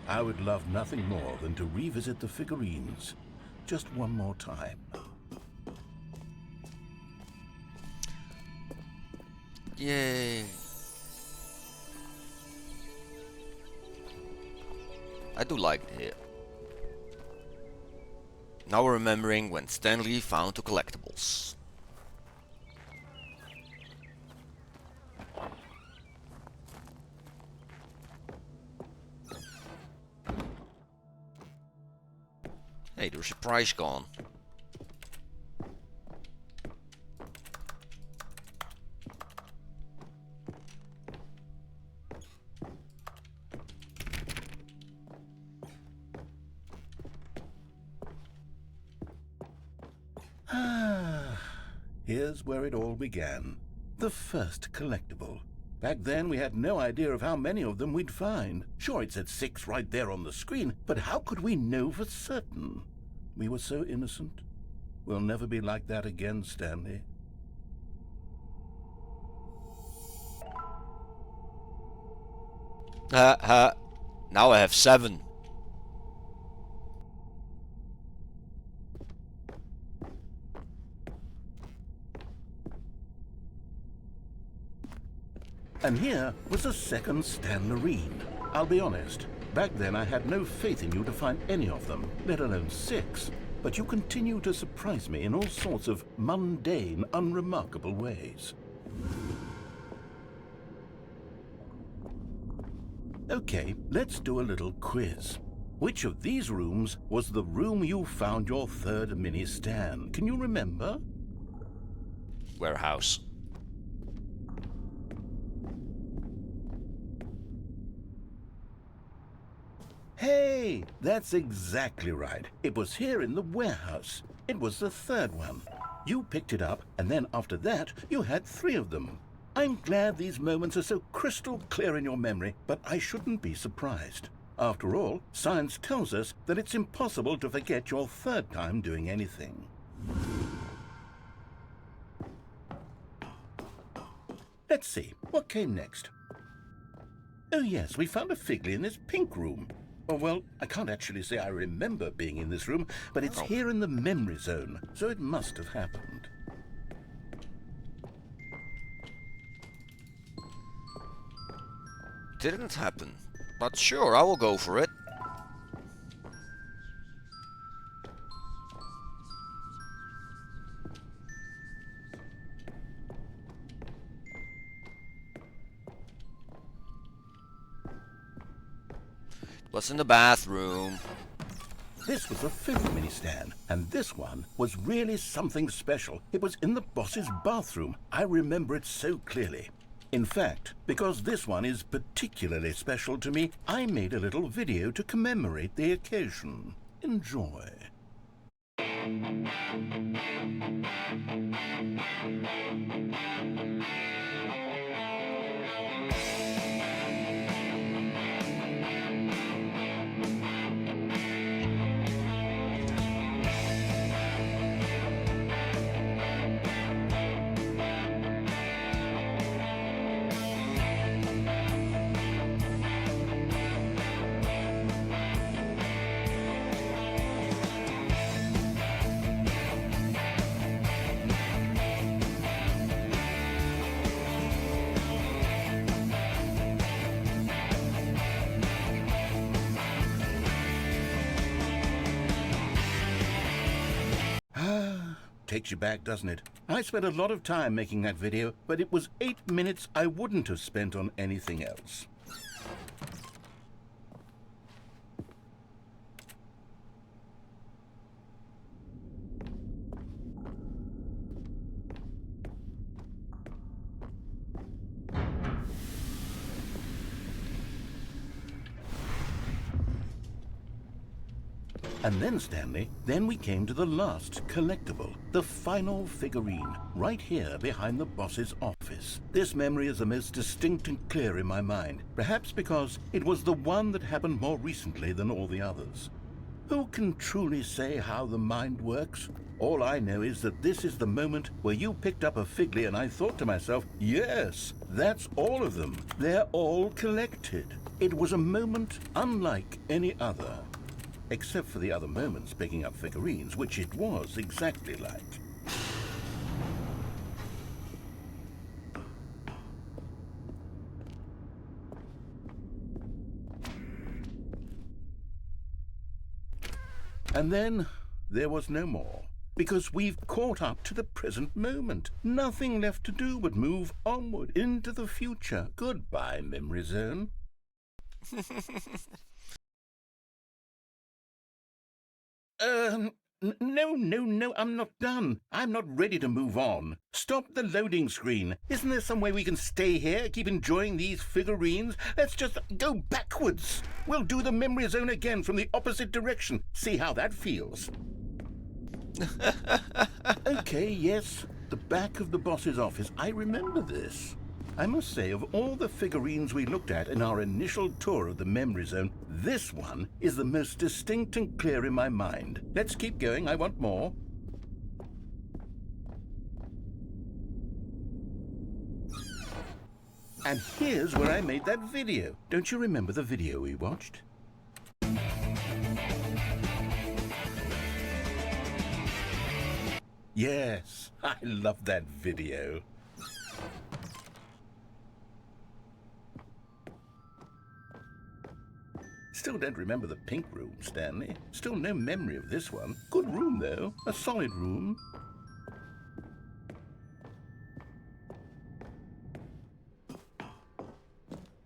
I would love nothing more than to revisit the figurines. Just one more time. Yay. I do like it here. Now we're remembering when Stanley found the collectibles. Hey, there's a prize gone. Here's where it all began. The first collectible. Back then, we had no idea of how many of them we'd find. Sure, it said 6 right there on the screen, but how could we know for certain? We were so innocent. We'll never be like that again, Stanley. Now I have 7. And here was a second Stanlerine. I'll be honest, back then I had no faith in you to find any of them, let alone 6. But you continue to surprise me in all sorts of mundane, unremarkable ways. Okay, let's do a little quiz. Which of these rooms was the room you found your third mini Stan? Can you remember? Warehouse. Hey, that's exactly right. It was here in the warehouse. It was the third one. You picked it up, and then after that, you had 3 of them. I'm glad these moments are so crystal clear in your memory, but I shouldn't be surprised. After all, science tells us that it's impossible to forget your third time doing anything. Let's see, what came next? Oh yes, we found a Figley in this pink room. Oh, well, I can't actually say I remember being in this room, but it's here in the memory zone, so it must have happened. Didn't happen, but sure, I will go for it. What's in the bathroom? This was a 5th mini Stan, and this one was really something special. It was in the boss's bathroom. I remember it so clearly. In fact, because this one is particularly special to me, I made a little video to commemorate the occasion. Enjoy. Takes you back, doesn't it? I spent a lot of time making that video, but it was 8 minutes I wouldn't have spent on anything else. And then, Stanley, then we came to the last collectible, the final figurine, right here behind the boss's office. This memory is the most distinct and clear in my mind, perhaps because it was the one that happened more recently than all the others. Who can truly say how the mind works? All I know is that this is the moment where you picked up a Figly and I thought to myself, yes, that's all of them. They're all collected. It was a moment unlike any other. Except for the other moments picking up figurines, which it was exactly like. And then there was no more, because we've caught up to the present moment. Nothing left to do but move onward into the future. Goodbye, Memory Zone. No, I'm not done. I'm not ready to move on. Stop the loading screen. Isn't there some way we can stay here, keep enjoying these figurines? Let's just go backwards. We'll do the memory zone again from the opposite direction. See how that feels. Okay, yes, the back of the boss's office. I remember this. I must say, of all the figurines we looked at in our initial tour of the memory zone, this one is the most distinct and clear in my mind. Let's keep going. I want more. And here's where I made that video. Don't you remember the video we watched? Yes, I love that video. Still don't remember the pink room, Stanley. Still no memory of this one. Good room, though. A solid room.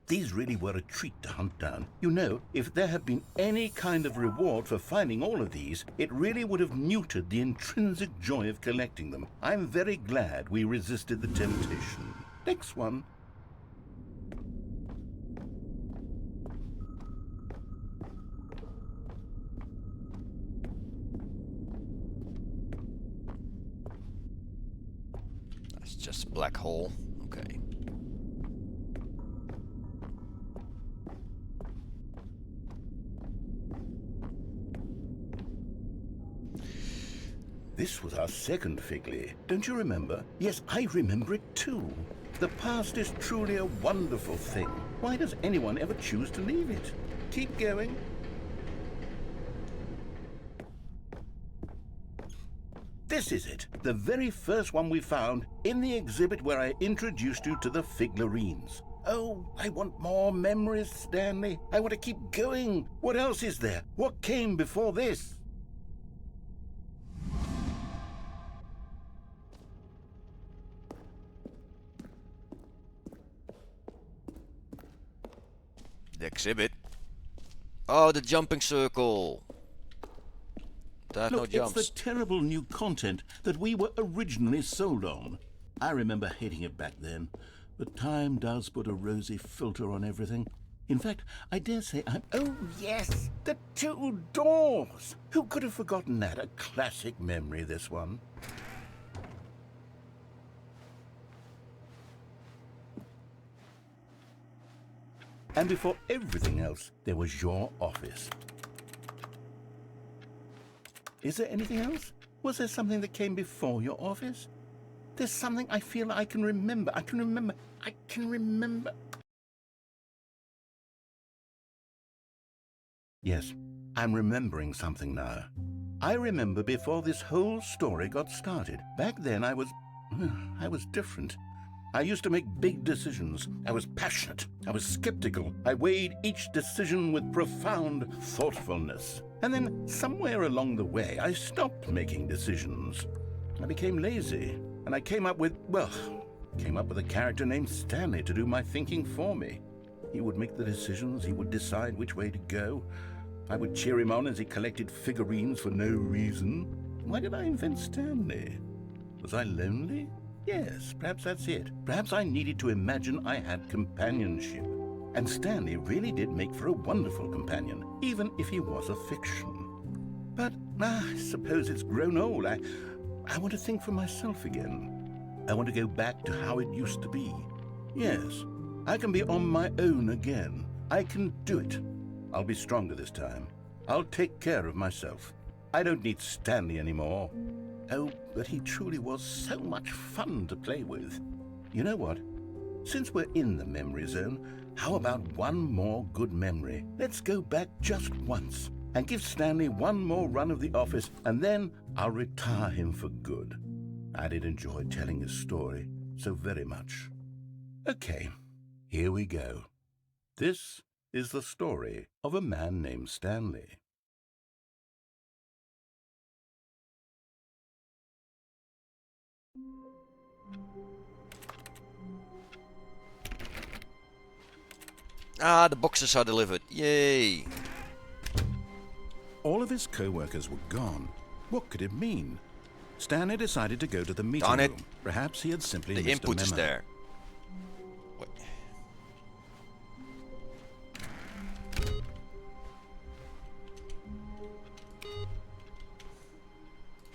These really were a treat to hunt down. You know, if there had been any kind of reward for finding all of these, it really would have muted the intrinsic joy of collecting them. I'm very glad we resisted the temptation. Next one. That's just a black hole. Okay. This was our second Figly. Don't you remember? Yes, I remember it too. The past is truly a wonderful thing. Why does anyone ever choose to leave it? Keep going. This is it, the very first one we found in the exhibit where I introduced you to the figurines. Oh, I want more memories, Stanley. I want to keep going. What else is there? What came before this? The exhibit. Oh, the jumping circle. That Look, no jumps. it's the terrible new content that we were originally sold on. I remember hating it back then, but time does put a rosy filter on everything. In fact, I dare say I'm... Oh, yes! The two doors! Who could have forgotten that? A classic memory, this one. And before everything else, there was your office. Is there anything else? Was there something that came before your office? There's something I feel I can remember. I can remember. Yes, I'm remembering something now. I remember before this whole story got started. Back then I was different. I used to make big decisions. I was passionate. I was skeptical. I weighed each decision with profound thoughtfulness. And then somewhere along the way, I stopped making decisions. I became lazy. And I came up with a character named Stanley to do my thinking for me. He would make the decisions. He would decide which way to go. I would cheer him on as he collected figurines for no reason. Why did I invent Stanley? Was I lonely? Yes, perhaps that's it. Perhaps I needed to imagine I had companionship. And Stanley really did make for a wonderful companion, even if he was a fiction. But I suppose it's grown old. I want to think for myself again. I want to go back to how it used to be. Yes, I can be on my own again. I can do it. I'll be stronger this time. I'll take care of myself. I don't need Stanley anymore. Oh, but he truly was so much fun to play with. You know what? Since we're in the memory zone, how about one more good memory? Let's go back just once and give Stanley one more run of the office, and then I'll retire him for good. I did enjoy telling his story so very much. Okay, here we go. This is the story of a man named Stanley. Ah, the boxes are delivered. Yay! All of his co-workers were gone. What could it mean? Stanley decided to go to the meeting Darn it. room. Perhaps he had simply The missed a input is memo. there. What?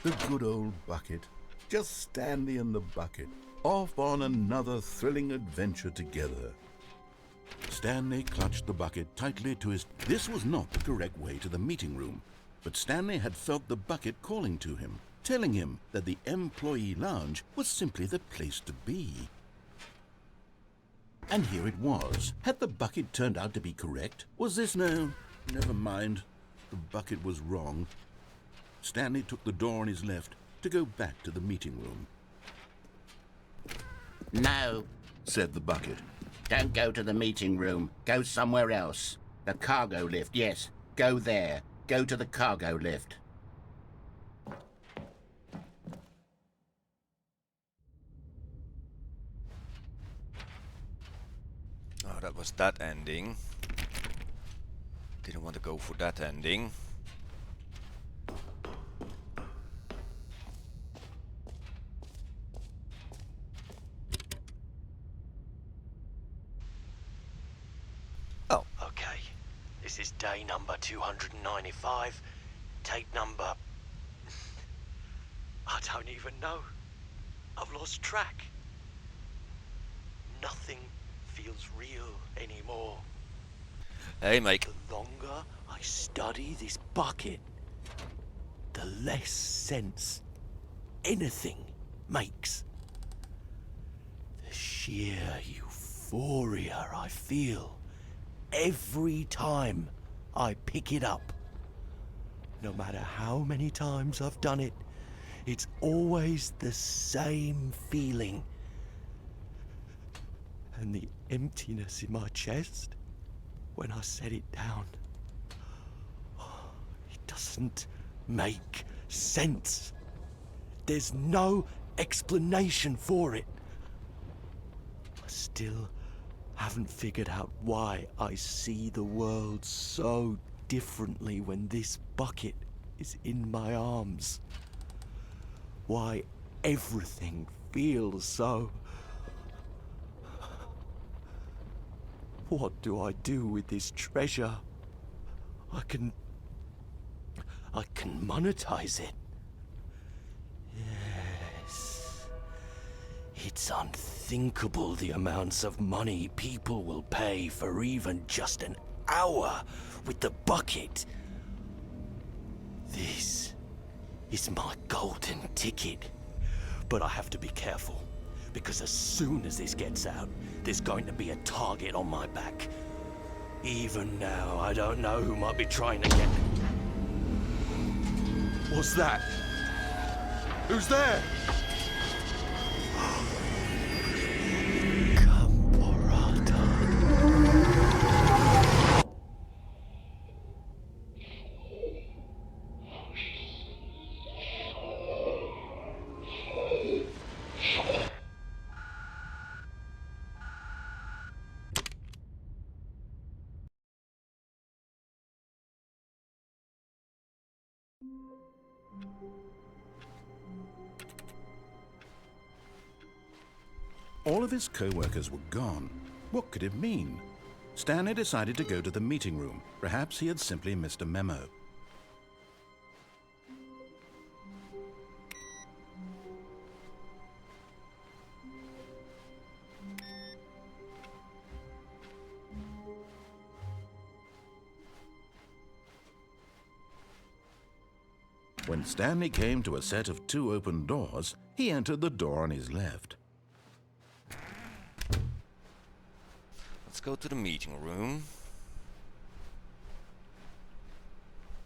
The good old bucket. Just Stanley and the bucket, off on another thrilling adventure together. Stanley clutched the bucket tightly to his... This was not the correct way to the meeting room, but Stanley had felt the bucket calling to him, telling him that the employee lounge was simply the place to be. And here it was. Had the bucket turned out to be correct? Was this no? Never mind. The bucket was wrong. Stanley took the door on his left to go back to the meeting room. No, Said the bucket. don't go to the meeting room. Go somewhere else. The cargo lift, yes. Go there. Go to the cargo lift. Oh, that was that ending. Didn't want to go for that ending. Oh, Okay, this is day number 295. Tape number... I don't even know. I've lost track. Nothing feels real anymore. hey Mike. The longer I study this bucket, the less sense anything makes. The sheer euphoria I feel every time I pick it up. No matter how many times I've done it, it's always the same feeling. And the emptiness in my chest when I set it down. It doesn't make sense. There's no explanation for it. I still haven't figured out why I see the world so differently when this bucket is in my arms. Why everything feels so... What do I do with this treasure? I can monetize it. Yes. It's unthinkable the amounts of money people will pay for even just an hour with the bucket. This is my golden ticket. But I have to be careful, because as soon as this gets out, there's going to be a target on my back. Even now, I don't know who might be trying to get... What's that? Who's there? All of his co-workers were gone. What could it mean? Stanley decided to go to the meeting room. Perhaps he had simply missed a memo. When Stanley came to a set of 2 open doors, he entered the door on his left. Let's go to the meeting room.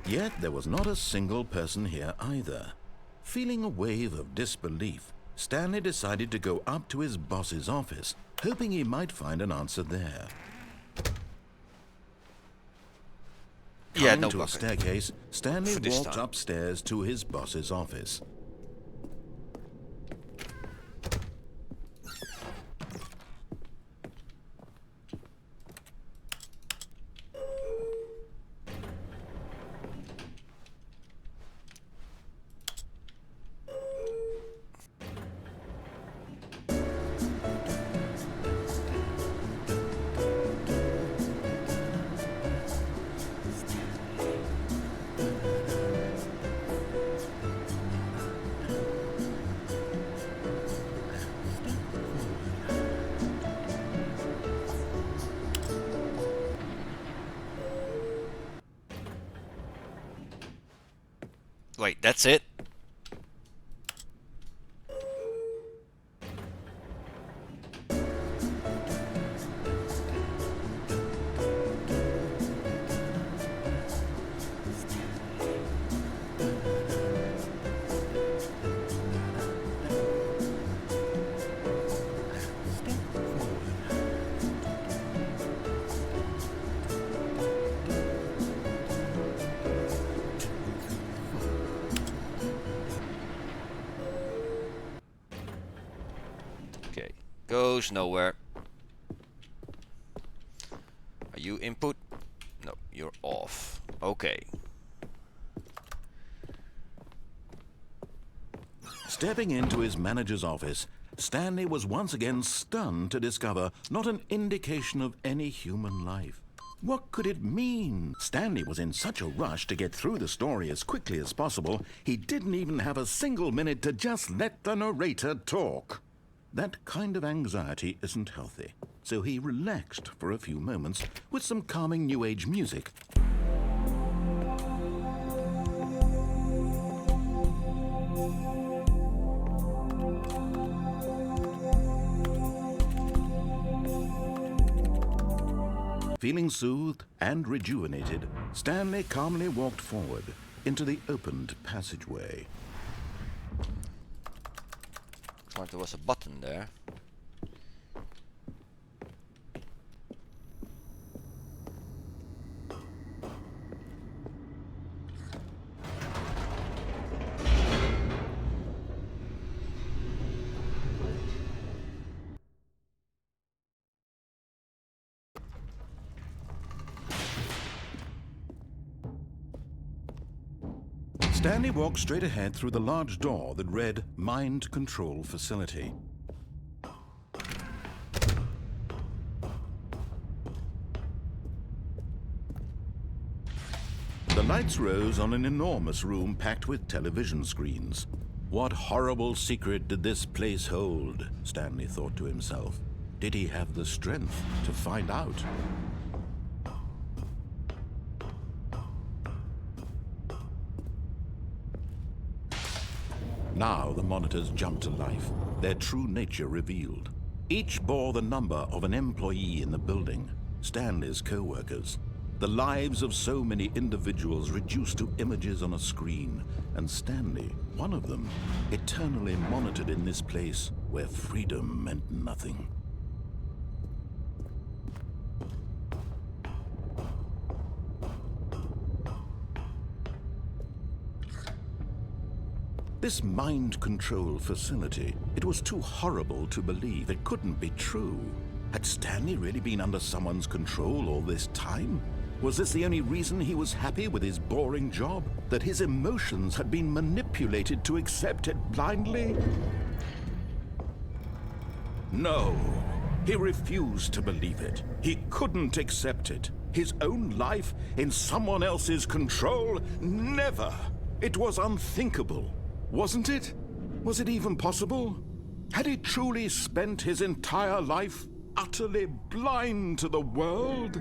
Yet there was not a single person here either. Feeling a wave of disbelief, Stanley decided to go up to his boss's office, hoping he might find an answer there. Yeah, Coming no to a bucket. staircase, Stanley For this walked time. upstairs to his boss's office. Wait, that's it? Okay, goes nowhere. Are you input? No, you're off. Okay. Stepping into his manager's office, Stanley was once again stunned to discover not an indication of any human life. What could it mean? Stanley was in such a rush to get through the story as quickly as possible, he didn't even have a single minute to just let the narrator talk. That kind of anxiety isn't healthy, so he relaxed for a few moments with some calming New Age music. Feeling soothed and rejuvenated, Stanley calmly walked forward into the opened passageway. Looks like there was a button there. Stanley walked straight ahead through the large door that read Mind Control Facility. The lights rose on an enormous room packed with television screens. What horrible secret did this place hold? Stanley thought to himself. Did he have the strength to find out? Now the monitors jumped to life, their true nature revealed. Each bore the number of an employee in the building, Stanley's co-workers. The lives of so many individuals reduced to images on a screen, and Stanley, one of them, eternally monitored in this place where freedom meant nothing. This mind control facility, it was too horrible to believe. It couldn't be true. Had Stanley really been under someone's control all this time? Was this the only reason he was happy with his boring job? That his emotions had been manipulated to accept it blindly? No, he refused to believe it. He couldn't accept it. His own life in someone else's control? Never! It was unthinkable. Wasn't it? Was it even possible? Had he truly spent his entire life utterly blind to the world?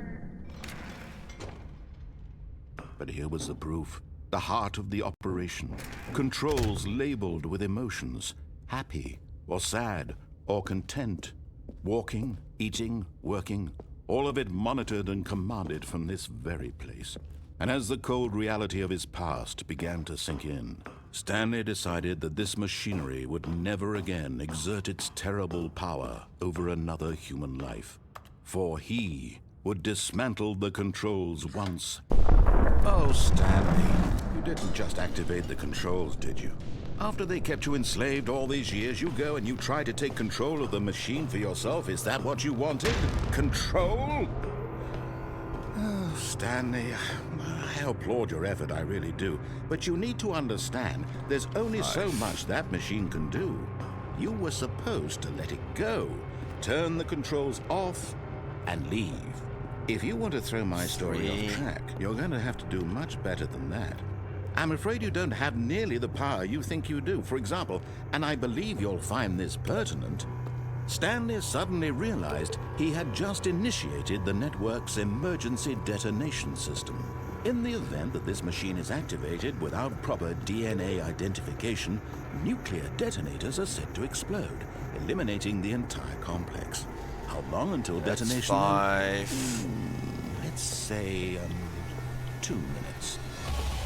But here was the proof. the heart of the operation, controls labeled with emotions, happy or sad or content, walking, eating, working, all of it monitored and commanded from this very place. And as the cold reality of his past began to sink in, Stanley decided that this machinery would never again exert its terrible power over another human life. For he would dismantle the controls once. Oh, Stanley, you didn't just activate the controls, did you? After they kept you enslaved all these years, you go and you try to take control of the machine for yourself. Is that what you wanted? Control? Oh, Stanley, I applaud your effort, I really do. But you need to understand, there's only so much that machine can do. You were supposed to let it go, turn the controls off, and leave. If you want to throw my story off track, you're going to have to do much better than that. I'm afraid you don't have nearly the power you think you do. For example, and I believe you'll find this pertinent, Stanley suddenly realized he had just initiated the network's emergency detonation system. In the event that this machine is activated without proper DNA identification, nuclear detonators are set to explode, eliminating the entire complex. How long until detonation? 5. Let's say 2 minutes.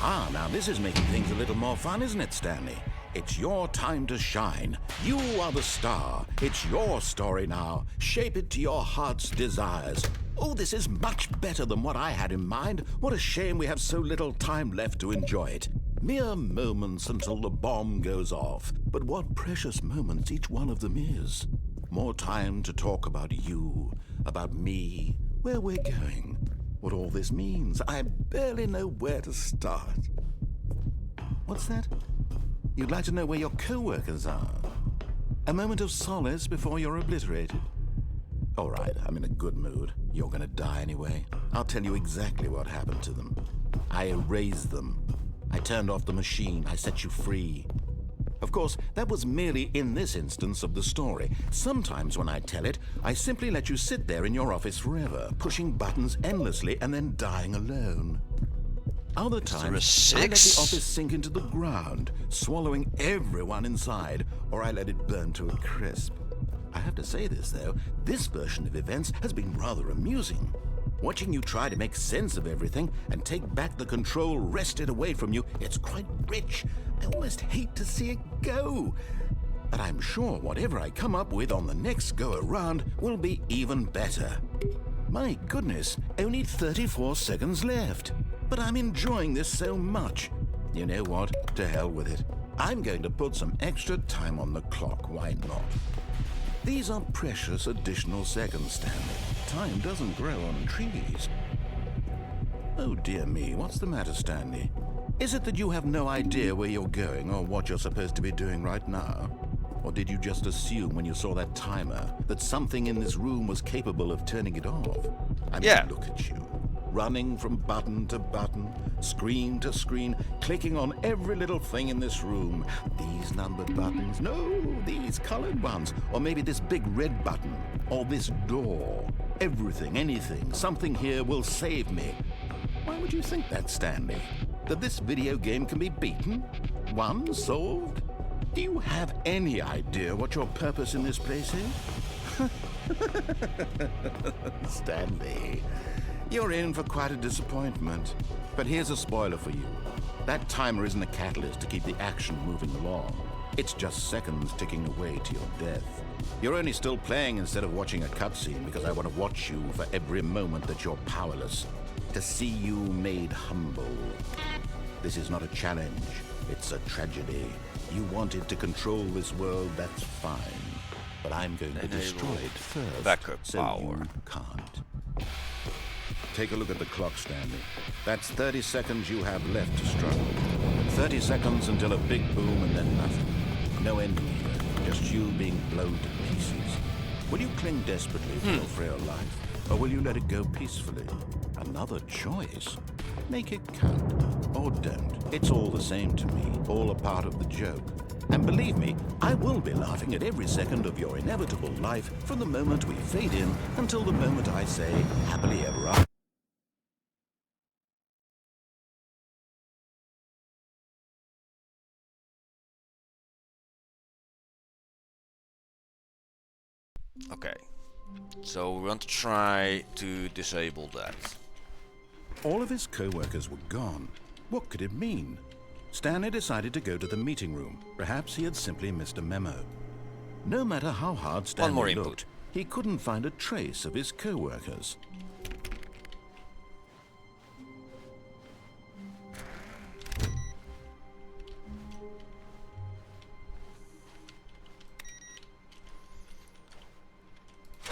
Ah, now this is making things a little more fun, isn't it, Stanley? It's your time to shine. You are the star. It's your story now. Shape it to your heart's desires. Oh, this is much better than what I had in mind. What a shame we have so little time left to enjoy it. Mere moments until the bomb goes off. But what precious moments each one of them is. More time to talk about you, about me, where we're going, what all this means. I barely know where to start. What's that? You'd like to know where your co-workers are? A moment of solace before you're obliterated? All right, I'm in a good mood. You're gonna die anyway. I'll tell you exactly what happened to them. I erased them. I turned off the machine. I set you free. Of course, that was merely in this instance of the story. Sometimes when I tell it, I simply let you sit there in your office forever, pushing buttons endlessly and then dying alone. Other times, I let the office sink into the ground, swallowing everyone inside, or I let it burn to a crisp. I have to say this, though, this version of events has been rather amusing. Watching you try to make sense of everything and take back the control wrested away from you, it's quite rich. I almost hate to see it go. But I'm sure whatever I come up with on the next go-around will be even better. My goodness, only 34 seconds left. But I'm enjoying this so much. You know what? To hell with it. I'm going to put some extra time on the clock, why not? These are precious additional seconds, Stanley. Time doesn't grow on trees. Oh dear me, what's the matter, Stanley? Is it that you have no idea where you're going or what you're supposed to be doing right now? Or did you just assume when you saw that timer that something in this room was capable of turning it off? I mean, look at you. Running from button to button, screen to screen, clicking on every little thing in this room. These numbered buttons, no, these colored ones. Or maybe this big red button, or this door. Everything, anything, something here will save me. Why would you think that, Stanley? That this video game can be beaten? Won? Solved? Do you have any idea what your purpose in this place is? Stanley, you're in for quite a disappointment. But here's a spoiler for you. That timer isn't a catalyst to keep the action moving along. It's just seconds ticking away to your death. You're only still playing instead of watching a cutscene because I want to watch you for every moment that you're powerless. To see you made humble. This is not a challenge. It's a tragedy. You wanted to control this world, that's fine. But I'm going to destroy it first. Backup so power. You can't. Take a look at the clock, Stanley. That's 30 seconds you have left to struggle. 30 seconds until a big boom and then nothing. No ending here. Just you being blown to pieces. Will you cling desperately to your frail life? Or will you let it go peacefully? Another choice. Make it count. Or don't. It's all the same to me. All a part of the joke. And believe me, I will be laughing at every second of your inevitable life from the moment we fade in until the moment I say, happily ever after. Okay. So we want to try to disable that. All of his co-workers were gone. What could it mean? Stanley decided to go to the meeting room. Perhaps he had simply missed a memo. No matter how hard Stanley looked, he couldn't find a trace of his co-workers.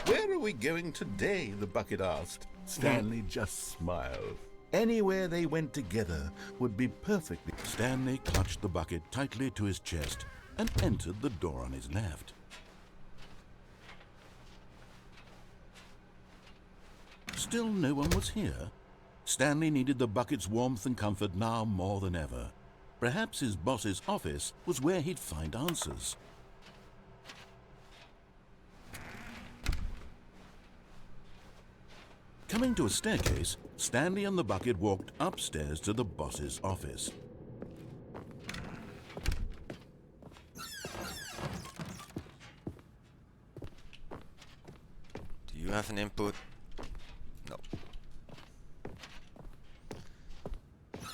Where are we going today? The bucket asked. Stanley just smiled. Anywhere they went together would be perfectly. Stanley clutched the bucket tightly to his chest and entered the door on his left. Still no one was here. Stanley needed the bucket's warmth and comfort now more than ever. Perhaps his boss's office was where he'd find answers. Coming to a staircase, Stanley and the bucket walked upstairs to the boss's office. Do you have an input? No.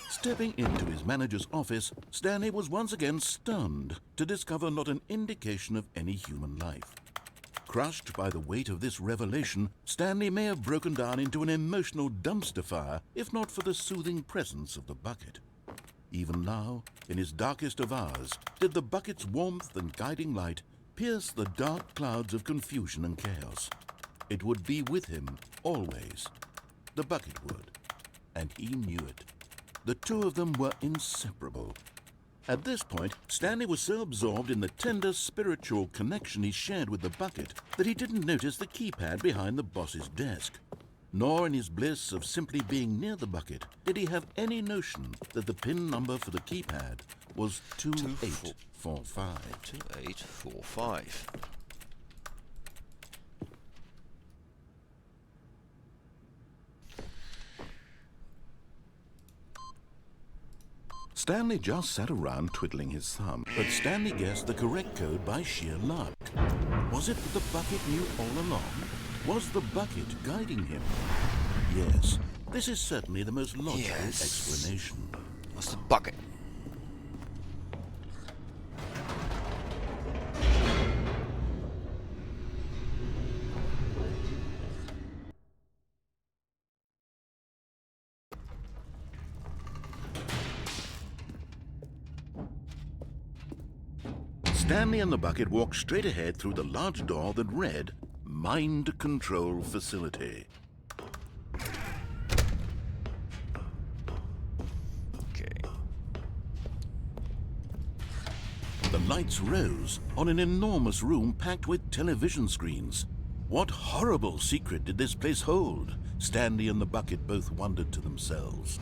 Stepping into his manager's office, Stanley was once again stunned to discover not an indication of any human life. Crushed by the weight of this revelation, Stanley may have broken down into an emotional dumpster fire if not for the soothing presence of the bucket. Even now, in his darkest of hours, did the bucket's warmth and guiding light pierce the dark clouds of confusion and chaos. It would be with him always. The bucket would, and he knew it. The two of them were inseparable. At this point, Stanley was so absorbed in the tender spiritual connection he shared with the bucket that he didn't notice the keypad behind the boss's desk. Nor in his bliss of simply being near the bucket did he have any notion that the PIN number for the keypad was 2845. 2845. Stanley just sat around twiddling his thumb, but Stanley guessed the correct code by sheer luck. Was it that the bucket knew all along? Was the bucket guiding him? Yes, this is certainly the most logical explanation. Was the bucket? Stanley and the bucket walked straight ahead through the large door that read, Mind Control Facility. Okay. The lights rose on an enormous room packed with television screens. What horrible secret did this place hold? Stanley and the bucket both wondered to themselves.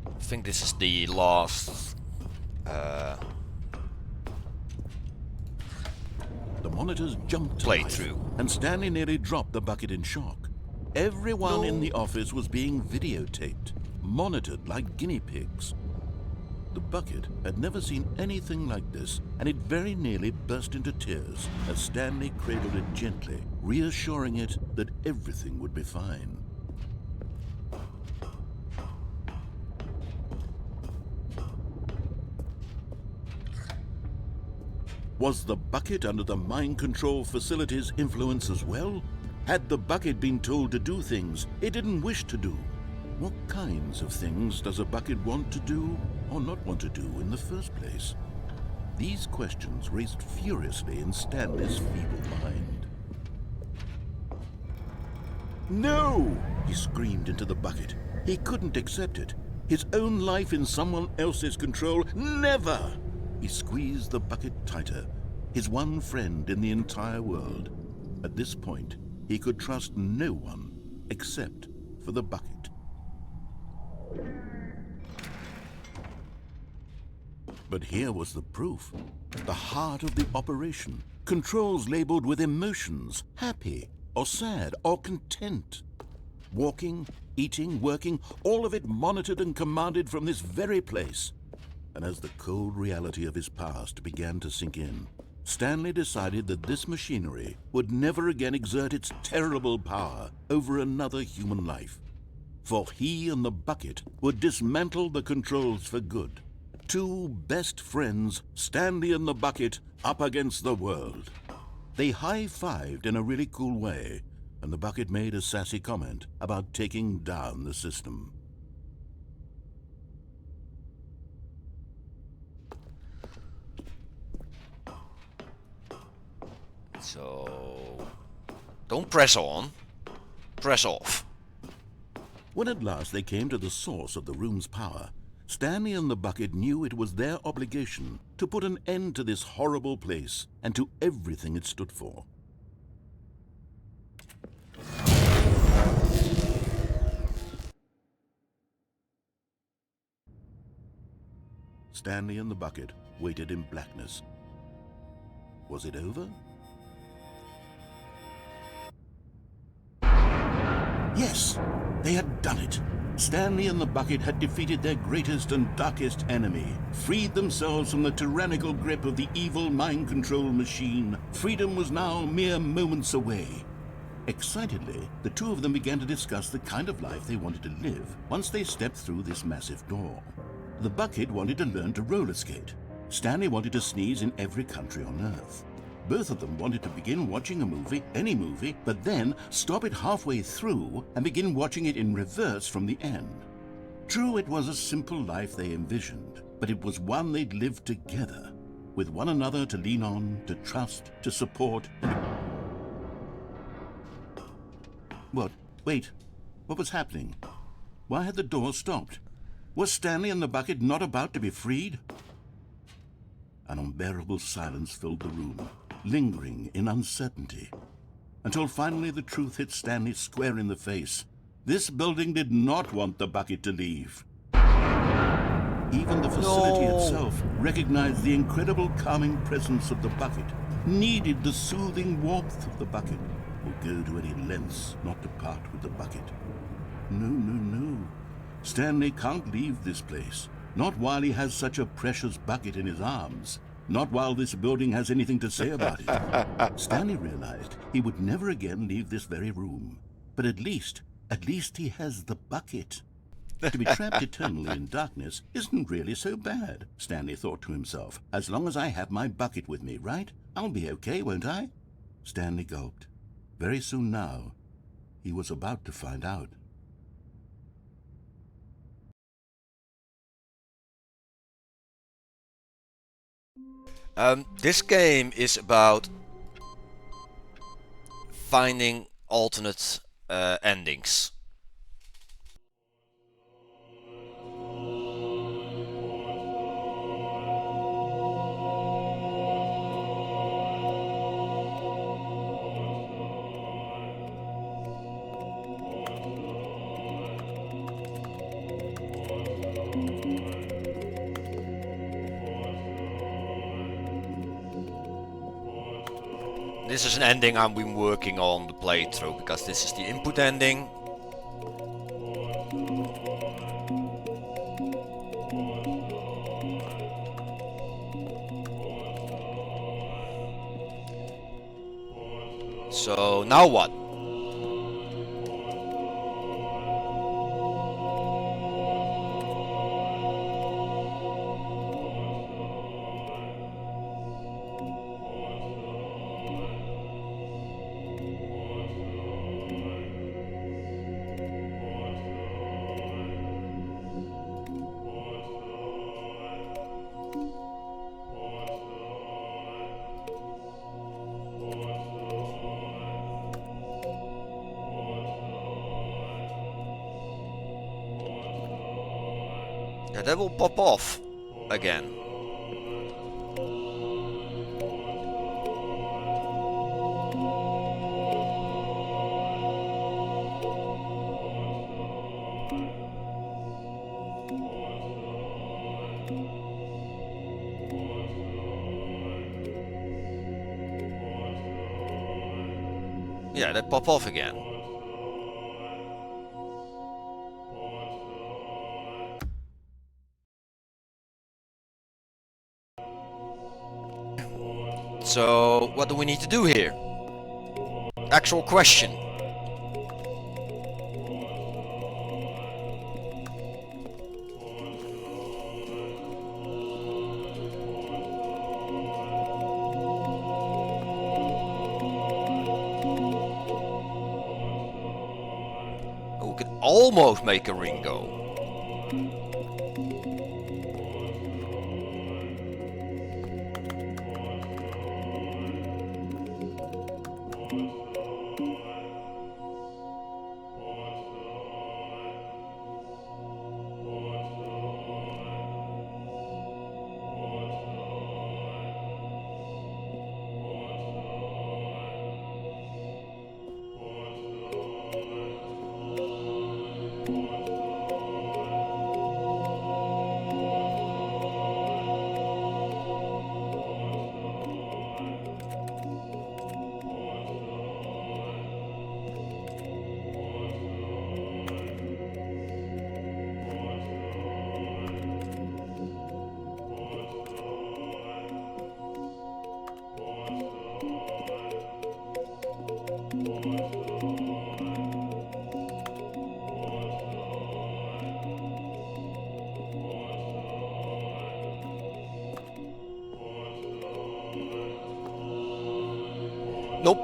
I think this is the last... The monitors jumped to life, and Stanley nearly dropped the bucket in shock. Everyone in the office was being videotaped, monitored like guinea pigs. The bucket had never seen anything like this, and it very nearly burst into tears as Stanley cradled it gently, reassuring it that everything would be fine. Was the bucket under the mind control facility's influence as well? Had the bucket been told to do things it didn't wish to do? What kinds of things does a bucket want to do or not want to do in the first place? These questions raced furiously in Stanley's feeble mind. No! He screamed into the bucket. He couldn't accept it. His own life in someone else's control, never! He squeezed the bucket tighter, his one friend in the entire world. At this point, he could trust no one except for the bucket. But here was the proof. The heart of the operation. Controls labeled with emotions, happy or sad or content. Walking, eating, working, all of it monitored and commanded from this very place. And as the cold reality of his past began to sink in, Stanley decided that this machinery would never again exert its terrible power over another human life. For he and the bucket would dismantle the controls for good. Two best friends, Stanley and the bucket, up against the world. They high-fived in a really cool way, and the bucket made a sassy comment about taking down the system. So, don't press on, press off. When at last they came to the source of the room's power, Stanley and the bucket knew it was their obligation to put an end to this horrible place and to everything it stood for. Stanley and the bucket waited in blackness. Was it over? Yes, they had done it. Stanley and the bucket had defeated their greatest and darkest enemy, freed themselves from the tyrannical grip of the evil mind control machine. Freedom was now mere moments away. Excitedly, the two of them began to discuss the kind of life they wanted to live once they stepped through this massive door. The bucket wanted to learn to roller skate. Stanley wanted to sneeze in every country on Earth. Both of them wanted to begin watching a movie, any movie, but then stop it halfway through and begin watching it in reverse from the end. True, it was a simple life they envisioned, but it was one they'd lived together, with one another to lean on, to trust, to support, and... What? Wait. What was happening? Why had the door stopped? Was Stanley and the bucket not about to be freed? An unbearable silence filled the room, lingering in uncertainty, until finally the truth hit Stanley square in the face. This building did not want the bucket to leave. Even the facility itself recognized the incredible calming presence of the bucket, needed the soothing warmth of the bucket, would go to any lengths not to part with the bucket. No, no, no. Stanley can't leave this place. Not while he has such a precious bucket in his arms. Not while this building has anything to say about it. Stanley realized he would never again leave this very room. But at least he has the bucket. To be trapped eternally in darkness isn't really so bad, Stanley thought to himself. As long as I have my bucket with me, right? I'll be okay, won't I? Stanley gulped. Very soon now, he was about to find out. This game is about finding alternate endings. This is an ending I've been working on the playthrough, because this is the input ending. So now what? Yeah, that will pop off again. Yeah, that pop off again. So, what do we need to do here? Actual question. Oh, we could almost make a ring go. Nope.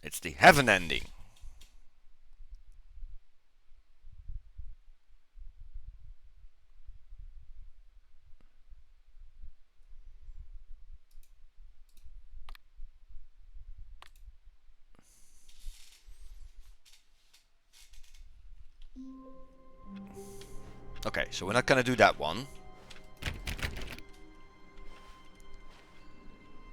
It's the heaven ending. Okay, so we're not gonna do that one.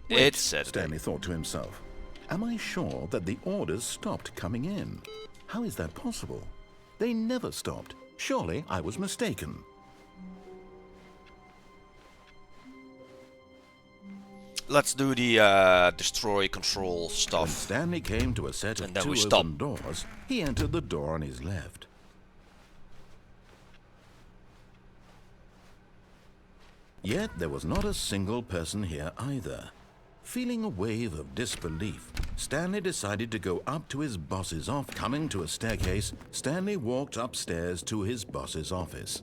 Wait, It's Saturday. Stanley thought to himself. Am I sure that the orders stopped coming in? How is that possible? They never stopped. Surely I was mistaken. Let's do the destroy control When stuff. Stanley came to a set of And then two we open stop. doors, he entered the door on his left. Yet there was not a single person here either. Feeling a wave of disbelief, Stanley decided to go up to his boss's office. Coming to a staircase, Stanley walked upstairs to his boss's office.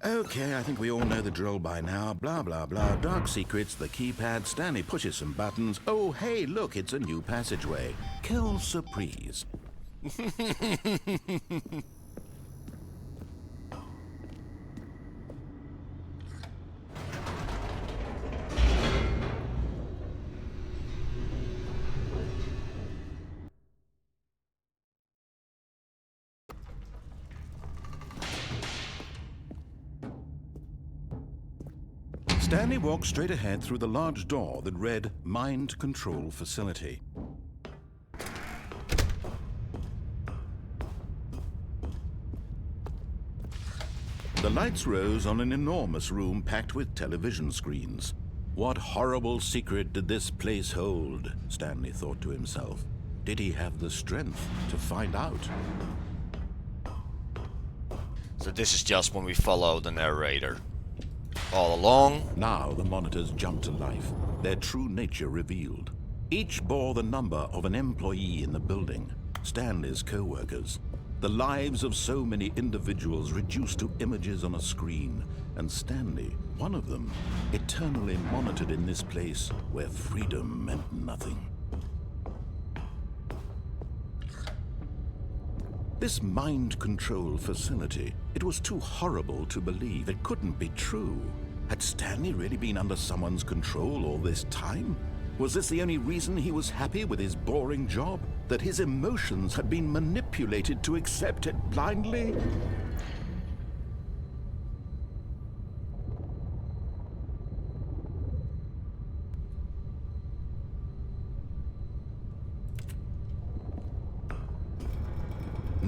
Okay, I think we all know the drill by now. Blah, blah, blah. Dark secrets, the keypad. Stanley pushes some buttons. Oh, hey, look, it's a new passageway. Quelle surprise. Stanley walked straight ahead through the large door that read Mind Control Facility. The lights rose on an enormous room packed with television screens. What horrible secret did this place hold? Stanley thought to himself. Did he have the strength to find out? So this is just when we follow the narrator. All along. Now the monitors jumped to life, their true nature revealed. Each bore the number of an employee in the building, Stanley's co-workers. The lives of so many individuals reduced to images on a screen, and Stanley, one of them, eternally monitored in this place where freedom meant nothing. This mind control facility, it was too horrible to believe. It couldn't be true. Had Stanley really been under someone's control all this time? Was this the only reason he was happy with his boring job? That his emotions had been manipulated to accept it blindly?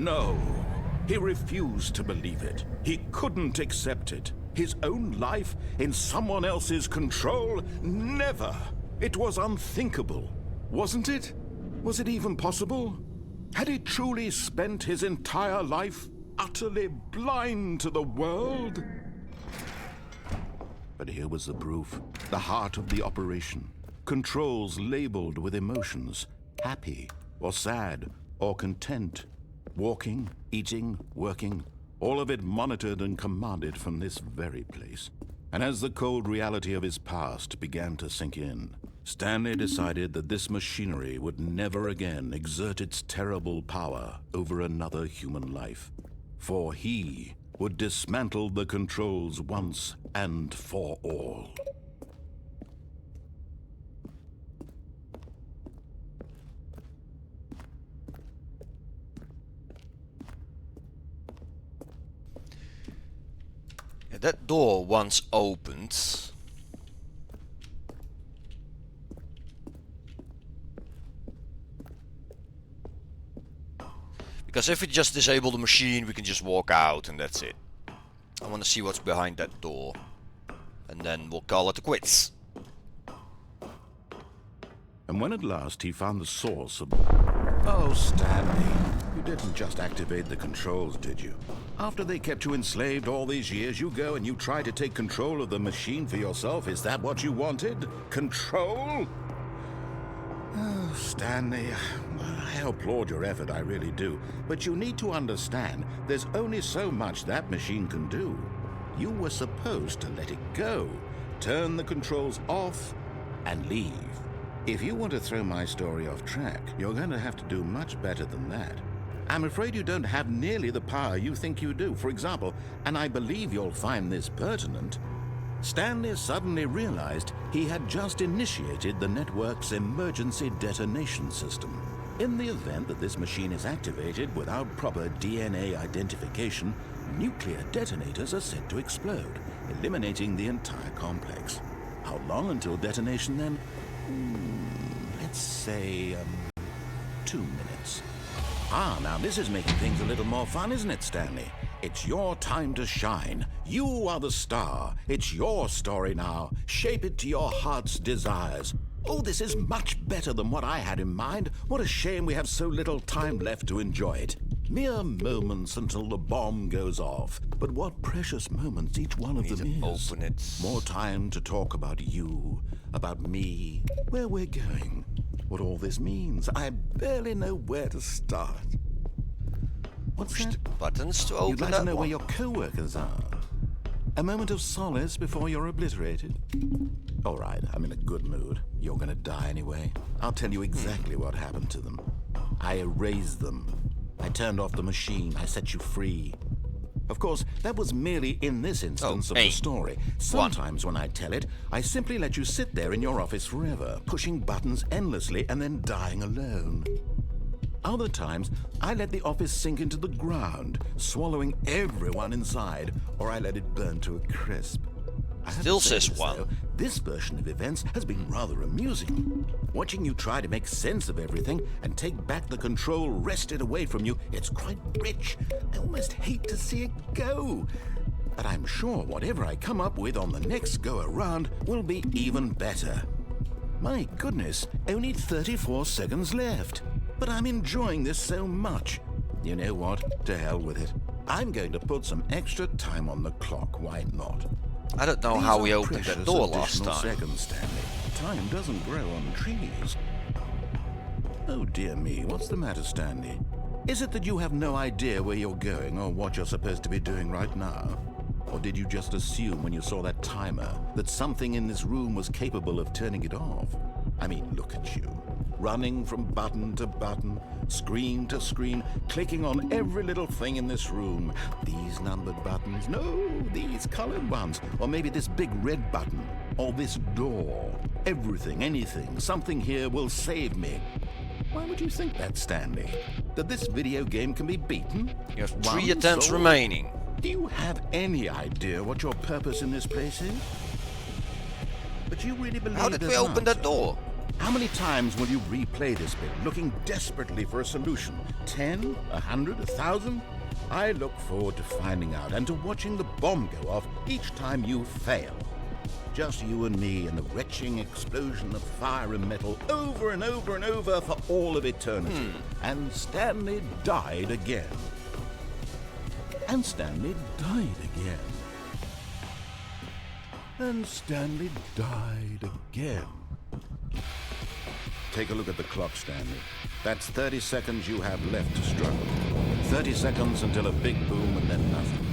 No. He refused to believe it. He couldn't accept it. His own life in someone else's control? Never! It was unthinkable. Wasn't it? Was it even possible? Had he truly spent his entire life utterly blind to the world? But here was the proof. The heart of the operation. Controls labeled with emotions. Happy, or sad, or content. Walking, eating, working. All of it monitored and commanded from this very place. And as the cold reality of his past began to sink in, Stanley decided that this machinery would never again exert its terrible power over another human life. For he would dismantle the controls once and for all. That door once opened. Because if we just disable the machine, we can just walk out and that's it. I want to see what's behind that door. And then we'll call it quits. And when at last he found the source of... Oh, Stanley, you didn't just activate the controls, did you? After they kept you enslaved all these years, you go and you try to take control of the machine for yourself. Is that what you wanted? Control? Oh, Stanley, I applaud your effort, I really do. But you need to understand, there's only so much that machine can do. You were supposed to let it go, turn the controls off, and leave. If you want to throw my story off track, you're going to have to do much better than that. I'm afraid you don't have nearly the power you think you do. For example, and I believe you'll find this pertinent, Stanley suddenly realized he had just initiated the network's emergency detonation system. In the event that this machine is activated without proper DNA identification, nuclear detonators are set to explode, eliminating the entire complex. How long until detonation then? Let's say, 2 minutes. Ah, now this is making things a little more fun, isn't it, Stanley? It's your time to shine. You are the star. It's your story now. Shape it to your heart's desires. Oh, this is much better than what I had in mind. What a shame we have so little time left to enjoy it. Mere moments until the bomb goes off. But what precious moments each one of them is. Open it. More time to talk about you, about me, where we're going, what all this means. I barely know where to start. What's Push that? the buttons to open You'd like that to know one. where your co-workers are. A moment of solace before you're obliterated. All right, I'm in a good mood. You're gonna die anyway. I'll tell you exactly what happened to them. I erased them. I turned off the machine. I set you free. Of course, that was merely in this instance of the story. Sometimes when I tell it, I simply let you sit there in your office forever, pushing buttons endlessly and then dying alone. Other times, I let the office sink into the ground, swallowing everyone inside, or I let it burn to a crisp. I have to Still say says this, one. though, this version of events has been rather amusing. Watching you try to make sense of everything and take back the control wrested away from you, it's quite rich. I almost hate to see it go. But I'm sure whatever I come up with on the next go-around will be even better. My goodness, only 34 seconds left. But I'm enjoying this so much. You know what? To hell with it. I'm going to put some extra time on the clock. Why not? I don't know how we opened that door last time. Seconds, Stanley. Time doesn't grow on trees. Oh dear me, what's the matter, Stanley? Is it that you have no idea where you're going or what you're supposed to be doing right now? Or did you just assume when you saw that timer that something in this room was capable of turning it off? I mean, look at you. Running from button to button, screen to screen, clicking on every little thing in this room. These numbered buttons, no, these colored ones. Or maybe this big red button, or this door. Everything, anything, something here will save me. Why would you think that, Stanley? That this video game can be beaten? You have 3 attempts remaining. Do you have any idea what your purpose in this place is? But you really believe How did we there's an open that answer? door? How many times will you replay this bit, looking desperately for a solution? 10? 100? 1,000? I look forward to finding out and to watching the bomb go off each time you fail. Just you and me and the retching explosion of fire and metal over and over and over for all of eternity. And Stanley died again. And Stanley died again. And Stanley died again. Take a look at the clock, Stanley. That's 30 seconds you have left to struggle. 30 seconds until a big boom and then nothing.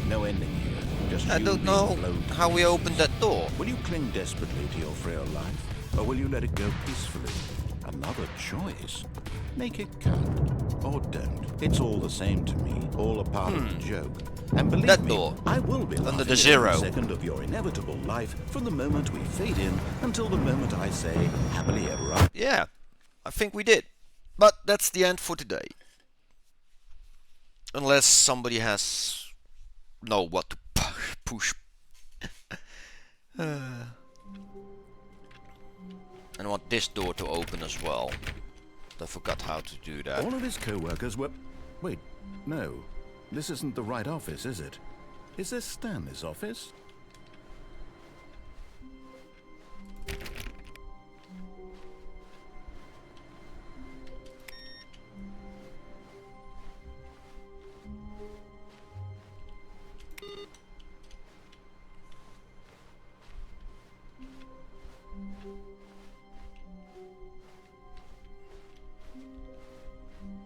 No ending here. Just I don't know how we opened that door. Will you cling desperately to your frail life? Or will you let it go peacefully? Another choice. Make it count. Or don't. It's all the same to me. All a part of the joke. And believe that me, door. I will be under laughing the at zero. every second of your inevitable life from the moment we fade in until the moment I say happily ever after. Yeah, I think we did. But that's the end for today. Unless somebody has know what to push. And I want this door to open as well. I forgot how to do that. All of his co-workers were... Wait, no. This isn't the right office, is it? Is this Stanley's office?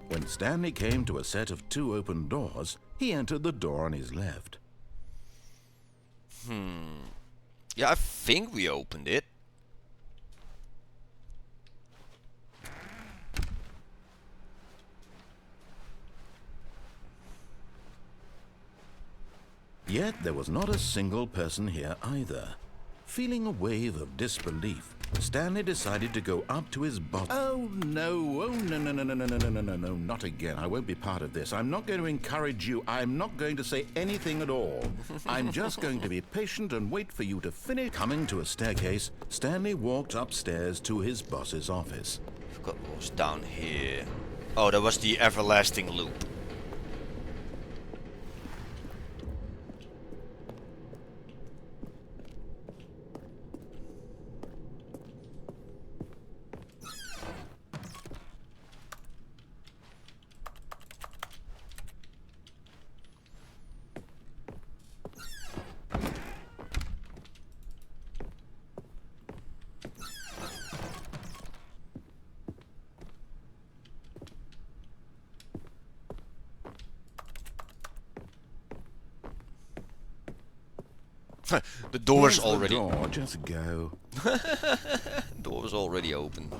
When Stanley came to a set of 2 open doors, he entered the door on his left. Yeah, I think we opened it. Yet there was not a single person here either. Feeling a wave of disbelief, Stanley decided to go up to his boss. Oh no, no, not again. I won't be part of this. I'm not going to encourage you. I'm not going to say anything at all. I'm just going to be patient and wait for you to finish. Coming to a staircase, Stanley walked upstairs to his boss's office. Forgot what was down here. Oh, that was the everlasting loop. The door's Here's the already... door, just go. Door was already open.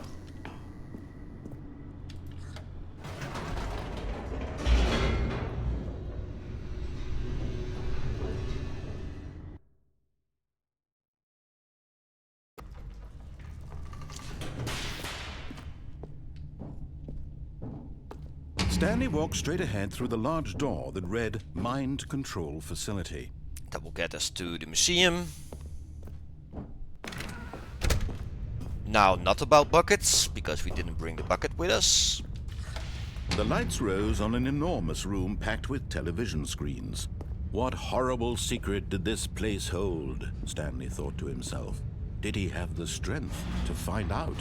Stanley walked straight ahead through the large door that read Mind Control Facility. That will get us to the museum. Now, not about buckets, because we didn't bring the bucket with us. The lights rose on an enormous room packed with television screens. What horrible secret did this place hold? Stanley thought to himself. Did he have the strength to find out?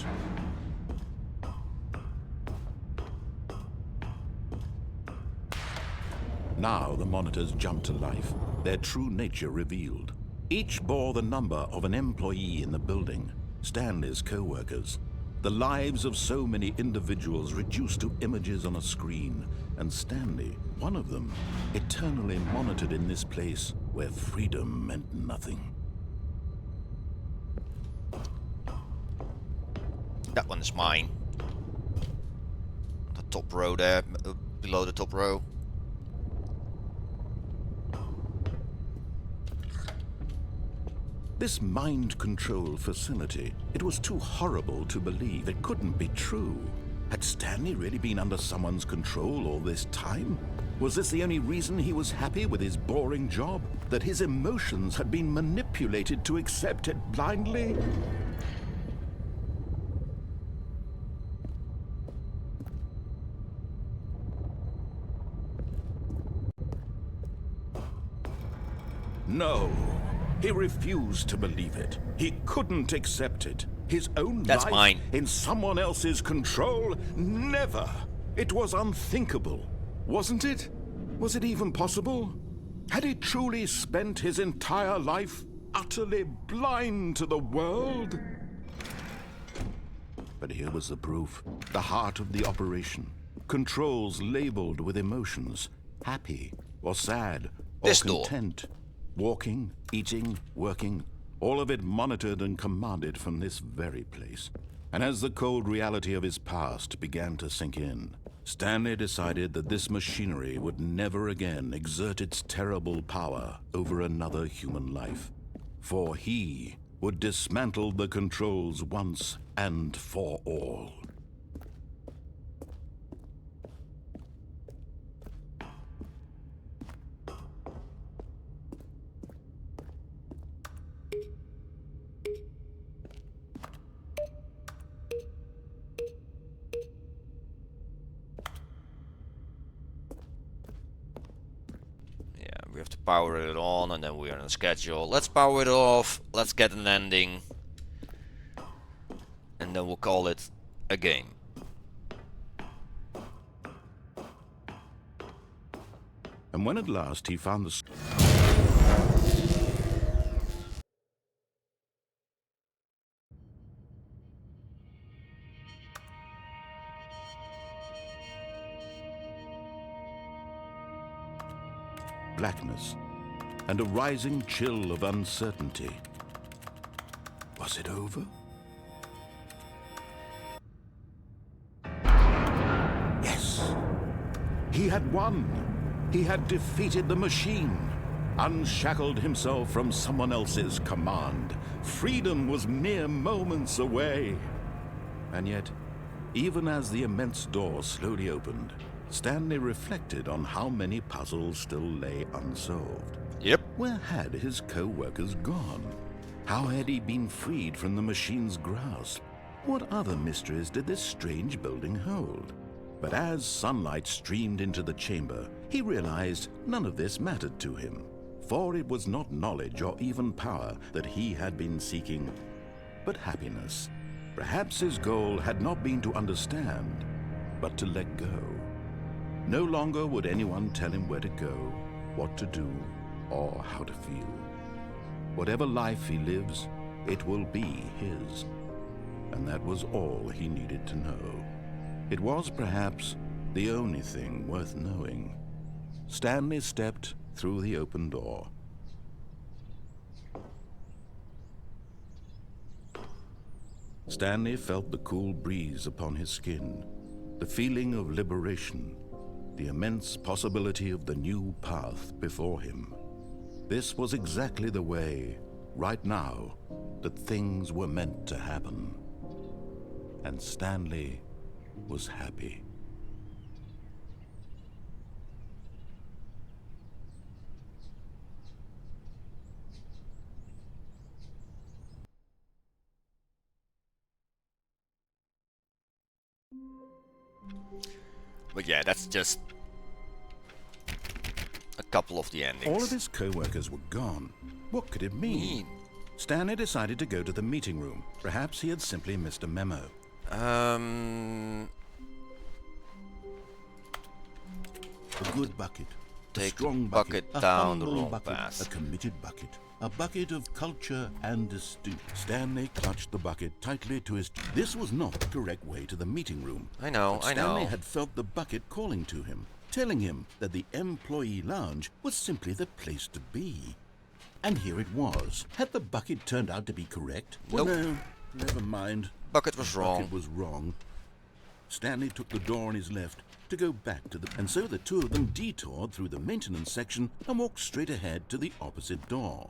Now the monitors jumped to life, their true nature revealed. Each bore the number of an employee in the building, Stanley's co-workers. The lives of so many individuals reduced to images on a screen, and Stanley, one of them, eternally monitored in this place where freedom meant nothing. That one is mine. The top row there, below the top row. This mind control facility, it was too horrible to believe. It couldn't be true. Had Stanley really been under someone's control all this time? Was this the only reason he was happy with his boring job? That his emotions had been manipulated to accept it blindly? No. He refused to believe it. He couldn't accept it. His own That's life mine. in someone else's control? Never. It was unthinkable. Wasn't it? Was it even possible? Had he truly spent his entire life utterly blind to the world? But here was the proof. The heart of the operation. Controls labeled with emotions. Happy or sad or This door. content. Walking, eating, working. All of it monitored and commanded from this very place. And as the cold reality of his past began to sink in, Stanley decided that this machinery would never again exert its terrible power over another human life. For he would dismantle the controls once and for all. We have to power it on, and then we're on a schedule. Let's power it off. Let's get an ending. And then we'll call it a game. And when at last he found the... blackness, and a rising chill of uncertainty. Was it over? Yes! He had won! He had defeated the machine, unshackled himself from someone else's command. Freedom was mere moments away. And yet, even as the immense door slowly opened, Stanley reflected on how many puzzles still lay unsolved. Yep. Where had his co-workers gone? How had he been freed from the machine's grasp? What other mysteries did this strange building hold? But as sunlight streamed into the chamber, he realized none of this mattered to him. For it was not knowledge or even power that he had been seeking, but happiness. Perhaps his goal had not been to understand, but to let go. No longer would anyone tell him where to go, what to do, or how to feel. Whatever life he lives, it will be his. And that was all he needed to know. It was perhaps the only thing worth knowing. Stanley stepped through the open door. Stanley felt the cool breeze upon his skin, the feeling of liberation, the immense possibility of the new path before him. This was exactly the way, right now, that things were meant to happen. And Stanley was happy. But yeah, that's just a couple of the endings. All of his co-workers were gone. What could it mean? Stanley decided to go to the meeting room. Perhaps he had simply missed a memo. A good bucket. Take a strong bucket a down the humble wrong bucket, path. a committed bucket. A bucket of culture and astute. Stanley clutched the bucket tightly to his... This was not the correct way to the meeting room. I know, But I know. Stanley had felt the bucket calling to him, telling him that the employee lounge was simply the place to be. And here it was. Had the bucket turned out to be correct? Well, Nope. no, never mind. Bucket was The wrong. bucket was wrong. Stanley took the door on his left to go back to the... And so the two of them detoured through the maintenance section and walked straight ahead to the opposite door.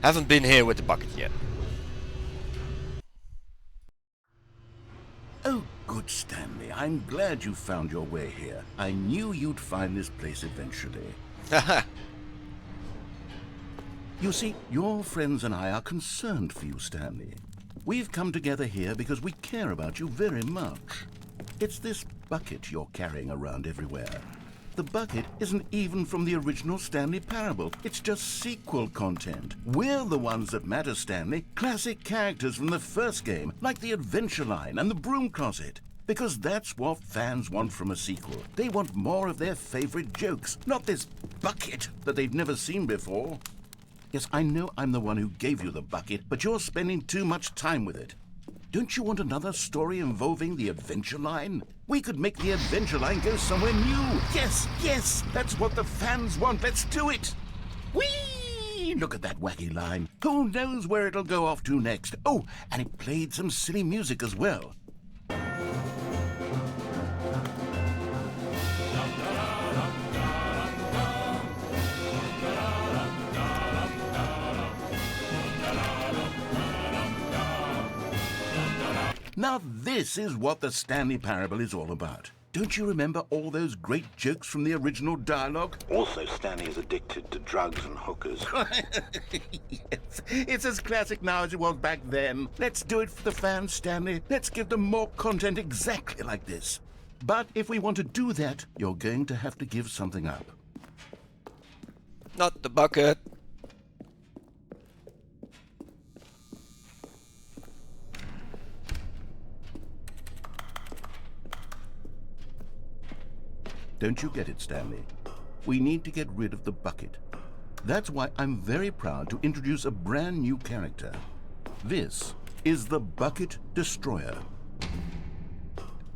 Haven't been here with the bucket yet. Oh, good Stanley. I'm glad you found your way here. I knew you'd find this place eventually. You see, your friends and I are concerned for you, Stanley. We've come together here because we care about you very much. It's this bucket you're carrying around everywhere. The bucket isn't even from the original Stanley Parable. It's just sequel content. We're the ones that matter, Stanley. Classic characters from the first game, like the Adventure Line and the Broom Closet. Because that's what fans want from a sequel. They want more of their favorite jokes, not this bucket that they've never seen before. Yes, I know I'm the one who gave you the bucket, but you're spending too much time with it. Don't you want another story involving the Adventure Line? We could make the Adventure Line go somewhere new. Yes, yes, that's what the fans want. Let's do it. Whee! Look at that wacky line. Who knows where it'll go off to next? Oh, and it played some silly music as well. Now this is what the Stanley Parable is all about. Don't you remember all those great jokes from the original dialogue? Also, Stanley is addicted to drugs and hookers. Yes, it's as classic now as it was back then. Let's do it for the fans, Stanley. Let's give them more content exactly like this. But if we want to do that, you're going to have to give something up. Not the bucket. Don't you get it, Stanley? We need to get rid of the bucket. That's why I'm very proud to introduce a brand new character. This is the Bucket Destroyer.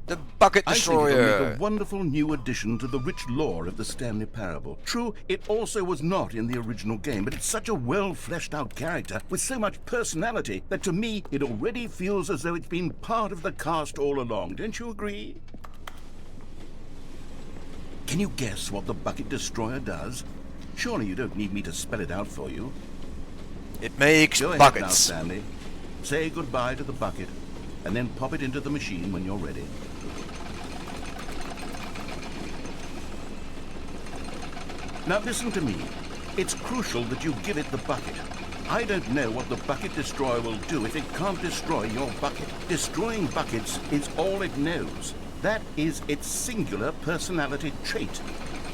The Bucket Destroyer! I think it'll make a wonderful new addition to the rich lore of the Stanley Parable. True, it also was not in the original game, but it's such a well-fleshed-out character with so much personality that to me it already feels as though it's been part of the cast all along. Don't you agree? Can you guess what the Bucket Destroyer does? Surely you don't need me to spell it out for you. It makes Go ahead buckets. now, Stanley. Say goodbye to the bucket, and then pop it into the machine when you're ready. Now listen to me. It's crucial that you give it the bucket. I don't know what the Bucket Destroyer will do if it can't destroy your bucket. Destroying buckets is all it knows. That is its singular personality trait.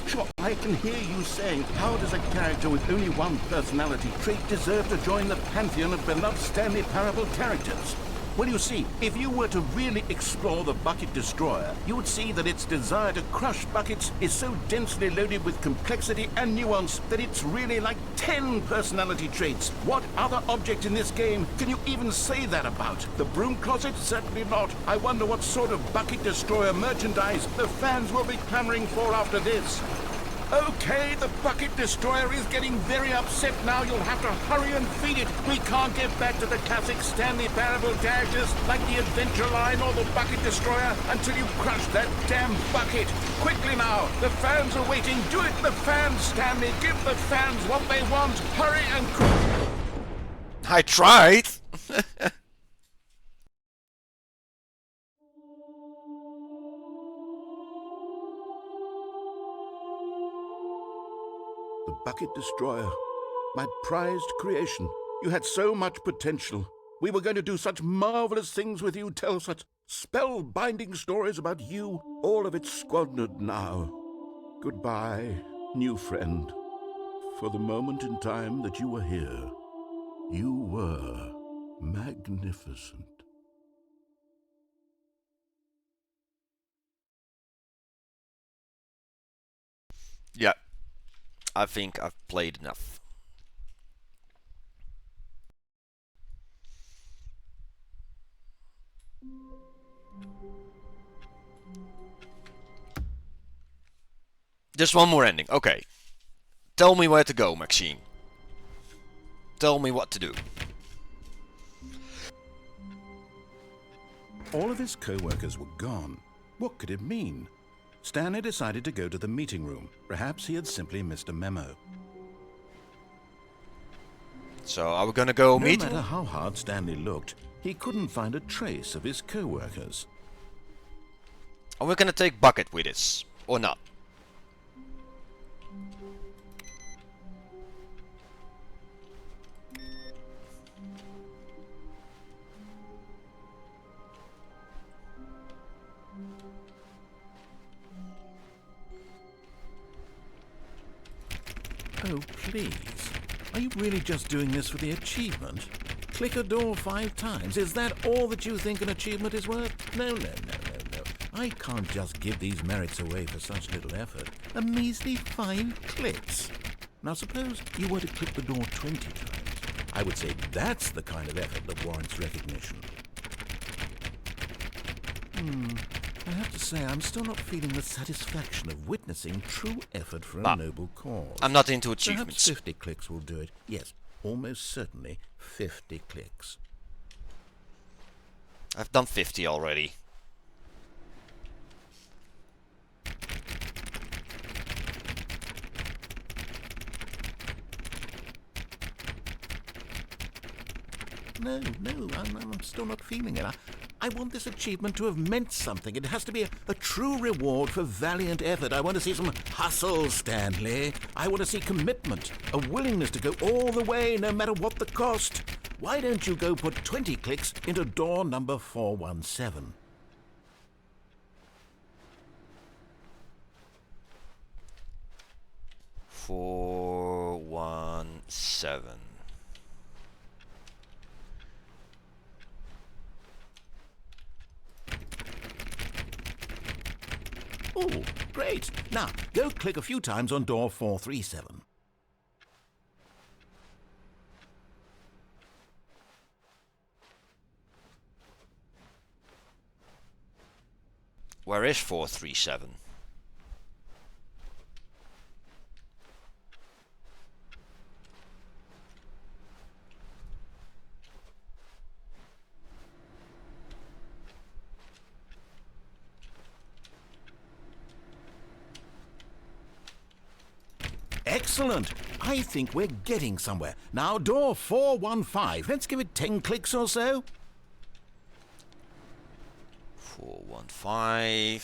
Sure, I can hear you saying, how does a character with only one personality trait deserve to join the pantheon of beloved Stanley Parable characters? Well, you see, if you were to really explore the Bucket Destroyer, you would see that its desire to crush buckets is so densely loaded with complexity and nuance that it's really like 10 personality traits. What other object in this game can you even say that about? The Broom Closet? Certainly not. I wonder what sort of Bucket Destroyer merchandise the fans will be clamoring for after this. Okay, the Bucket Destroyer is getting very upset now. You'll have to hurry and feed it. We can't get back to the classic Stanley Parable characters like the Adventure Line or the Bucket Destroyer until you crush that damn bucket. Quickly now, the fans are waiting. Do it, the fans, Stanley. Give the fans what they want. Hurry and I tried. The Bucket Destroyer, my prized creation. You had so much potential. We were going to do such marvelous things with you, tell such spellbinding stories about you. All of it squandered now. Goodbye, new friend. For the moment in time that you were here, you were magnificent. Yeah. I think I've played enough. Just one more ending. Okay. Tell me where to go, Maxine. Tell me what to do. All of his co-workers were gone. What could it mean? Stanley decided to go to the meeting room. Perhaps he had simply missed a memo. So are we gonna go meet No him? matter how hard Stanley looked, he couldn't find a trace of his co-workers. Are we gonna take Bucket with us? Or not? please. Are you really just doing this for the achievement? Click a door 5 times. Is that all that you think an achievement is worth? No. I can't just give these merits away for such little effort. A measly 5 clicks. Now suppose you were to click the door 20 times. I would say that's the kind of effort that warrants recognition. I have to say, I'm still not feeling the satisfaction of witnessing true effort for a noble cause. I'm not into achievements. Perhaps 50 clicks will do it. Yes, almost certainly 50 clicks. I've done 50 already. No, I'm still not feeling it. I want this achievement to have meant something. It has to be a true reward for valiant effort. I want to see some hustle, Stanley. I want to see commitment, a willingness to go all the way, no matter what the cost. Why don't you go put 20 clicks into door number 417? Four, 1, 7. Oh, great. Now, go click a few times on door 437. Where is 437? Excellent. I think we're getting somewhere. Now, door 415. Let's give it 10 clicks or so. 415.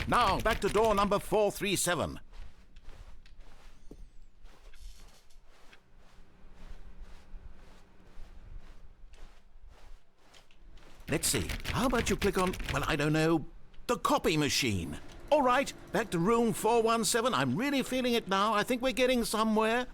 Now, back to door number 437. Let's see. How about you click on, well, I don't know, the copy machine? All right, back to room 417. I'm really feeling it now. I think we're getting somewhere.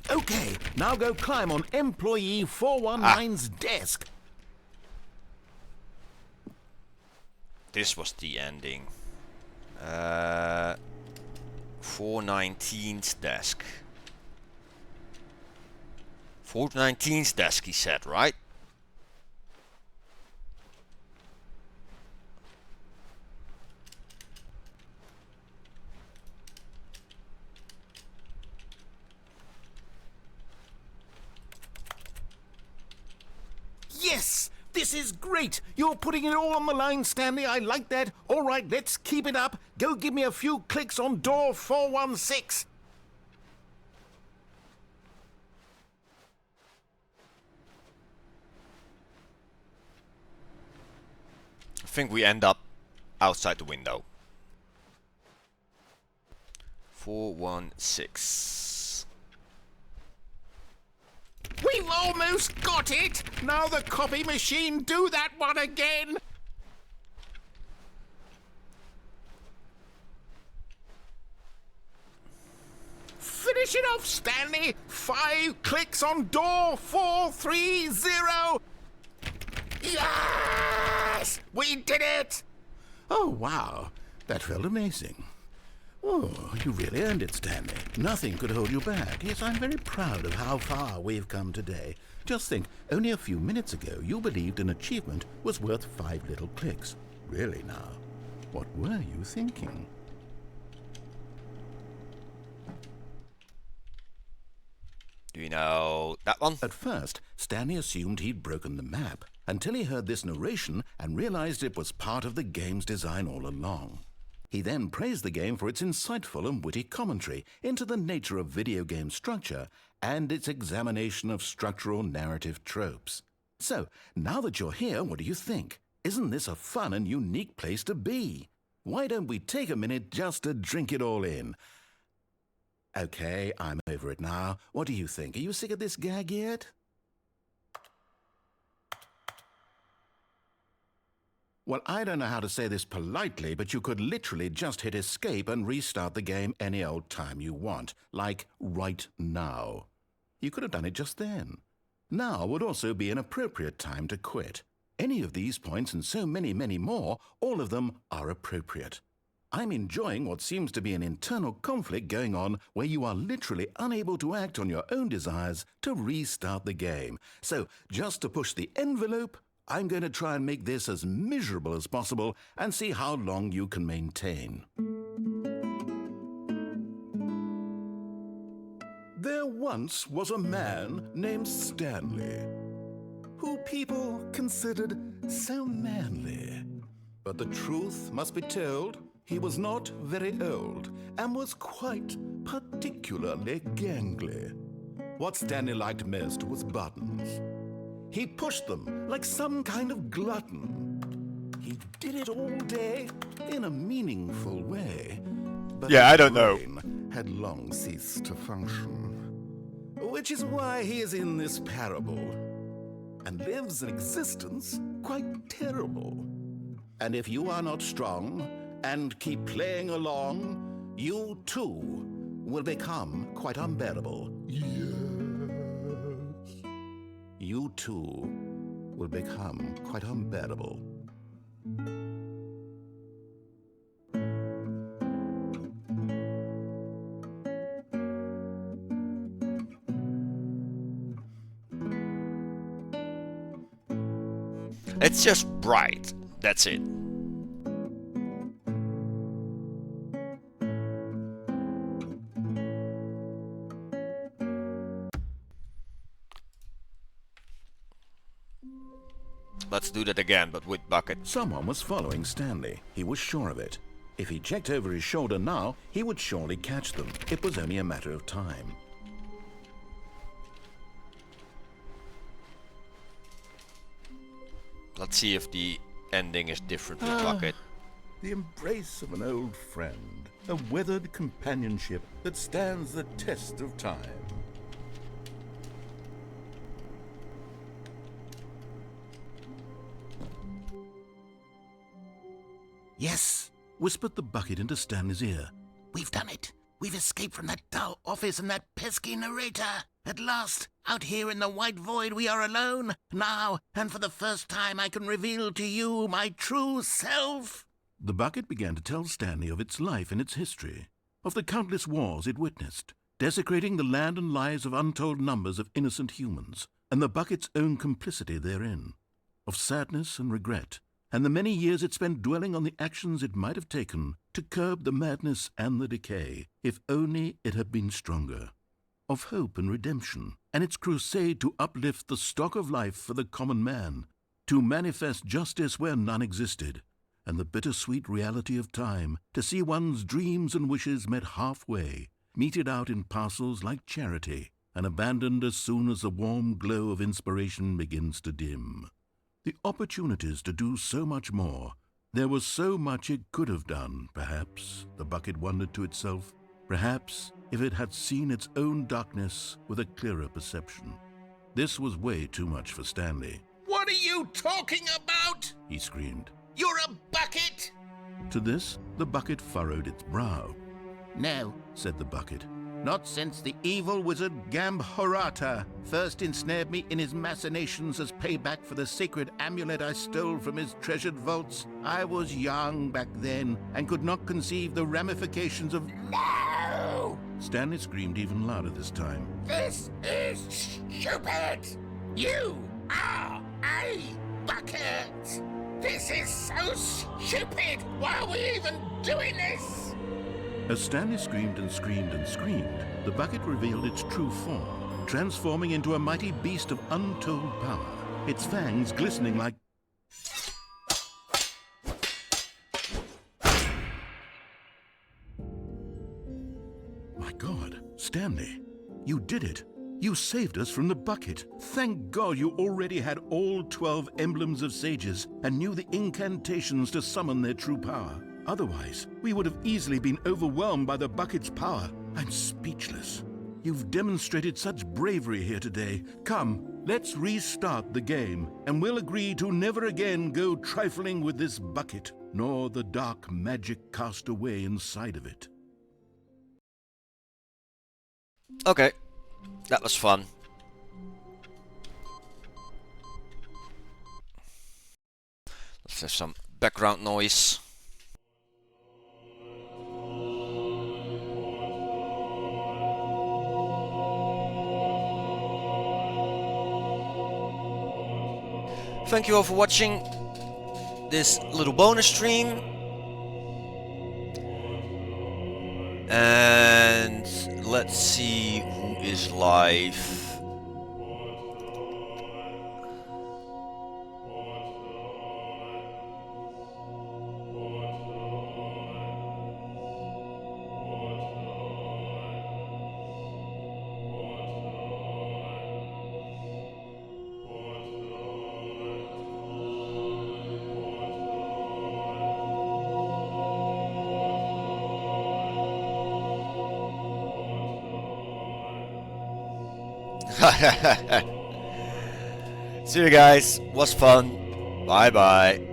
Okay, now go climb on employee 419's desk. This was the ending. 419's desk. 419's desk, he said, right? Yes! This is great! You're putting it all on the line, Stanley. I like that. All right, let's keep it up. Go give me a few clicks on door 416. I think we end up outside the window. 416. We've almost got it! Now the copy machine, do that one again! Finish it off, Stanley! 5 clicks on door 430! Yes! We did it! Oh, wow. That felt amazing. Oh, you really earned it, Stanley. Nothing could hold you back. Yes, I'm very proud of how far we've come today. Just think, only a few minutes ago you believed an achievement was worth 5 little clicks. Really now, what were you thinking? Do you know that one? At first, Stanley assumed he'd broken the map until he heard this narration and realized it was part of the game's design all along. He then praised the game for its insightful and witty commentary into the nature of video game structure and its examination of structural narrative tropes. So, now that you're here, what do you think? Isn't this a fun and unique place to be? Why don't we take a minute just to drink it all in? Okay, I'm over it now. What do you think? Are you sick of this gag yet? Well, I don't know how to say this politely, but you could literally just hit escape and restart the game any old time you want, like right now. You could have done it just then. Now would also be an appropriate time to quit. Any of these points and so many, many more, all of them are appropriate. I'm enjoying what seems to be an internal conflict going on where you are literally unable to act on your own desires to restart the game. So, just to push the envelope, I'm going to try and make this as miserable as possible and see how long you can maintain. There once was a man named Stanley, who people considered so manly. But the truth must be told, he was not very old and was quite particularly gangly. What Stanley liked most was buttons. He pushed them like some kind of glutton. He did it all day in a meaningful way. But yeah, his I don't know. brain had long ceased to function. Which is why he is in this parable and lives an existence quite terrible. And if you are not strong and keep playing along, you too will become quite unbearable. Yes. You too will become quite unbearable. It's just bright. That's it. Let's do that again, but with bucket. Someone was following Stanley. He was sure of it. If he checked over his shoulder now, he would surely catch them. It was only a matter of time. Let's see if the ending is different with bucket. The embrace of an old friend. A weathered companionship that stands the test of time. Yes, whispered the bucket into Stanley's ear. We've done it. We've escaped from that dull office and that pesky narrator. At last, out here in the white void, we are alone. Now, and for the first time, I can reveal to you my true self. The bucket began to tell Stanley of its life and its history, of the countless wars it witnessed, desecrating the land and lives of untold numbers of innocent humans, and the bucket's own complicity therein, of sadness and regret, and the many years it spent dwelling on the actions it might have taken to curb the madness and the decay, if only it had been stronger, of hope and redemption, and its crusade to uplift the stock of life for the common man, to manifest justice where none existed, and the bittersweet reality of time, to see one's dreams and wishes met halfway, meted out in parcels like charity, and abandoned as soon as the warm glow of inspiration begins to dim. The opportunities to do so much more. There was so much it could have done, perhaps, the bucket wondered to itself. Perhaps, if it had seen its own darkness with a clearer perception. This was way too much for Stanley. What are you talking about? He screamed. You're a bucket! To this, the bucket furrowed its brow. No, said the bucket. not since the evil wizard Gambhorata first ensnared me in his machinations as payback for the sacred amulet I stole from his treasured vaults. I was young back then and could not conceive the ramifications of... No! Stanley screamed even louder this time. This is stupid! You are a bucket! This is so stupid! Why are we even doing this? As Stanley screamed and screamed and screamed, the bucket revealed its true form, transforming into a mighty beast of untold power, its fangs glistening like... My God, Stanley, you did it. You saved us from the bucket. Thank God you already had all 12 emblems of sages and knew the incantations to summon their true power. Otherwise, we would have easily been overwhelmed by the bucket's power. I'm speechless. You've demonstrated such bravery here today. Come, let's restart the game, and we'll agree to never again go trifling with this bucket, nor the dark magic cast away inside of it. Okay, that was fun. Let's have some background noise. Thank you all for watching this little bonus stream. And let's see who is live. See you guys. Was fun. Bye bye.